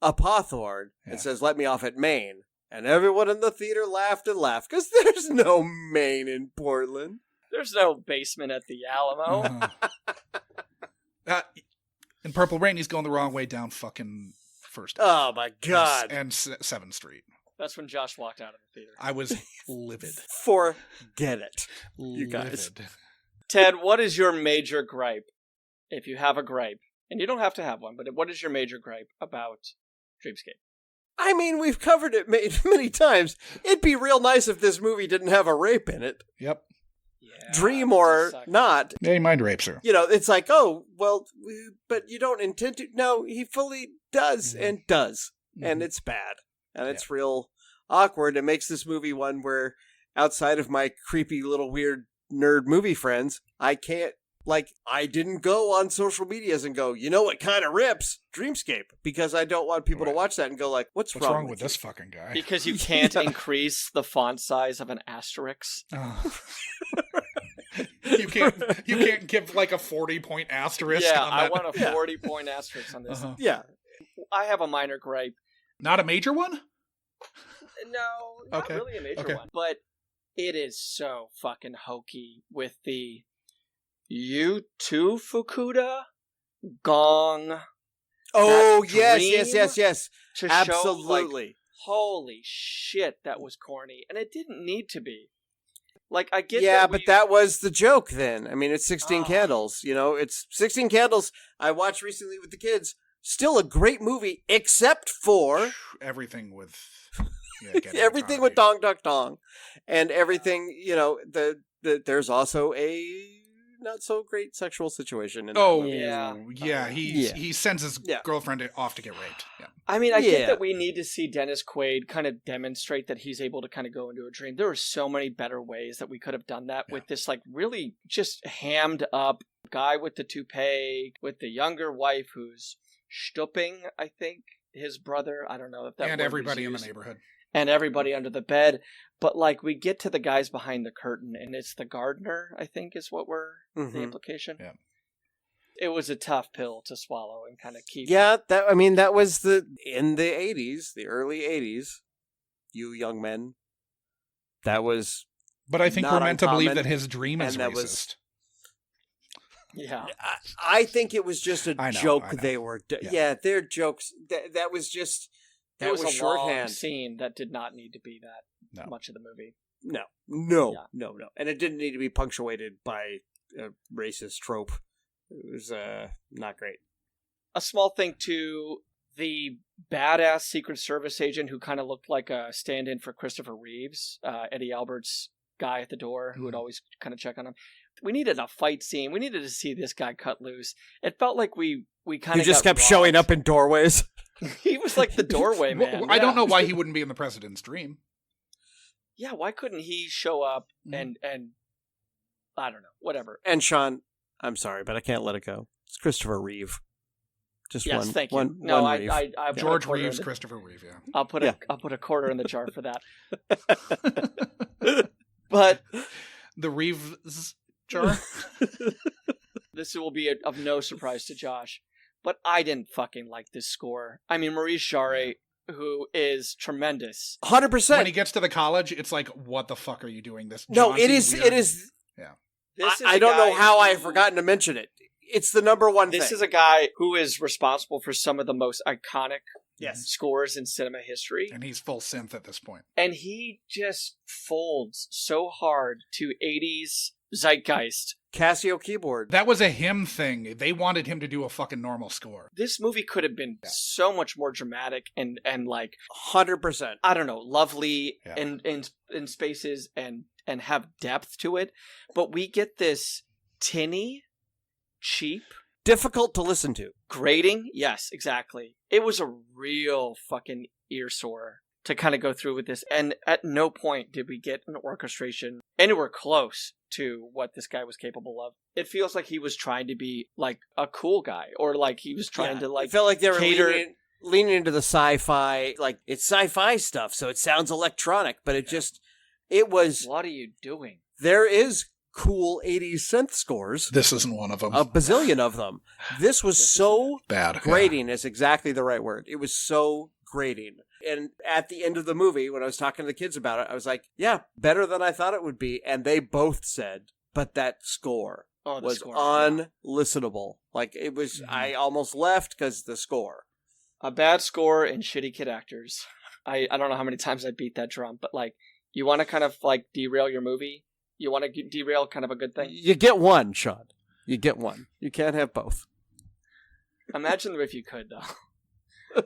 Speaker 6: up Hawthorne and says, let me off at Maine. And everyone in the theater laughed and laughed because there's no Maine in Portland.
Speaker 5: There's no basement at the Alamo.
Speaker 1: In Purple Rain, he's going the wrong way down fucking First.
Speaker 6: Oh, my God.
Speaker 1: And 7th Street.
Speaker 5: That's when Josh walked out of the theater.
Speaker 1: I was livid.
Speaker 6: Forget it, you guys.
Speaker 5: Ted, what is your major gripe, if you have a gripe? And you don't have to have one, but what is your major gripe about Dreamscape?
Speaker 6: I mean, we've covered it many times. It'd be real nice if this movie didn't have a rape in it.
Speaker 1: Yep.
Speaker 5: Yeah,
Speaker 6: Dream or not.
Speaker 1: Yeah, he mind rapes her.
Speaker 6: You know, it's like, oh, well, but you don't intend to. No, he fully does and does. And it's bad. And it's real awkward. It makes this movie one where, outside of my creepy little weird nerd movie friends, I can't, like, I didn't go on social medias and go, you know what kind of rips? Dreamscape. Because I don't want people to watch that and go like, what's wrong
Speaker 1: with this fucking guy?
Speaker 5: Because you can't increase the font size of an asterisk.
Speaker 1: Oh. You can't give like a 40-point asterisk.
Speaker 5: Yeah,
Speaker 1: on
Speaker 5: I
Speaker 1: that.
Speaker 5: want a 40-point asterisk on this.
Speaker 6: Yeah.
Speaker 5: I have a minor gripe.
Speaker 1: Not a major one?
Speaker 5: No, not really a major one. But it is so fucking hokey with the you too, Fukuda? Gong.
Speaker 6: Oh, yes.
Speaker 5: To
Speaker 6: absolutely.
Speaker 5: Show, like, holy shit, that was corny. And it didn't need to be. Like, I get
Speaker 6: but that was the joke then. I mean, it's 16 Candles. You know, it's 16 Candles. I watched recently with the kids. Still a great movie, except for
Speaker 1: everything with
Speaker 6: everything with Dong Duck Dong, and everything. You know, the there's also a not so great sexual situation in that
Speaker 1: Oh,
Speaker 6: movie.
Speaker 1: yeah. He sends his girlfriend off to get raped. Yeah.
Speaker 5: I mean, I get that we need to see Dennis Quaid kind of demonstrate that he's able to kind of go into a dream. There are so many better ways that we could have done that with this, like, really just hammed up guy with the toupee, with the younger wife who's stooping, I think, his brother. I don't know if that
Speaker 1: and
Speaker 5: word
Speaker 1: everybody
Speaker 5: was
Speaker 1: in the
Speaker 5: used.
Speaker 1: neighborhood.
Speaker 5: And everybody under the bed. But, like, we get to the guys behind the curtain, and it's the gardener, I think, is what the implication.
Speaker 1: Yeah.
Speaker 5: It was a tough pill to swallow and kind of keep.
Speaker 6: Yeah, that was in the 80s, the early 80s, you young men. That was.
Speaker 1: But I think
Speaker 6: not
Speaker 1: we're meant to believe
Speaker 6: uncommon,
Speaker 1: that his dream is
Speaker 6: and that
Speaker 1: racist.
Speaker 6: was-
Speaker 5: Yeah.
Speaker 6: I think it was just a joke
Speaker 1: I know.
Speaker 6: they were.
Speaker 1: Yeah.
Speaker 6: Their jokes. That was just. That
Speaker 5: It was a long
Speaker 6: shorthand.
Speaker 5: scene that did not need to be that much of the movie.
Speaker 6: No. And it didn't need to be punctuated by a racist trope. It was not great.
Speaker 5: A small thing too, the badass Secret Service agent who kind of looked like a stand-in for Christopher Reeves, Eddie Albert's guy at the door who would always kind of check on him. We needed a fight scene. We needed to see this guy cut loose. It felt like we kind of
Speaker 6: just kept showing up in doorways.
Speaker 5: He was like the doorway man.
Speaker 1: I don't know why he wouldn't be in the president's dream.
Speaker 5: Yeah, why couldn't he show up and I don't know, whatever.
Speaker 6: And Sean, I'm sorry, but I can't let it go. It's Christopher Reeve. Just
Speaker 5: yes,
Speaker 6: one.
Speaker 5: Thank you.
Speaker 6: One,
Speaker 5: no,
Speaker 6: one Reeve.
Speaker 5: I
Speaker 1: George Reeves, Christopher Reeve. Yeah,
Speaker 5: I'll put a quarter in the jar for that. But
Speaker 1: the Reeves jar.
Speaker 5: This will be of no surprise to Josh, but I didn't fucking like this score. I mean, Maurice Jarre, who is tremendous,
Speaker 6: 100%.
Speaker 1: When he gets to the college, it's like, what the fuck are you doing? This?
Speaker 6: No,
Speaker 1: jaunty,
Speaker 6: it is.
Speaker 1: weird-
Speaker 6: It is.
Speaker 1: Yeah.
Speaker 6: I don't know how I have forgotten to mention it. It's the number one
Speaker 5: This
Speaker 6: thing.
Speaker 5: is a guy who is responsible for some of the most iconic
Speaker 6: Yes.
Speaker 5: scores in cinema history.
Speaker 1: And he's full synth at this point.
Speaker 5: And he just folds so hard to 80s zeitgeist.
Speaker 6: Casio keyboard.
Speaker 1: That was a him thing. They wanted him to do a fucking normal score.
Speaker 5: This movie could have been so much more dramatic and like
Speaker 6: 100%.
Speaker 5: I don't know, lovely
Speaker 1: Yeah.
Speaker 5: in spaces and have depth to it. But we get this tinny, cheap,
Speaker 6: Difficult to listen to.
Speaker 5: grating. Yes, exactly. It was a real fucking ear sore to kind of go through with this. And at no point did we get an orchestration anywhere close to what this guy was capable of. It feels like he was trying to be like a cool guy, or like he was trying to like
Speaker 6: It felt like they were
Speaker 5: cater.
Speaker 6: leaning into the sci-fi. Like, it's sci-fi stuff, so it sounds electronic, but it was.
Speaker 5: What are you doing?
Speaker 6: There is cool 80s synth scores.
Speaker 1: This isn't one of them.
Speaker 6: A bazillion of them. This was so
Speaker 1: Bad.
Speaker 6: grating is exactly the right word. It was so grating. And at the end of the movie, when I was talking to the kids about it, I was like, yeah, better than I thought it would be. And they both said, but that score was
Speaker 5: score.
Speaker 6: unlistenable. Like, it was, I almost left because the score.
Speaker 5: A bad score and shitty kid actors. I don't know how many times I beat that drum, but like, you want to kind of like derail your movie? You want to derail kind of a good thing?
Speaker 6: You get one, Sean. You get one. You can't have both.
Speaker 5: Imagine if you could, though.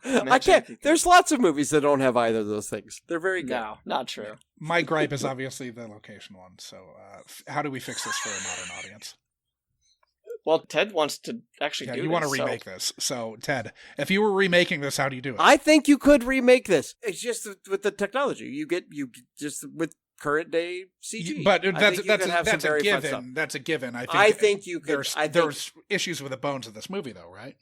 Speaker 6: I can't. There's lots of movies that don't have either of those things. They're very good.
Speaker 5: No, not true.
Speaker 1: My gripe is obviously the location one. So how do we fix this for a modern audience?
Speaker 5: Well, Ted wants to actually do
Speaker 1: You
Speaker 5: this.
Speaker 1: want to remake this. So, Ted, if you were remaking this, how do you do it?
Speaker 6: I think you could remake this. It's just with the technology. You get just with current day CG.
Speaker 1: But
Speaker 6: I
Speaker 1: that's
Speaker 6: think you could have some
Speaker 1: a
Speaker 6: very fun stuff.
Speaker 1: given. That's a given.
Speaker 6: I think you could.
Speaker 1: There's issues with the bones of this movie, though, right?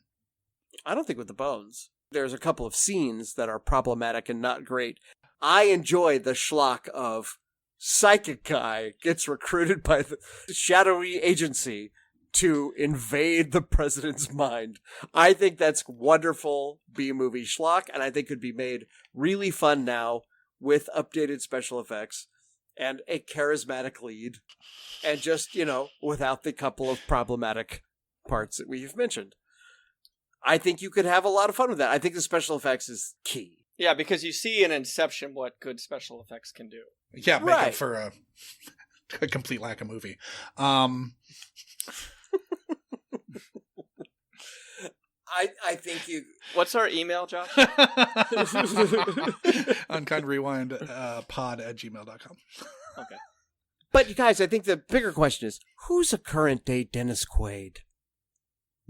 Speaker 6: I don't think with the bones. There's a couple of scenes that are problematic and not great. I enjoy the schlock of psychic guy gets recruited by the shadowy agency to invade the president's mind. I think that's wonderful B-movie schlock, and I think could be made really fun now with updated special effects and a charismatic lead, and just, without the couple of problematic parts that we've mentioned. I think you could have a lot of fun with that. I think the special effects is key.
Speaker 5: Yeah, because you see in Inception what good special effects can do.
Speaker 1: Yeah, make
Speaker 6: Right.
Speaker 1: up for a complete lack of movie.
Speaker 6: I think you...
Speaker 5: What's our email, Josh?
Speaker 1: Unkind Rewind pod@gmail.com.
Speaker 5: Okay.
Speaker 6: But you guys, I think the bigger question is, who's a current day Dennis Quaid?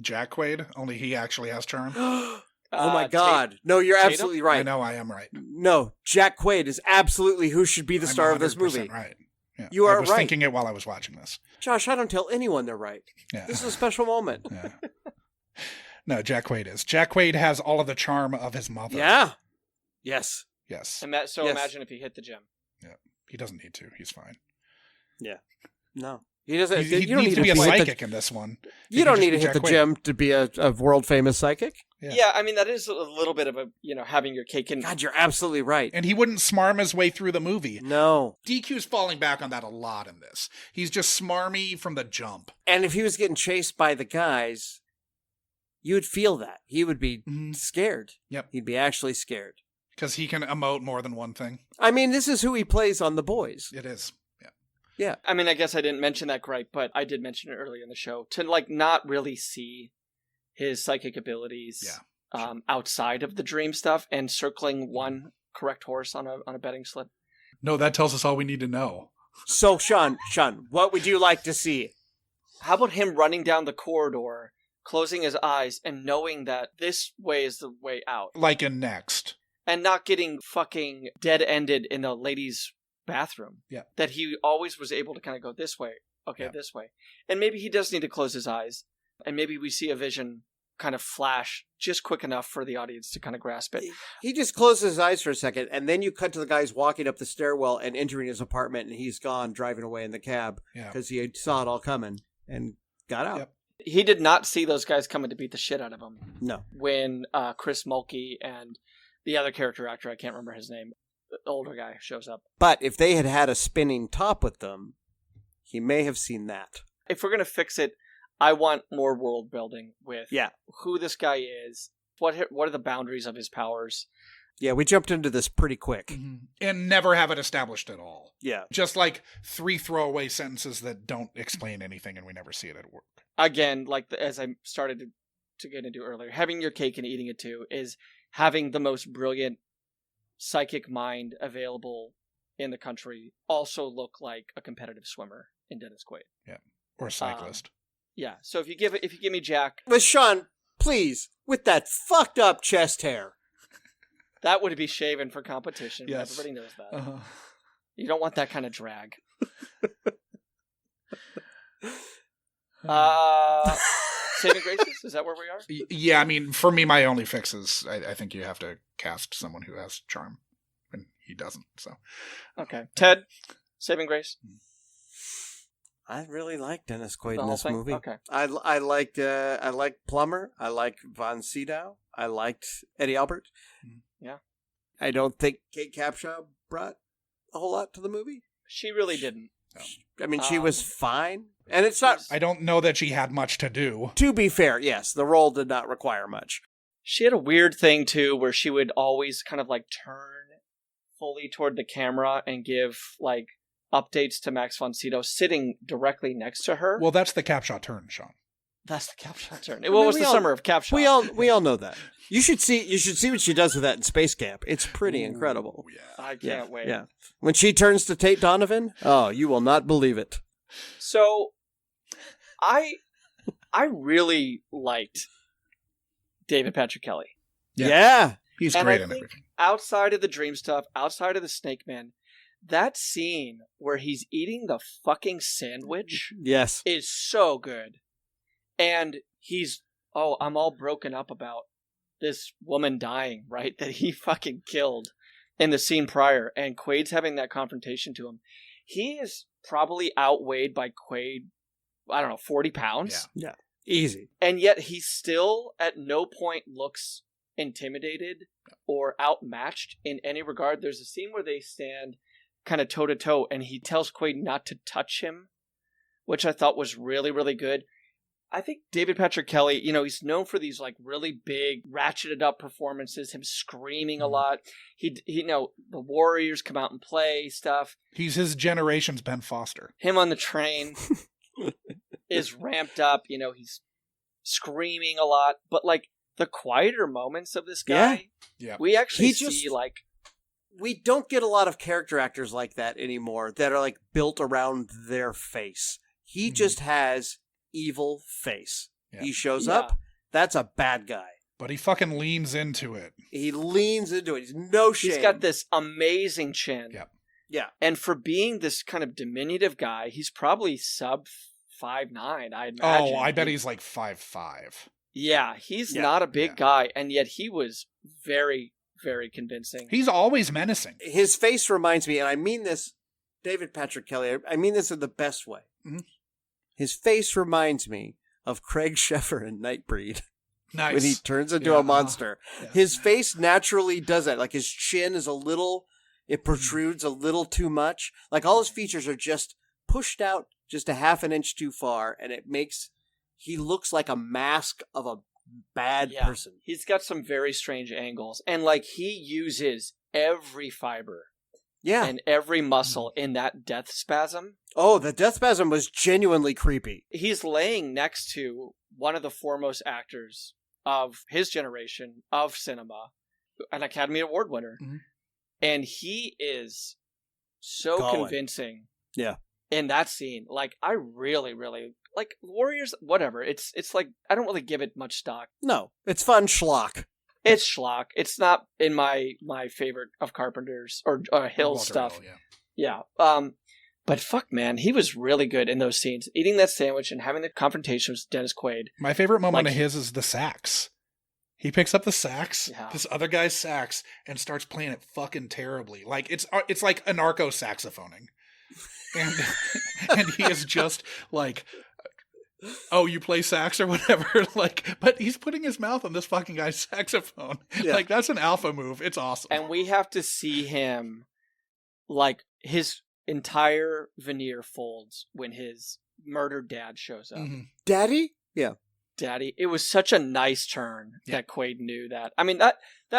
Speaker 1: Jack Quaid, only he actually has charm.
Speaker 6: Oh my God. No, you're
Speaker 5: Tatum?
Speaker 6: absolutely right.
Speaker 1: I know I am right.
Speaker 6: No, Jack Quaid is absolutely who should be the
Speaker 1: I'm
Speaker 6: star of this
Speaker 1: 100%
Speaker 6: movie.
Speaker 1: Right. Yeah.
Speaker 6: You are
Speaker 1: I was
Speaker 6: right.
Speaker 1: thinking it while I was watching this.
Speaker 6: Josh, I don't tell anyone they're right.
Speaker 1: Yeah.
Speaker 6: This is a special moment.
Speaker 1: Yeah. No, Jack Quaid is. Jack Quaid has all of the charm of his mother.
Speaker 6: Yeah. Yes.
Speaker 1: Yes.
Speaker 5: So
Speaker 6: Yes.
Speaker 5: imagine if he hit the gym.
Speaker 1: Yeah. He doesn't need to. He's fine.
Speaker 6: Yeah. No. He doesn't.
Speaker 1: He
Speaker 6: you don't
Speaker 1: needs
Speaker 6: need
Speaker 1: to be a
Speaker 6: hit
Speaker 1: psychic in this one. He
Speaker 6: You
Speaker 1: can
Speaker 6: don't need to
Speaker 1: just
Speaker 6: hit
Speaker 1: be
Speaker 6: the
Speaker 1: Jack
Speaker 6: gym to be a world famous psychic.
Speaker 5: Yeah. I mean, that is a little bit of a, having your cake and...
Speaker 6: God, you're absolutely right.
Speaker 1: And he wouldn't smarm his way through the movie.
Speaker 6: No.
Speaker 1: DQ's falling back on that a lot in this. He's just smarmy from the jump.
Speaker 6: And if he was getting chased by the guys, you would feel that. He would be scared.
Speaker 1: Yep.
Speaker 6: He'd be actually scared.
Speaker 1: Because he can emote more than one thing.
Speaker 6: I mean, this is who he plays on The Boys.
Speaker 1: It is. Yeah.
Speaker 6: Yeah.
Speaker 5: I mean, I guess I didn't mention that gripe, but I did mention it earlier in the show. To, not really see his psychic abilities outside of the dream stuff and circling one correct horse on a betting slip.
Speaker 1: No, that tells us all we need to know.
Speaker 6: So, Sean, what would you like to see?
Speaker 5: How about him running down the corridor, closing his eyes, and knowing that this way is the way out?
Speaker 1: Like in Next.
Speaker 5: And not getting fucking dead-ended in the ladies' bathroom.
Speaker 1: Yeah.
Speaker 5: That he always was able to kind of go this way, this way. And maybe he does need to close his eyes. And maybe we see a vision kind of flash just quick enough for the audience to kind of grasp it.
Speaker 6: He just closes his eyes for a second, and then you cut to the guys walking up the stairwell and entering his apartment, and he's gone, driving away in the cab because he saw it all coming and got out.
Speaker 1: Yep.
Speaker 5: He did not see those guys coming to beat the shit out of him.
Speaker 6: No.
Speaker 5: When Chris Mulkey and the other character actor, I can't remember his name, the older guy, shows up.
Speaker 6: But if they had had a spinning top with them, he may have seen that.
Speaker 5: If we're going to fix it, I want more world building with who this guy is, what are the boundaries of his powers.
Speaker 6: Yeah, we jumped into this pretty quick.
Speaker 1: Mm-hmm. And never have it established at all.
Speaker 6: Yeah.
Speaker 1: Just like 3 throwaway sentences that don't explain anything and we never see it at work.
Speaker 5: Again, as I started to get into earlier, having your cake and eating it too is having the most brilliant psychic mind available in the country also look like a competitive swimmer in Dennis Quaid.
Speaker 1: Yeah. Or a cyclist.
Speaker 5: Yeah. So if you give me Jack,
Speaker 6: But Sean, please, with that fucked up chest hair.
Speaker 5: that would be shaven for competition.
Speaker 1: Yes.
Speaker 5: Everybody knows that.
Speaker 1: Uh-huh.
Speaker 5: You don't want that kind of drag. Saving Graces? Is that where we are?
Speaker 1: Yeah, I mean, for me, my only fix is I think you have to cast someone who has charm. And he doesn't, so.
Speaker 5: Okay. Ted, Saving Grace?
Speaker 6: I really like Dennis Quaid
Speaker 5: The
Speaker 6: in
Speaker 5: whole
Speaker 6: this
Speaker 5: thing?
Speaker 6: movie.
Speaker 5: Okay.
Speaker 6: I liked Plummer. I liked Von Sydow. I liked Eddie Albert.
Speaker 5: Yeah.
Speaker 6: I don't think Kate Capshaw brought a whole lot to the movie.
Speaker 5: She really didn't.
Speaker 6: I mean, she was fine. And it's not...
Speaker 1: I don't know that she had much to do.
Speaker 6: To be fair, yes, the role did not require much.
Speaker 5: She had a weird thing, too, where she would always kind of turn fully toward the camera and give, updates to Max von Sydow sitting directly next to her.
Speaker 1: Well, that's the Capshaw turn, Sean.
Speaker 5: That's the Capshaw turn. What was the summer of Capshaw?
Speaker 6: We all know that. You should see what she does with that in Space Camp. It's pretty incredible.
Speaker 1: Yeah.
Speaker 5: I can't wait.
Speaker 6: Yeah. When she turns to Tate Donovan, oh, you will not believe it.
Speaker 5: So, I really liked David Patrick Kelly.
Speaker 6: Yeah.
Speaker 1: He's
Speaker 5: And
Speaker 1: great
Speaker 5: I
Speaker 1: in
Speaker 5: think
Speaker 1: everything.
Speaker 5: outside of the dream stuff, outside of the Snake Man, that scene where he's eating the fucking sandwich
Speaker 6: Yes.
Speaker 5: is so good. And I'm all broken up about this woman dying, right? That he fucking killed in the scene prior. And Quaid's having that confrontation to him. He is probably outweighed by Quaid, 40 pounds.
Speaker 6: Yeah. Easy.
Speaker 5: And yet he still at no point looks intimidated or outmatched in any regard. There's a scene where they stand kind of toe to toe and he tells Quaid not to touch him, which I thought was really, really good. I think David Patrick Kelly, he's known for these really big ratcheted up performances, him screaming a lot. He the Warriors come out and play stuff.
Speaker 1: He's his generation's Ben Foster.
Speaker 5: Him on the train is ramped up, he's screaming a lot, but the quieter moments of this guy,
Speaker 1: Yeah.
Speaker 5: we actually
Speaker 6: He
Speaker 5: see
Speaker 6: We don't get a lot of character actors like that anymore that are like built around their face. He just has evil face. Yeah. He shows up. That's a bad guy.
Speaker 1: But he fucking leans into it.
Speaker 6: He leans into it. He's no shame.
Speaker 5: He's got this amazing chin.
Speaker 1: Yep.
Speaker 6: Yeah.
Speaker 5: And for being this kind of diminutive guy, he's probably sub 5'9", I imagine.
Speaker 1: Oh, I bet he's like 5'5".
Speaker 5: Yeah, he's not a big guy, and yet he was very, very convincing.
Speaker 1: He's always menacing.
Speaker 6: His face reminds me, and I mean this, David Patrick Kelly, I mean this in the best way. Mm-hmm. His face reminds me of Craig Sheffer in Nightbreed.
Speaker 1: Nice.
Speaker 6: When he turns into a monster. Yeah. His face naturally does that. Like his chin is it protrudes a little too much. Like all his features are just pushed out just a half an inch too far, and he looks like a mask of a bad person.
Speaker 5: He's got some very strange angles, and like he uses every fiber and every muscle in that death spasm.
Speaker 6: Oh, the death spasm was genuinely creepy.
Speaker 5: He's laying next to one of the foremost actors of his generation of cinema, an Academy Award winner. Mm-hmm. And he is so convincing.
Speaker 6: Yeah.
Speaker 5: In that scene. Like, I really, really like Warriors, whatever. It's like I don't really give it much stock.
Speaker 6: No. It's fun schlock.
Speaker 5: It's schlock. It's not in my favorite of Carpenter's or Hill stuff. Hill, yeah. But fuck, man, he was really good in those scenes. Eating that sandwich and having the confrontation with Dennis Quaid.
Speaker 1: My favorite moment of his is the sax. He picks up the sax, this other guy's sax, and starts playing it fucking terribly. Like it's like anarcho saxophoning, and he is just like, "Oh, you play sax or whatever." Like, but he's putting his mouth on this fucking guy's saxophone. Yeah. Like that's an alpha move. It's awesome.
Speaker 5: And we have to see him, like his entire veneer folds when his murdered dad shows up.
Speaker 6: Mm-hmm. Daddy? Yeah.
Speaker 5: Daddy. It was such a nice turn that Quaid knew that. I mean, that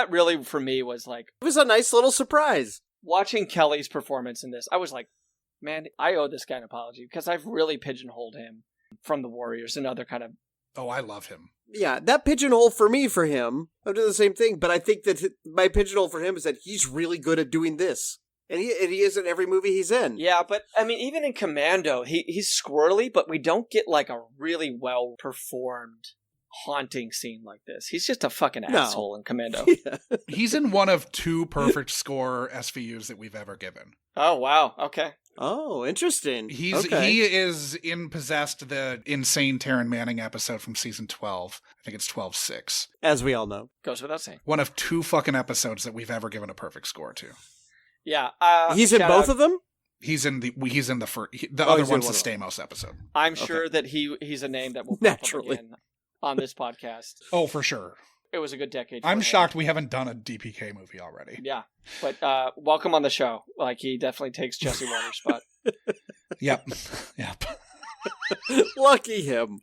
Speaker 5: really, for me, was like...
Speaker 6: It was a nice little surprise.
Speaker 5: Watching Kelly's performance in this, I was like, man, I owe this guy an apology because I've really pigeonholed him from the Warriors and other kind of...
Speaker 1: Oh, I love him.
Speaker 6: Yeah, that pigeonhole for him, I'm doing the same thing, but I think that my pigeonhole for him is that he's really good at doing this. And he is in every movie he's in.
Speaker 5: Yeah, but, I mean, even in Commando, he's squirrely, but we don't get, like, a really well-performed, haunting scene like this. He's just a fucking asshole in Commando.
Speaker 6: Yeah.
Speaker 1: He's in one of 2 perfect score SVUs that we've ever given.
Speaker 5: Oh, wow. Okay.
Speaker 6: Oh, interesting.
Speaker 1: He is in Possessed, the insane Taryn Manning episode from season 12. I think it's 12-6.
Speaker 6: As we all know.
Speaker 5: Goes without saying.
Speaker 1: One of 2 fucking episodes that we've ever given a perfect score to.
Speaker 5: Yeah,
Speaker 6: he's in both of them.
Speaker 1: He's in the first. The other one's the Stamos episode.
Speaker 5: I'm sure that he's a name that will pop up again on this podcast.
Speaker 1: Oh, for sure.
Speaker 5: It was a good decade.
Speaker 1: I'm shocked we haven't done a DPK movie already.
Speaker 5: Yeah, but welcome on the show. Like he definitely takes Jesse Waters' spot.
Speaker 1: Yep.
Speaker 6: Lucky him.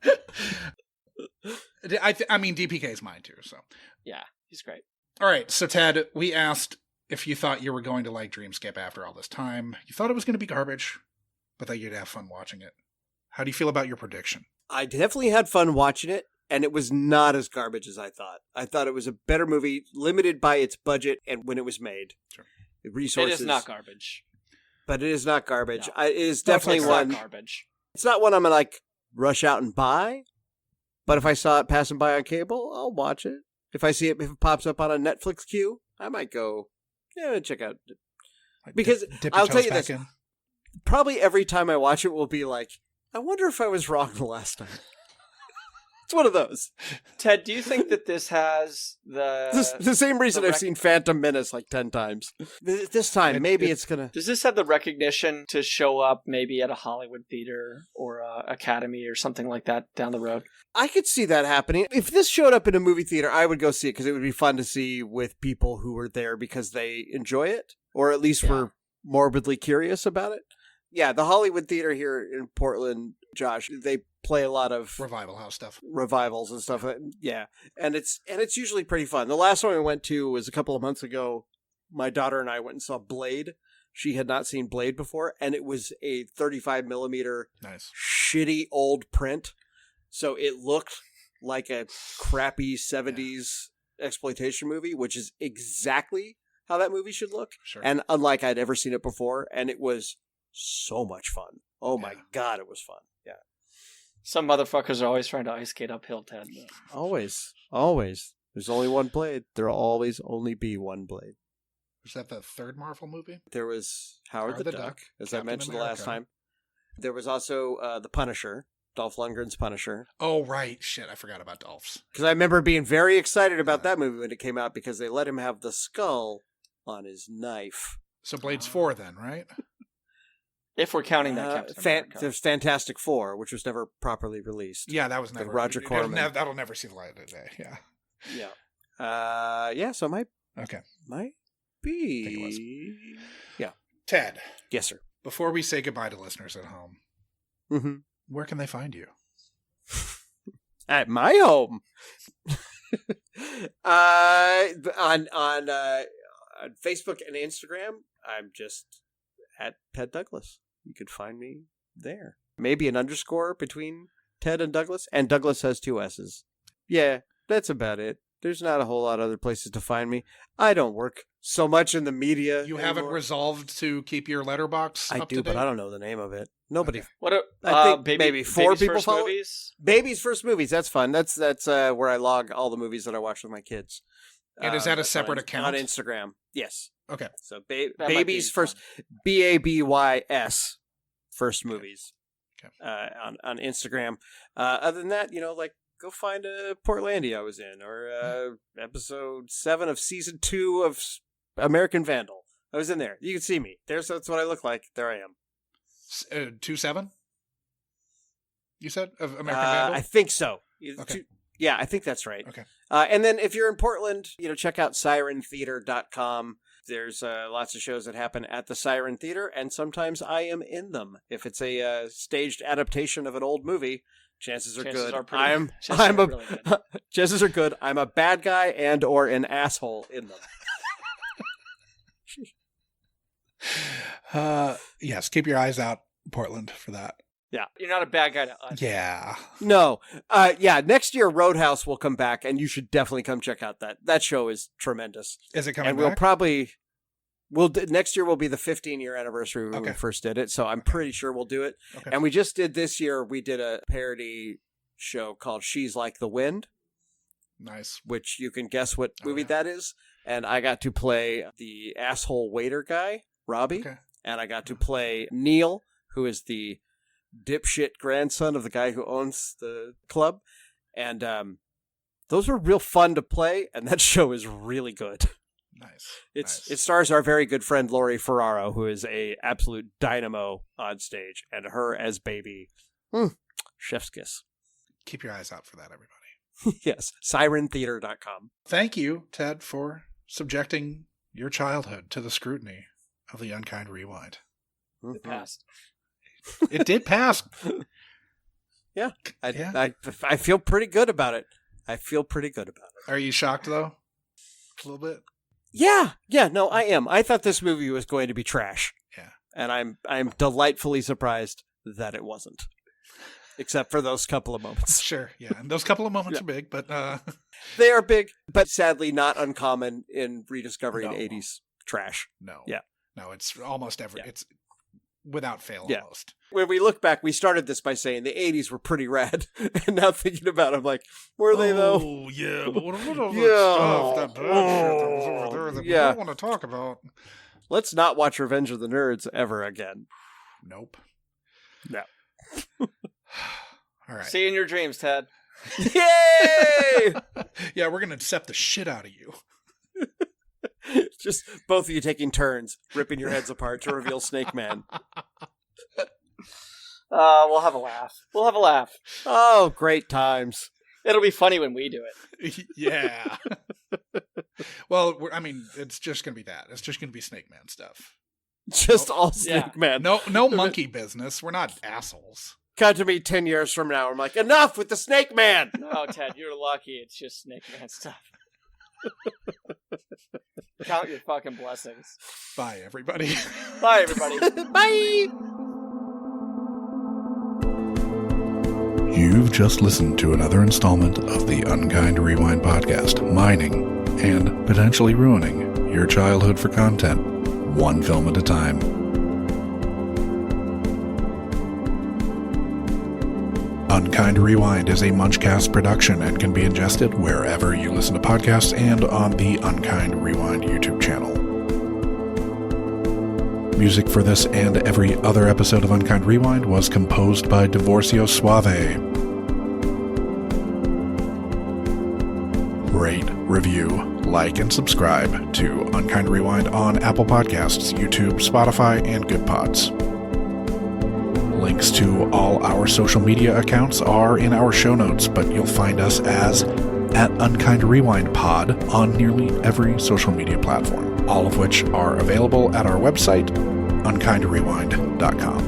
Speaker 1: I mean, DPK is mine too. So
Speaker 5: yeah, he's great.
Speaker 1: All right, so Ted, we asked if you thought you were going to like Dreamscape after all this time. You thought it was going to be garbage, but that you'd have fun watching it. How do you feel about your prediction?
Speaker 6: I definitely had fun watching it, and it was not as garbage as I thought. I thought it was a better movie, limited by its budget and when it was made.
Speaker 1: Sure.
Speaker 6: The resources.
Speaker 5: It is not garbage.
Speaker 6: But it is not garbage.
Speaker 5: No.
Speaker 6: It is definitely one.
Speaker 5: Not garbage.
Speaker 6: It's not one I'm going to like rush out and buy, but if I saw it passing by on cable, I'll watch it. If I see it, if it pops up on a Netflix queue, I might go... Yeah, check out. Because I'll tell you this, probably every time I watch it will be like, I wonder if I was wrong the last time. It's one of those.
Speaker 5: Ted, do you think that this has
Speaker 6: the same reason I've seen Phantom Menace like 10 times? This time, maybe it's going to...
Speaker 5: Does this have the recognition to show up maybe at a Hollywood theater or a Academy or something like that down the road?
Speaker 6: I could see that happening. If this showed up in a movie theater, I would go see it because it would be fun to see with people who were there because they enjoy it or at least were morbidly curious about it. Yeah, the Hollywood theater here in Portland, Josh, they play a lot of
Speaker 1: Revival House stuff,
Speaker 6: revivals and stuff. Yeah, and it's usually pretty fun. The last one we went to was a couple of months ago. My daughter and I went and saw Blade. She had not seen Blade before, and it was a 35 millimeter shitty old print. So it looked like a crappy 70s exploitation movie, which is exactly how that movie should look.
Speaker 1: Sure.
Speaker 6: And unlike I'd ever seen it before, and it was so much fun. Oh my God, it was fun. Yeah.
Speaker 5: Some motherfuckers are always trying to ice skate uphill, Ted.
Speaker 6: Always. Always. There's only one blade. There'll always only be one blade.
Speaker 1: Was that the third Marvel movie?
Speaker 6: There was Howard the Duck, as
Speaker 1: Captain
Speaker 6: I mentioned the last
Speaker 1: America.
Speaker 6: time. There was also The Punisher, Dolph Lundgren's Punisher.
Speaker 1: Oh, right. Shit, I forgot about Dolph's.
Speaker 6: Because I remember being very excited about that movie when it came out because they let him have the skull on his knife.
Speaker 1: So Blade's 4 then, right?
Speaker 5: If we're counting that Captain America.
Speaker 6: There's Fantastic Four, which was never properly released.
Speaker 1: Yeah, that was never.
Speaker 6: Roger Corman.
Speaker 1: That'll never see the light of day. Yeah.
Speaker 6: Yeah. So it might
Speaker 1: Okay.
Speaker 6: be.
Speaker 1: Think it was.
Speaker 6: Yeah.
Speaker 1: Ted,
Speaker 6: Yes, sir.
Speaker 1: before we say goodbye to listeners at home,
Speaker 6: Mm-hmm.
Speaker 1: where can they find you?
Speaker 6: At my home. On Facebook and Instagram, I'm just at Ted Douglas. You could find me there. Maybe an underscore between Ted and Douglas. And Douglas has 2 S's. Yeah, that's about it. There's not a whole lot of other places to find me. I don't work so much in the media.
Speaker 1: You haven't
Speaker 6: anymore.
Speaker 1: resolved to keep your letterbox
Speaker 6: I
Speaker 1: up
Speaker 6: do,
Speaker 1: to
Speaker 6: but
Speaker 1: date?
Speaker 6: I don't know the name of it. Nobody.
Speaker 1: Okay.
Speaker 5: What are,
Speaker 6: I think
Speaker 5: baby,
Speaker 6: maybe 4
Speaker 5: Baby's
Speaker 6: people
Speaker 5: first
Speaker 6: follow it.
Speaker 5: movies?
Speaker 6: Baby's first movies. That's fun. That's where I log all the movies that I watch with my kids.
Speaker 1: And is that a
Speaker 6: That's
Speaker 1: separate
Speaker 6: on
Speaker 1: account?
Speaker 6: on Instagram? Yes.
Speaker 1: Okay.
Speaker 6: So
Speaker 5: That might
Speaker 6: Baby's
Speaker 5: be
Speaker 6: first
Speaker 5: fun.
Speaker 6: BABYS first
Speaker 1: Okay.
Speaker 6: movies.
Speaker 1: Okay.
Speaker 6: On Instagram. Other than that, like go find a Portlandia I was in, or episode 7 of season 2 of American Vandal. I was in there. You can see me. That's what I look like. There I am.
Speaker 1: 2-7? You said of American Vandal?
Speaker 6: I think so.
Speaker 1: Okay.
Speaker 6: Yeah, I think that's right.
Speaker 1: Okay.
Speaker 6: And then if you're in Portland, check out sirentheater.com. There's lots of shows that happen at the Siren Theater, and sometimes I am in them. If it's a staged adaptation of an old movie, chances are
Speaker 5: Chances
Speaker 6: good.
Speaker 5: are pretty- chances
Speaker 6: I'm
Speaker 5: are
Speaker 6: a
Speaker 5: really good.
Speaker 6: chances are good. I'm a bad guy and or an asshole in them.
Speaker 1: Yes, keep your eyes out, Portland, for that.
Speaker 5: You're not a bad guy to us.
Speaker 1: Yeah.
Speaker 6: No. Next year Roadhouse will come back, and you should definitely come check out that show is tremendous.
Speaker 1: Is it coming
Speaker 6: And
Speaker 1: back?
Speaker 6: next year will be the 15-year anniversary when we
Speaker 1: Okay.
Speaker 6: first did it, so I'm pretty sure we'll do it.
Speaker 1: Okay.
Speaker 6: And we just did this year, we did a parody show called She's Like the Wind,
Speaker 1: Nice.
Speaker 6: which you can guess what
Speaker 1: Oh,
Speaker 6: movie
Speaker 1: yeah.
Speaker 6: that is. And I got to play the asshole waiter guy, Robbie.
Speaker 1: Okay.
Speaker 6: And I got to play Neil, who is the dipshit grandson of the guy who owns the club. And those were real fun to play, and that show is really good.
Speaker 1: Nice.
Speaker 6: It stars our very good friend Lori Ferraro, who is a absolute dynamo on stage, and her as Baby. Chef's kiss.
Speaker 1: Keep your eyes out for that, everybody.
Speaker 6: Yes, sirentheater.com.
Speaker 1: Thank you, Ted, for subjecting your childhood to the scrutiny of the Unkind Rewind.
Speaker 5: It passed.
Speaker 1: It did pass.
Speaker 6: Yeah,
Speaker 1: Yeah.
Speaker 6: I feel pretty good about it.
Speaker 1: Are you shocked, though? A little bit?
Speaker 6: Yeah, no, I am. I thought this movie was going to be trash.
Speaker 1: Yeah.
Speaker 6: And I'm delightfully surprised that it wasn't. Except for those couple of moments.
Speaker 1: Sure, yeah. And those couple of moments are big, but
Speaker 6: They are big, but sadly not uncommon in rediscovering
Speaker 1: No.
Speaker 6: 80s trash.
Speaker 1: no.
Speaker 6: Yeah.
Speaker 1: No, it's almost every...
Speaker 6: Yeah.
Speaker 1: It's without fail,
Speaker 6: Yeah.
Speaker 1: almost.
Speaker 6: When we look back, we started this by saying the 80s were pretty rad. And now thinking about it, I'm like, were they though?
Speaker 1: Oh, yeah. But what about
Speaker 6: Yeah.
Speaker 1: stuff, that bad shit that was over there that we
Speaker 6: Yeah.
Speaker 1: don't want to talk about?
Speaker 6: Let's not watch Revenge of the Nerds ever again.
Speaker 1: Nope.
Speaker 6: No.
Speaker 1: All right.
Speaker 5: See you in your dreams, Ted.
Speaker 6: Yay!
Speaker 1: Yeah, we're going to accept the shit out of you.
Speaker 6: Just both of you taking turns, ripping your heads apart to reveal Snake Man.
Speaker 5: We'll have a laugh.
Speaker 6: Oh, great times.
Speaker 5: It'll be funny when we do it.
Speaker 1: Yeah. Well, it's just going to be that. It's just going to be Snake Man stuff.
Speaker 6: Just all Snake Man.
Speaker 1: No monkey business. We're not assholes.
Speaker 6: Come to me 10 years from now. I'm like, enough with the Snake Man.
Speaker 5: No, Ted, you're lucky. It's just Snake Man stuff. Count your fucking blessings.
Speaker 1: Bye, everybody.
Speaker 5: Bye, everybody.
Speaker 6: Bye.
Speaker 1: You've just listened to another installment of the Unkind Rewind podcast, mining and potentially ruining your childhood for content, one film at a time. Unkind Rewind is a Munchcast production and can be ingested wherever you listen to podcasts and on the Unkind Rewind YouTube channel. Music for this and every other episode of Unkind Rewind was composed by Divorcio Suave. Rate, review, like, and subscribe to Unkind Rewind on Apple Podcasts, YouTube, Spotify, and Good Pods. Links to all our social media accounts are in our show notes, but you'll find us as at Unkind Rewind Pod on nearly every social media platform, all of which are available at our website, unkindrewind.com.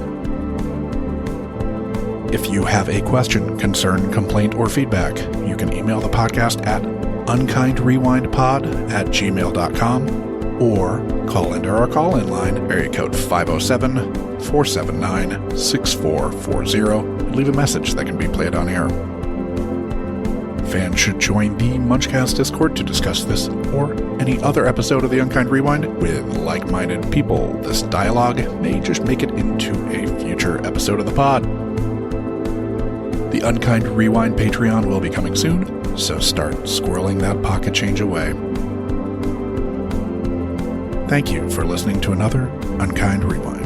Speaker 1: If you have a question, concern, complaint, or feedback, you can email the podcast at unkindrewindpod@gmail.com or call into our call-in line, area code 507-479-6440, and leave a message that can be played on air. Fans should join the Munchcast Discord to discuss this or any other episode of the Unkind Rewind with like-minded people. This dialogue may just make it into a future episode of the pod. The Unkind Rewind Patreon will be coming soon, so start squirreling that pocket change away. Thank you for listening to another Unkind Rewind.